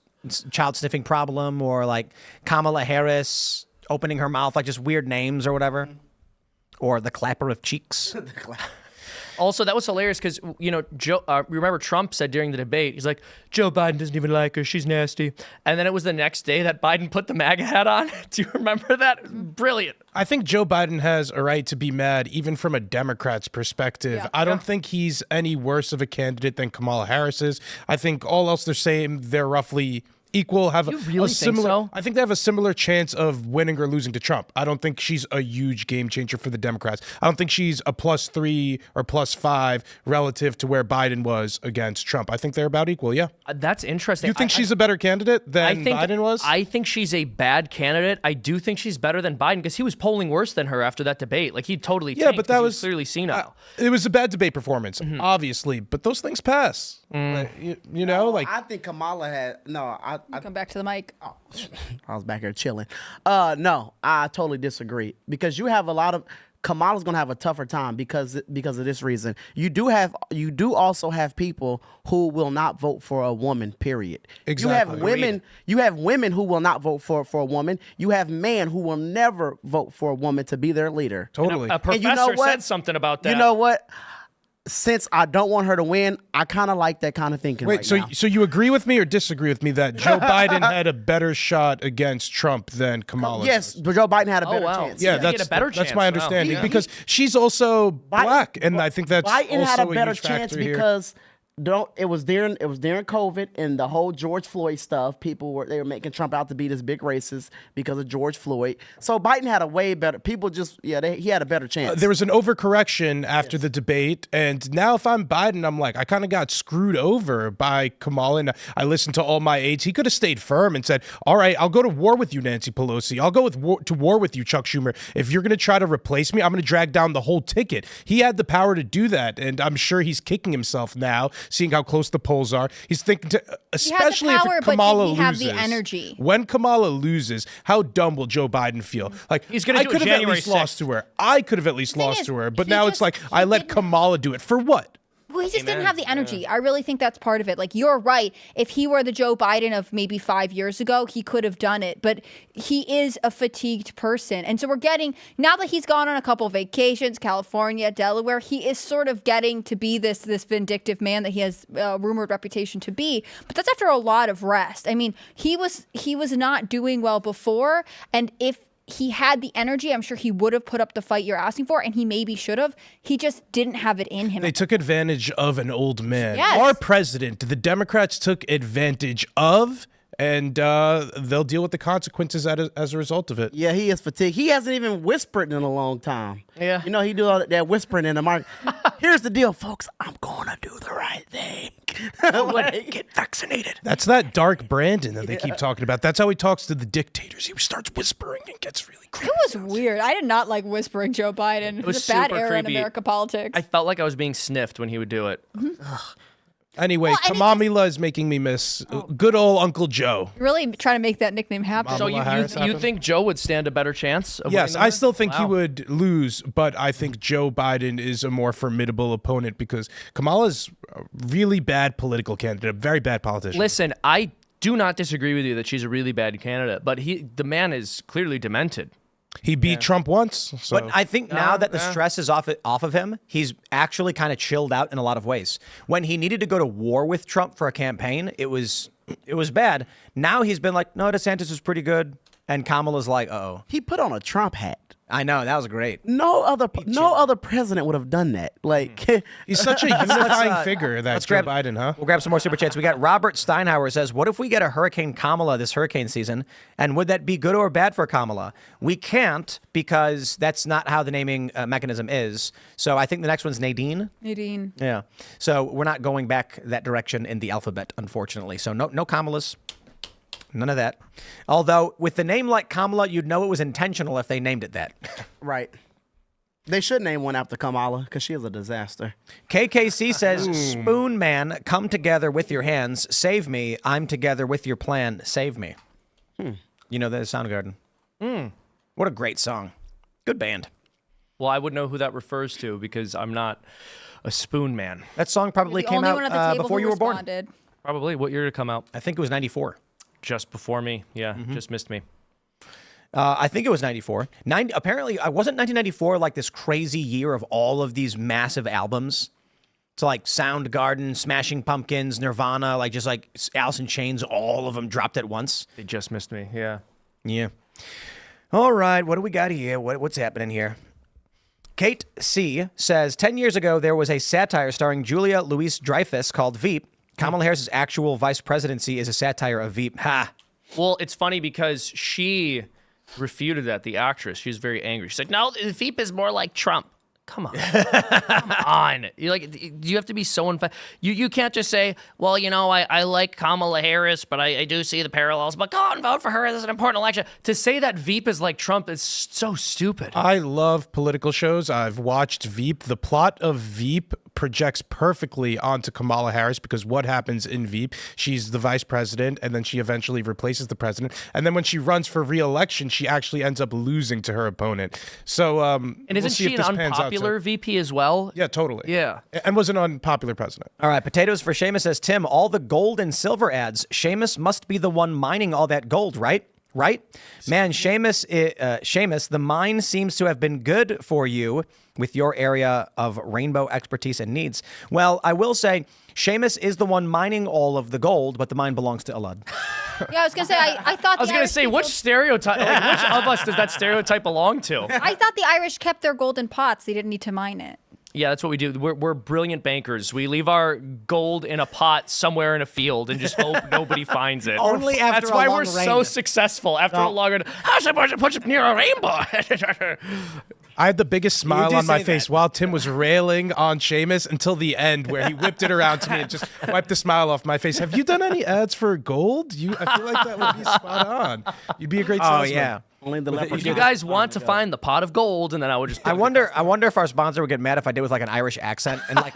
Speaker 1: child sniffing problem or like Kamala Harris opening her mouth, like just weird names or whatever. Or the Clapper of Cheeks.
Speaker 2: Also, that was hilarious because, Joe, remember Trump said during the debate, he's like, Joe Biden doesn't even like her. She's nasty. And then it was the next day that Biden put the MAGA hat on. Do you remember that? Brilliant.
Speaker 4: I think Joe Biden has a right to be mad, even from a Democrat's perspective.
Speaker 2: Yeah,
Speaker 4: I don't think he's any worse of a candidate than Kamala Harris is. I think all else they're saying, they're roughly equal, have
Speaker 2: you really
Speaker 4: a similar.
Speaker 2: think so?
Speaker 4: I think they have a similar chance of winning or losing to Trump. I don't think she's a huge game changer for the Democrats. I don't think she's a +3 or +5 relative to where Biden was against Trump. I think they're about equal. Yeah,
Speaker 2: that's interesting.
Speaker 4: You think she's a better candidate than Biden was?
Speaker 2: I think she's a bad candidate. I do think she's better than Biden because he was polling worse than her after that debate. Like he totally tanked
Speaker 4: but that was
Speaker 2: clearly senile.
Speaker 4: It was a bad debate performance, obviously, but those things pass.
Speaker 3: I think Kamala had
Speaker 5: Come back to the mic.
Speaker 3: Oh, I was back here chilling. No, I totally disagree because you have a lot of Kamala's gonna have a tougher time because of this reason. You do also have people who will not vote for a woman. Period.
Speaker 4: Exactly.
Speaker 3: You have women who will not vote for a woman. You have men who will never vote for a woman to be their leader.
Speaker 4: Totally.
Speaker 2: A professor said something about that.
Speaker 3: You know what? Since I don't want her to win, I kind of like that kind of thinking.
Speaker 4: Wait,
Speaker 3: now.
Speaker 4: so you agree with me or disagree with me that Joe Biden had a better shot against Trump than Kamala?
Speaker 3: Yes, but Joe Biden had a better chance.
Speaker 4: Yeah,
Speaker 2: that's
Speaker 4: my understanding because she's also black, and I think that's
Speaker 3: Biden
Speaker 4: also
Speaker 3: had a better
Speaker 4: huge
Speaker 3: chance
Speaker 4: factor here.
Speaker 3: because it was during COVID and the whole George Floyd stuff. People were making Trump out to be this big racist because of George Floyd. So Biden had a way better. People he had a better chance.
Speaker 4: There was an overcorrection after the debate, and now if I'm Biden, I'm like, I kind of got screwed over by Kamala. And I listened to all my aides. He could have stayed firm and said, "All right, I'll go to war with you, Nancy Pelosi. I'll go to war with you, Chuck Schumer. If you're going to try to replace me, I'm going to drag down the whole ticket." He had the power to do that, and I'm sure he's kicking himself now, seeing how close the polls are. He's thinking especially
Speaker 5: power,
Speaker 4: if Kamala
Speaker 5: but did he have
Speaker 4: loses.
Speaker 5: the energy?
Speaker 4: When Kamala loses, how dumb will Joe Biden feel? Like
Speaker 2: he's going to do it
Speaker 4: January
Speaker 2: January
Speaker 4: 6th. Lost to her. I could have at least lost
Speaker 5: is,
Speaker 4: to her, but
Speaker 5: he
Speaker 4: now
Speaker 5: just-
Speaker 4: it's like
Speaker 5: he
Speaker 4: I let
Speaker 5: didn't-
Speaker 4: Kamala do it for what?
Speaker 5: Well, he just didn't have the energy. I really think that's part of it. Like, you're right. If he were the Joe Biden of maybe 5 years ago, he could have done it. But he is a fatigued person. And so we're getting, now that he's gone on a couple vacations, California, Delaware, he is sort of getting to be this vindictive man that he has a rumored reputation to be. But that's after a lot of rest. I mean, he was not doing well before. And if he had the energy, I'm sure he would have put up the fight you're asking for, and he maybe should have. He just didn't have it in him.
Speaker 4: They took advantage of an old man.
Speaker 5: Yes.
Speaker 4: Our president, the Democrats took advantage of, and they'll deal with the consequences as a result of it.
Speaker 3: Yeah, he is fatigued. He hasn't even whispered in a long time.
Speaker 2: Yeah.
Speaker 3: You know, he do all that whispering in the market. Here's the deal, folks. I'm going to do the right thing.
Speaker 1: Get vaccinated.
Speaker 4: That's that dark Brandon that they keep talking about. That's how he talks to the dictators. He starts whispering and gets really creepy.
Speaker 5: It was weird. I did not like whispering Joe Biden. It
Speaker 2: was
Speaker 5: was a bad
Speaker 2: super
Speaker 5: era in
Speaker 2: creepy.
Speaker 5: America politics.
Speaker 2: I felt like I was being sniffed when he would do it.
Speaker 4: Anyway,
Speaker 5: Well, and it
Speaker 4: Kamala is making me miss good old Uncle Joe.
Speaker 5: Really trying to make that nickname happen.
Speaker 2: So
Speaker 4: Kamala Harris
Speaker 2: you
Speaker 4: happened?
Speaker 2: think Joe would stand a better chance? Of
Speaker 4: Yes,
Speaker 2: winning
Speaker 4: I
Speaker 2: the
Speaker 4: still think he
Speaker 2: Wow.
Speaker 4: would lose, but I think Joe Biden is a more formidable opponent because Kamala's a really bad political candidate, a very bad politician.
Speaker 2: Listen, I do not disagree with you that she's a really bad candidate, but the man is clearly demented.
Speaker 4: He beat Trump once. So.
Speaker 1: But I think now that the stress is off of him, he's actually kind of chilled out in a lot of ways. When he needed to go to war with Trump for a campaign, it was bad. Now he's been like, no, DeSantis is pretty good. And Kamala's like, uh-oh.
Speaker 3: He put on a Trump hat.
Speaker 1: I know, that was great.
Speaker 3: No other president would have done that. Like
Speaker 4: He's such a unifying figure, that Joe Biden, huh?
Speaker 1: We'll grab some more super chats. We got Robert Steinhauer says, what if we get a Hurricane Kamala this hurricane season? And would that be good or bad for Kamala? We can't because that's not how the naming mechanism is. So I think the next one's Nadine.
Speaker 5: Nadine.
Speaker 1: Yeah. So we're not going back that direction in the alphabet, unfortunately. So no Kamalas. None of that. Although, with the name like Kamala, you'd know it was intentional if they named it that.
Speaker 3: right. They should name one after Kamala because she is a disaster.
Speaker 1: KKC says, Spoon Man, come together with your hands. Save me. I'm together with your plan. Save me. You know, the Soundgarden. What a great song. Good band.
Speaker 2: Well, I would know who that refers to because I'm not a spoon man.
Speaker 1: That song probably
Speaker 5: The
Speaker 1: came
Speaker 5: only one at the
Speaker 1: out
Speaker 5: table
Speaker 1: before
Speaker 5: who
Speaker 1: you were born.
Speaker 5: responded.
Speaker 2: Probably. What year did it come out?
Speaker 1: I think it was 94.
Speaker 2: Just before me. Yeah, just missed me.
Speaker 1: I think it was 94. Apparently, wasn't 1994 like this crazy year of all of these massive albums? So like Soundgarden, Smashing Pumpkins, Nirvana, like just like Alice in Chains, all of them dropped at once.
Speaker 2: They just missed me. Yeah.
Speaker 1: Yeah. All right, what do we got here? What's happening here? Kate C. says, 10 years ago, there was a satire starring Julia Louis-Dreyfus called Veep. Kamala Harris's actual vice presidency is a satire of Veep. Ha!
Speaker 2: Well, it's funny because she refuted that, the actress. She was very angry. She's like, no, Veep is more like Trump. Come on. Come on. You have to be so you can't just say, well, you know, I like Kamala Harris, but I do see the parallels, but go out and vote for her. This is an important election. To say that Veep is like Trump is so stupid.
Speaker 4: I love political shows. I've watched Veep. The plot of Veep projects perfectly onto Kamala Harris because what happens in Veep, she's the vice president and then she eventually replaces the president. And then when she runs for re-election, she actually ends up losing to her opponent. So,
Speaker 2: and isn't she an unpopular VP as well?
Speaker 4: Yeah, totally.
Speaker 2: Yeah.
Speaker 4: And was an unpopular president.
Speaker 1: All right, Potatoes for Seamus says, Tim, all the gold and silver ads, Seamus must be the one mining all that gold, right? Right? Man, Seamus, the mine seems to have been good for you with your area of rainbow expertise and needs. Well, I will say, Seamus is the one mining all of the gold, but the mine belongs to Elaad.
Speaker 5: Yeah, I was going to say, I thought
Speaker 2: I was going to say, which stereotype, which of us does that stereotype belong to?
Speaker 5: I thought the Irish kept their gold in pots. They didn't need to mine it.
Speaker 2: Yeah, that's what we do. We're brilliant bankers. We leave our gold in a pot somewhere in a field and just hope nobody finds it.
Speaker 1: Only after
Speaker 2: That's
Speaker 1: a
Speaker 2: why
Speaker 1: long
Speaker 2: we're so
Speaker 1: rain.
Speaker 2: successful. After a long rain, how's it supposed to put it near a rainbow?
Speaker 4: I had the biggest smile
Speaker 1: do
Speaker 4: on my
Speaker 1: say
Speaker 4: face
Speaker 1: that.
Speaker 4: while Tim was railing on Seamus until the end where he whipped it around to me and just wiped the smile off my face. Have you done any ads for gold? I feel like that would be spot on. You'd be a great
Speaker 1: Oh,
Speaker 4: salesman.
Speaker 1: yeah.
Speaker 3: Only the
Speaker 2: If
Speaker 3: leprechaun.
Speaker 2: you guys want to find the pot of gold, and then I would just.
Speaker 1: I wonder if our sponsor would get mad if I did with like an Irish accent and like,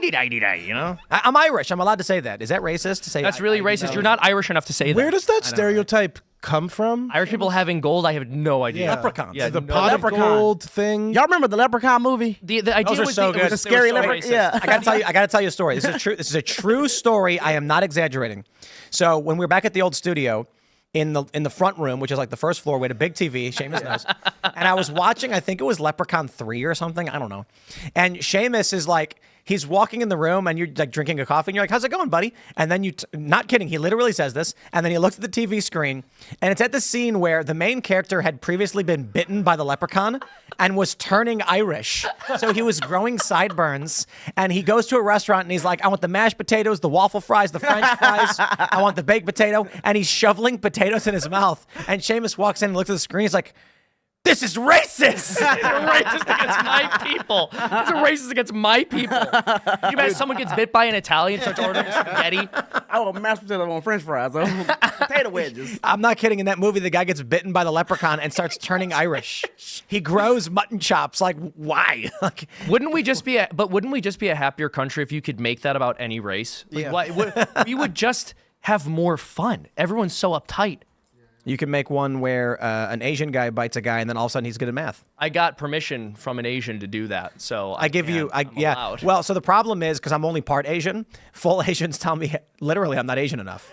Speaker 1: you know? I'm Irish. I'm allowed to say that. Is that racist to say?
Speaker 2: That's really racist. You're not Irish enough to say that.
Speaker 4: Where does that stereotype come from?
Speaker 2: Irish people having gold? I have no idea.
Speaker 1: Leprechauns.
Speaker 2: Yeah,
Speaker 4: The
Speaker 2: no-
Speaker 4: pot of
Speaker 3: Leprechaun.
Speaker 4: gold thing.
Speaker 3: Y'all remember the Leprechaun movie?
Speaker 2: The idea
Speaker 1: Those are
Speaker 2: was
Speaker 1: so
Speaker 2: it
Speaker 1: good.
Speaker 2: was
Speaker 3: The scary
Speaker 2: they were so
Speaker 3: leprechaun.
Speaker 2: racist.
Speaker 3: Yeah.
Speaker 1: I gotta tell you a story. This is a true story. I am not exaggerating. So when we were back at the old studio, in the front room, which is like the first floor, we had a big TV, Seamus knows. And I was watching, I think it was Leprechaun 3 or something, I don't know. And Seamus is like, he's walking in the room and you're like drinking a coffee and you're like, how's it going, buddy? And then not kidding, he literally says this. And then he looks at the TV screen and it's at the scene where the main character had previously been bitten by the leprechaun. and was turning Irish. So he was growing sideburns, and he goes to a restaurant and he's like, I want the mashed potatoes, the waffle fries, the French fries. I want the baked potato. And he's shoveling potatoes in his mouth. And Seamus walks in and looks at the screen. He's like, this is racist.
Speaker 2: These are racist against my people. These are racist against my people. You imagine someone gets bit by an Italian, starts ordering spaghetti.
Speaker 3: I want mashed potatoes on French fries. Potato wedges.
Speaker 1: I'm not kidding. In that movie, the guy gets bitten by the leprechaun and starts turning Irish. He grows mutton chops. Like, why? Like,
Speaker 2: Wouldn't we just be a happier country if you could make that about any race? Like, we would just have more fun. Everyone's so uptight.
Speaker 1: you can make one where an Asian guy bites a guy and then all of a sudden he's good at math.
Speaker 2: I got permission from an Asian to do that, so
Speaker 1: I'm
Speaker 2: allowed.
Speaker 1: Well, so the problem is because I'm only part Asian, full Asians tell me literally I'm not Asian enough.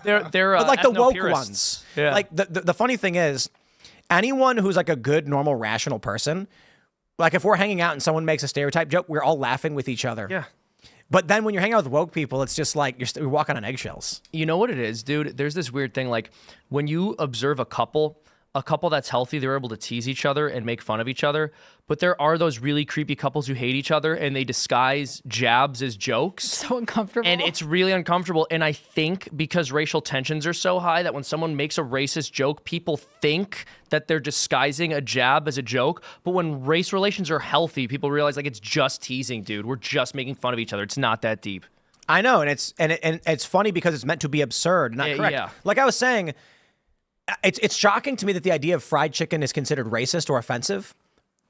Speaker 2: they're
Speaker 1: But like the woke
Speaker 2: ethno-purists.
Speaker 1: ones.
Speaker 2: Yeah.
Speaker 1: Like the funny thing is, anyone who's like a good, normal, rational person, like if we're hanging out and someone makes a stereotype joke, we're all laughing with each other.
Speaker 2: Yeah.
Speaker 1: But then when you're hanging out with woke people, it's just like you're walking on eggshells.
Speaker 2: You know what it is, dude? There's this weird thing, like when you observe a couple that's healthy, they're able to tease each other and make fun of each other. But there are those really creepy couples who hate each other and they disguise jabs as jokes.
Speaker 5: So uncomfortable.
Speaker 2: And it's really uncomfortable. And I think because racial tensions are so high that when someone makes a racist joke, people think that they're disguising a jab as a joke. But when race relations are healthy, people realize like it's just teasing, dude. We're just making fun of each other. It's not that deep.
Speaker 1: I know, and it's funny because it's meant to be absurd, not correct.
Speaker 2: Yeah.
Speaker 1: Like I was saying, it's shocking to me that the idea of fried chicken is considered racist or offensive.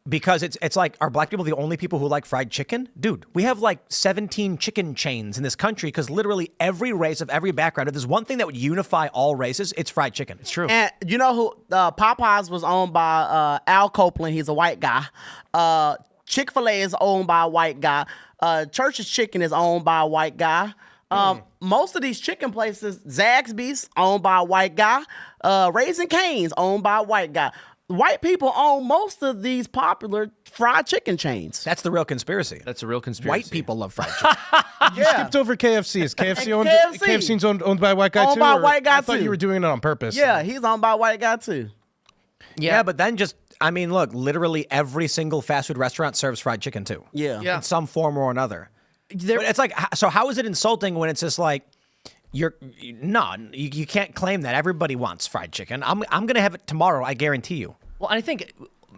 Speaker 1: Because it's like, are black people the only people who like fried chicken? Dude, we have like 17 chicken chains in this country because literally every race of every background, if there's one thing that would unify all races, it's fried chicken. It's true.
Speaker 3: And you know who Popeyes was owned by Al Copeland. He's a white guy. Chick-fil-A is owned by a white guy. Church's Chicken is owned by a white guy. Most of these chicken places, Zaxby's owned by a white guy. Raising Cane's owned by a white guy. White people own most of these popular fried chicken chains.
Speaker 1: That's the real conspiracy.
Speaker 2: That's a real conspiracy.
Speaker 1: White people love fried chicken.
Speaker 4: You skipped over KFC. Is KFC owned?
Speaker 3: KFC.
Speaker 4: KFC's owned by a white guy
Speaker 3: Owned
Speaker 4: too?
Speaker 3: by a
Speaker 4: or-
Speaker 3: white guy
Speaker 4: I thought
Speaker 3: too.
Speaker 4: you were doing it on purpose.
Speaker 3: Yeah, he's owned by a white guy too.
Speaker 1: Yeah, but then I mean, look, literally every single fast food restaurant serves fried chicken too.
Speaker 3: Yeah.
Speaker 1: In some form or another. But it's like, so how is it insulting when it's just like, you can't claim that. Everybody wants fried chicken. I'm going to have it tomorrow, I guarantee you.
Speaker 2: Well, I think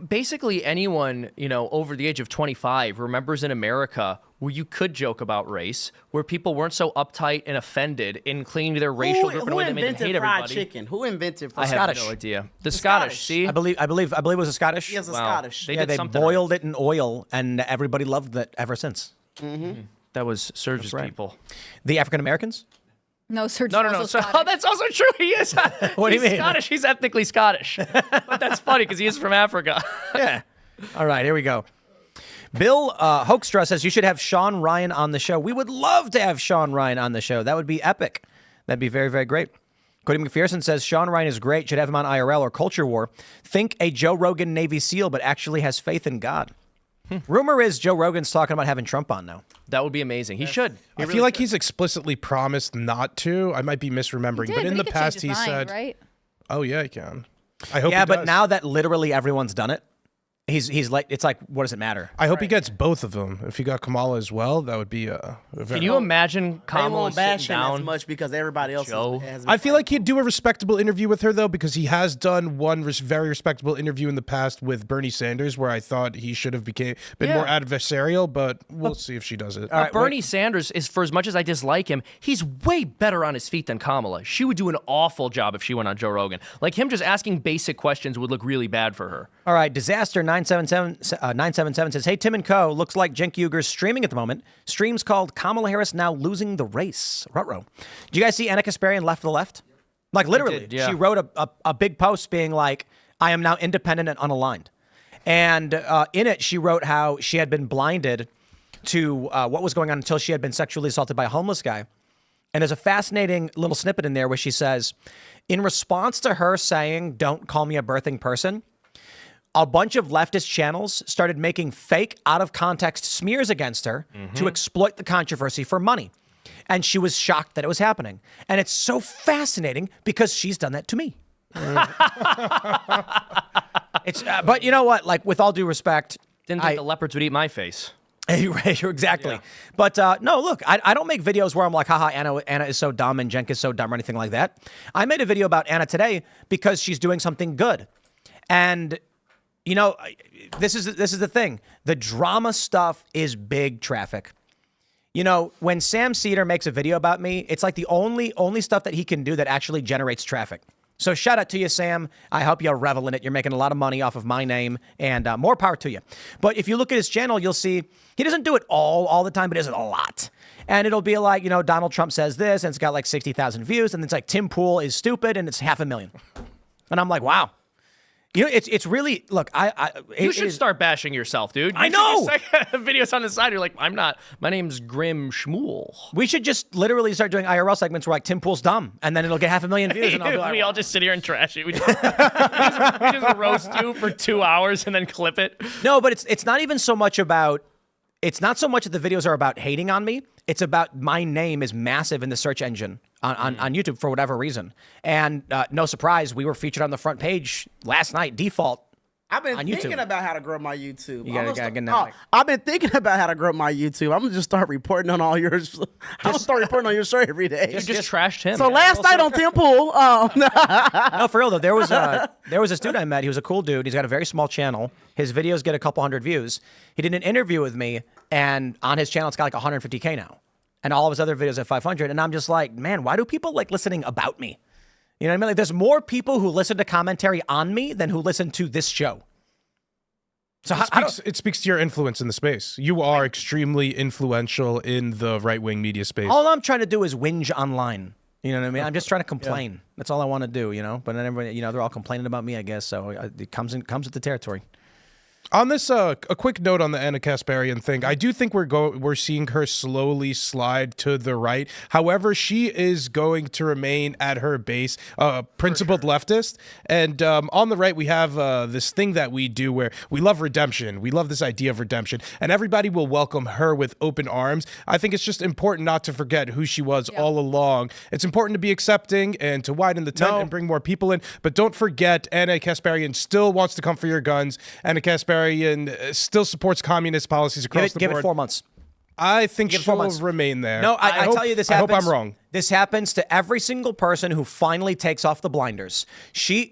Speaker 2: basically anyone, over the age of 25 remembers in America where you could joke about race, where people weren't so uptight and offended in clinging to their racial group in a way that made them hate
Speaker 3: fried
Speaker 2: everybody.
Speaker 3: chicken? Who invented fried
Speaker 2: I
Speaker 3: chicken?
Speaker 2: have
Speaker 1: Scottish.
Speaker 2: no idea. The Scottish, see?
Speaker 1: I believe it was a Scottish.
Speaker 3: He is a
Speaker 2: Wow.
Speaker 3: Scottish.
Speaker 2: They
Speaker 1: Yeah,
Speaker 2: did
Speaker 1: they
Speaker 2: something
Speaker 1: boiled it in oil, and everybody loved it ever since.
Speaker 2: That was Surge's
Speaker 1: right.
Speaker 2: people.
Speaker 1: The African Americans?
Speaker 5: no, Serge
Speaker 2: No.
Speaker 5: also
Speaker 2: So,
Speaker 5: Scottish.
Speaker 2: that's also true. He is.
Speaker 1: What do you
Speaker 2: he's
Speaker 1: mean?
Speaker 2: Scottish. He's ethnically Scottish. But that's funny because he is from Africa.
Speaker 1: Yeah. All right, here we go. Bill Hoekstra says you should have Sean Ryan on the show. We would love to have Sean Ryan on the show. That would be epic. That'd be very, very great. Cody McPherson says Sean Ryan is great. Should have him on IRL or Culture War. Think a Joe Rogan Navy SEAL, but actually has faith in God. Rumor is Joe Rogan's talking about having Trump on now.
Speaker 2: That would be amazing. He should.
Speaker 4: I feel like he's explicitly promised not to. I might be misremembering,
Speaker 5: He
Speaker 4: but
Speaker 5: did,
Speaker 4: in
Speaker 5: he
Speaker 4: the
Speaker 5: could
Speaker 4: past
Speaker 5: change his
Speaker 4: he
Speaker 5: mind,
Speaker 4: said,
Speaker 5: right?
Speaker 4: "Oh yeah, he can." I hope.
Speaker 1: Yeah,
Speaker 4: he
Speaker 1: but
Speaker 4: does.
Speaker 1: now that literally everyone's done it, he's like, it's like, what does it matter?
Speaker 4: I hope he gets both of them. If he got Kamala as well, that would be a very.
Speaker 2: Can you imagine
Speaker 3: They
Speaker 2: Kamala
Speaker 3: won't
Speaker 2: sitting
Speaker 3: bash him as
Speaker 2: down?
Speaker 3: much because everybody else
Speaker 2: Joe.
Speaker 3: has.
Speaker 4: I feel like he'd do a respectable interview with her though, because he has done one very respectable interview in the past with Bernie Sanders, where I thought he should have been more adversarial. But we'll see if she does it.
Speaker 2: Bernie Sanders is, for as much as I dislike him, he's way better on his feet than Kamala. She would do an awful job if she went on Joe Rogan. Like him just asking basic questions would look really bad for her.
Speaker 1: All right, Disaster 977 says, hey, Tim and Co. Looks like Cenk Uygur's streaming at the moment. Stream's called Kamala Harris Now Losing the Race. Ruh-roh. Did you guys see Anna Kasparian left the left? Like literally,
Speaker 2: did, yeah.
Speaker 1: She wrote a big post being like, I am now independent and unaligned. And in it, she wrote how she had been blinded to what was going on until she had been sexually assaulted by a homeless guy. And there's a fascinating little snippet in there where she says, in response to her saying, don't call me a birthing person, a bunch of leftist channels started making fake, out-of-context smears against her to exploit the controversy for money. And she was shocked that it was happening. And it's so fascinating because she's done that to me. It's but you know what? Like, with all due respect,
Speaker 2: Didn't think the leopards would eat my face.
Speaker 1: Exactly. Yeah. But no, look, I don't make videos where I'm like, haha, Anna is so dumb and Cenk is so dumb or anything like that. I made a video about Anna today because she's doing something good. And, you know, this is the thing. The drama stuff is big traffic. You know, when Sam Cedar makes a video about me, it's like the only stuff that he can do that actually generates traffic. So shout out to you, Sam. I hope you revel in it. You're making a lot of money off of my name, and more power to you. But if you look at his channel, you'll see he doesn't do it all the time, but he does it a lot. And it'll be like, you know, Donald Trump says this, and it's got like 60,000 views, and it's like Tim Pool is stupid, and it's 500,000. And I'm like, wow. You know, it's really, look,
Speaker 2: you should start bashing yourself, dude.
Speaker 1: I know.
Speaker 2: Videos on the side, you're like, I'm not, my name's Grim Schmool.
Speaker 1: We should just literally start doing IRL segments where like Tim Pool's dumb, and then it'll get 500,000 views, and I'll be like,
Speaker 2: we all just sit here and trash it. We just roast you for 2 hours and then clip it.
Speaker 1: No, but it's not even so much about, it's not so much that the videos are about hating on me. It's about my name is massive in the search engine on YouTube for whatever reason. And no surprise, we were featured on the front page last night, default.
Speaker 3: I've been
Speaker 1: on
Speaker 3: thinking
Speaker 1: YouTube.
Speaker 3: about how to grow my YouTube.
Speaker 1: You gotta get in that mic.
Speaker 3: I've been thinking about how to grow my YouTube. I'm gonna just start reporting on all yours. I'm gonna start reporting on your story every day.
Speaker 2: Just trashed him.
Speaker 3: So last night on Tim Pool,
Speaker 1: no, for real though, there was a student I met. He was a cool dude. He's got a very small channel. His videos get a couple hundred views. He did an interview with me, and on his channel, it's got like 150K now. And all of his other videos at 500. And I'm just like, man, why do people like listening about me? You know what I mean? Like, there's more people who listen to commentary on me than who listen to this show. So
Speaker 4: it speaks to your influence in the space. You are extremely influential in the right-wing media space.
Speaker 1: All I'm trying to do is whinge online. You know what I mean? I'm just trying to complain. Yeah. That's all I want to do, you know? But then everybody, you know, they're all complaining about me, I guess. So it comes with the territory.
Speaker 4: On this, a quick note on the Anna Kasparian thing. I do think we're seeing her slowly slide to the right. However, she is going to remain at her base, principled leftist. And on the right, we have this thing that we do where we love redemption. We love this idea of redemption, and everybody will welcome her with open arms. I think it's just important not to forget who she was all along. It's important to be accepting and to widen the tent and bring more people in. But don't forget, Anna Kasparian still wants to come for your guns. Anna Kasparian still supports communist policies across the board.
Speaker 1: Give it 4 months.
Speaker 4: I think she'll remain there.
Speaker 1: No, I tell you, this happens.
Speaker 4: I hope I'm wrong.
Speaker 1: This happens to every single person who finally takes off the blinders.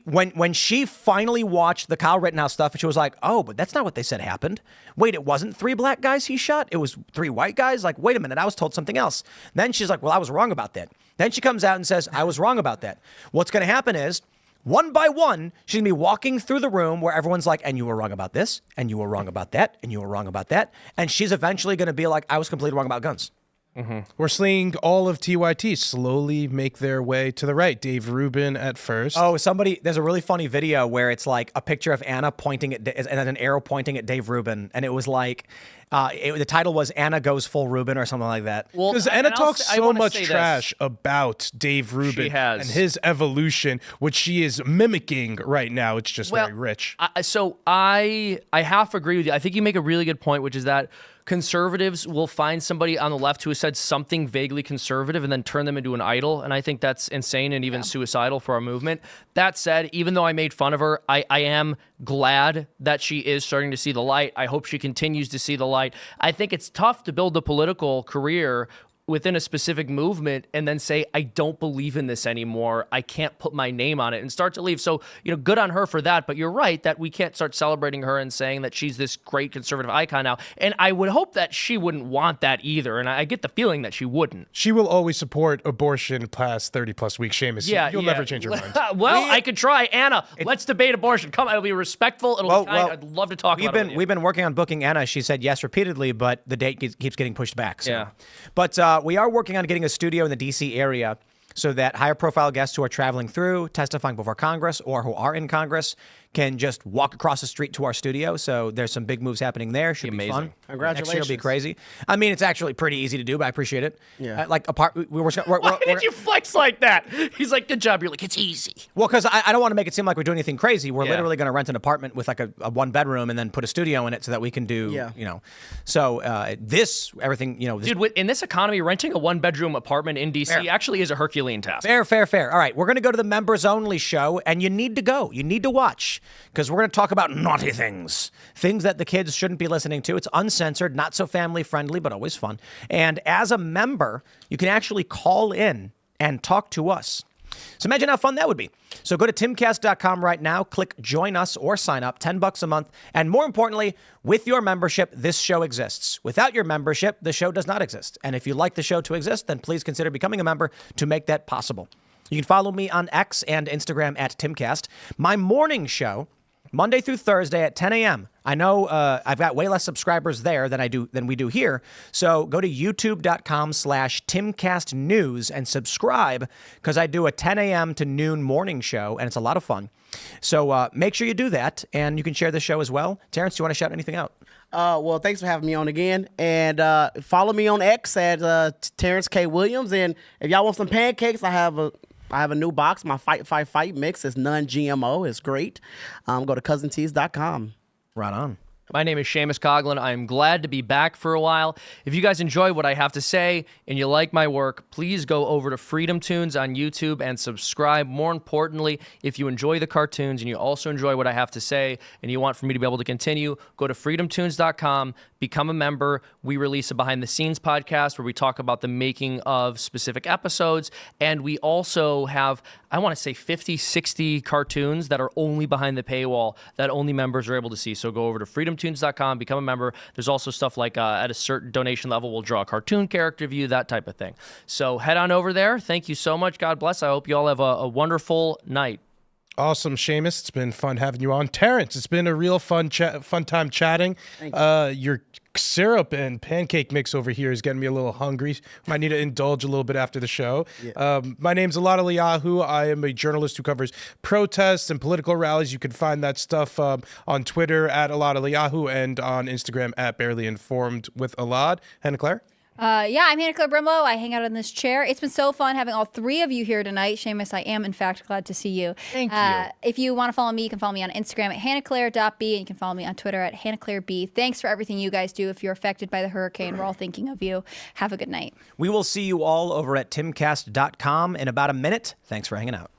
Speaker 1: When she finally watched the Kyle Rittenhouse stuff, she was like, oh, but that's not what they said happened. Wait, it wasn't 3 black guys he shot? It was 3 white guys? Like, wait a minute, I was told something else. Then she's like, well, I was wrong about that. Then she comes out and says, I was wrong about that. What's going to happen is, one by one, she's going to be walking through the room where everyone's like, and you were wrong about this, and you were wrong about that, and you were wrong about that. And she's eventually going to be like, I was completely wrong about guns.
Speaker 4: Mm-hmm. We're seeing all of TYT slowly make their way to the right. Dave Rubin at first.
Speaker 1: Oh, there's a really funny video where it's like a picture of Anna pointing at, and then an arrow pointing at Dave Rubin. And it was like, the title was Anna Goes Full Rubin or something like that.
Speaker 4: Well, because Anna talks so much trash about Dave Rubin and his evolution, which she is mimicking right now. It's just very rich.
Speaker 2: I half agree with you. I think you make a really good point, which is that conservatives will find somebody on the left who has said something vaguely conservative and then turn them into an idol. And I think that's insane and even suicidal for our movement. That said, even though I made fun of her, I am glad that she is starting to see the light. I hope she continues to see the light. I think it's tough to build a political career within a specific movement and then say, I don't believe in this anymore. I can't put my name on it and start to leave. So, you know, good on her for that. But you're right that we can't start celebrating her and saying that she's this great conservative icon now. And I would hope that she wouldn't want that either. And I get the feeling that she wouldn't.
Speaker 4: She will always support abortion past 30+ weeks. Seamus, you'll never change your mind.
Speaker 2: Well, I could try. Anna, let's debate abortion. Come on, it'll be respectful. It'll be kind. I'd love to talk about it.
Speaker 1: We've been working on booking Anna. She said yes repeatedly, but the date keeps getting pushed back. So.
Speaker 2: Yeah.
Speaker 1: But we are working on getting a studio in the D.C. area so that higher profile guests who are traveling through, testifying before Congress, or who are in Congress can just walk across the street to our studio. So there's some big moves happening there. Should be fun.
Speaker 3: Congratulations.
Speaker 1: Next year will be crazy. I mean, it's actually pretty easy to do, but I appreciate it.
Speaker 3: Yeah.
Speaker 2: Why did you flex like that? He's like, good job. You're like, it's easy.
Speaker 1: Well, because I don't want to make it seem like we're doing anything crazy. We're literally going to rent an apartment with like a 1-bedroom and then put a studio in it so that we can do, you know. So everything, you know.
Speaker 2: Dude, in this economy, renting a 1-bedroom apartment in D.C. actually is a Herculean Herculean task.
Speaker 1: Fair. All right, we're going to go to the members only show, and you need to go. You need to watch, because we're going to talk about naughty things that the kids shouldn't be listening to. It's uncensored, not so family friendly, but always fun. And as a member, you can actually call in and talk to us. So imagine how fun that would be. So go to timcast.com right now, click join us or sign up, $10 a month. And more importantly, with your membership, this show exists. Without your membership, the show does not exist. And if you'd like the show to exist, then please consider becoming a member to make that possible. You can follow me on X and Instagram at Timcast. My morning show, Monday through Thursday at 10 a.m. I know I've got way less subscribers there than we do here. So go to youtube.com/TimcastNews and subscribe, because I do a 10 a.m. to noon morning show, and it's a lot of fun. So make sure you do that, and you can share the show as well. Terrence, do you want to shout anything out?
Speaker 3: Well, thanks for having me on again. And follow me on X at Terrence K. Williams. And if y'all want some pancakes, I have a new box. My Fight mix is non-GMO. It's great. Go to cousintees.com.
Speaker 1: Right on.
Speaker 2: My name is Seamus Coughlin. I am glad to be back for a while. If you guys enjoy what I have to say and you like my work, please go over to Freedom Tunes on YouTube and subscribe. More importantly, if you enjoy the cartoons and you also enjoy what I have to say and you want for me to be able to continue, go to freedomtunes.com, become a member. We release a behind-the-scenes podcast where we talk about the making of specific episodes, and we also have, I want to say 50, 60 cartoons that are only behind the paywall that only members are able to see. So go over to freedomtunes.com, become a member. There's also stuff like at a certain donation level, we'll draw a cartoon character view, that type of thing. So head on over there. Thank you so much. God bless. I hope you all have a wonderful night.
Speaker 4: Awesome, Seamus. It's been fun having you on. Terrence, it's been a real fun time chatting. Your syrup and pancake mix over here is getting me a little hungry. Might need to indulge a little bit after the show. Yeah. My name's Elaad. I am a journalist who covers protests and political rallies. You can find that stuff on Twitter at Elaad and on Instagram at Barely Informed with Elaad. Hannah Claire?
Speaker 5: Yeah, I'm Hannah Claire Brimlow. I hang out in this chair. It's been so fun having all three of you here tonight. Seamus, I am, in fact, glad to see you.
Speaker 2: Thank you.
Speaker 5: If you want to follow me, you can follow me on Instagram at hannahclaire.b, and you can follow me on Twitter at hannahclaireb. Thanks for everything you guys do. If you're affected by the hurricane, we're all thinking of you. Have a good night.
Speaker 1: We will see you all over at timcast.com in about a minute. Thanks for hanging out.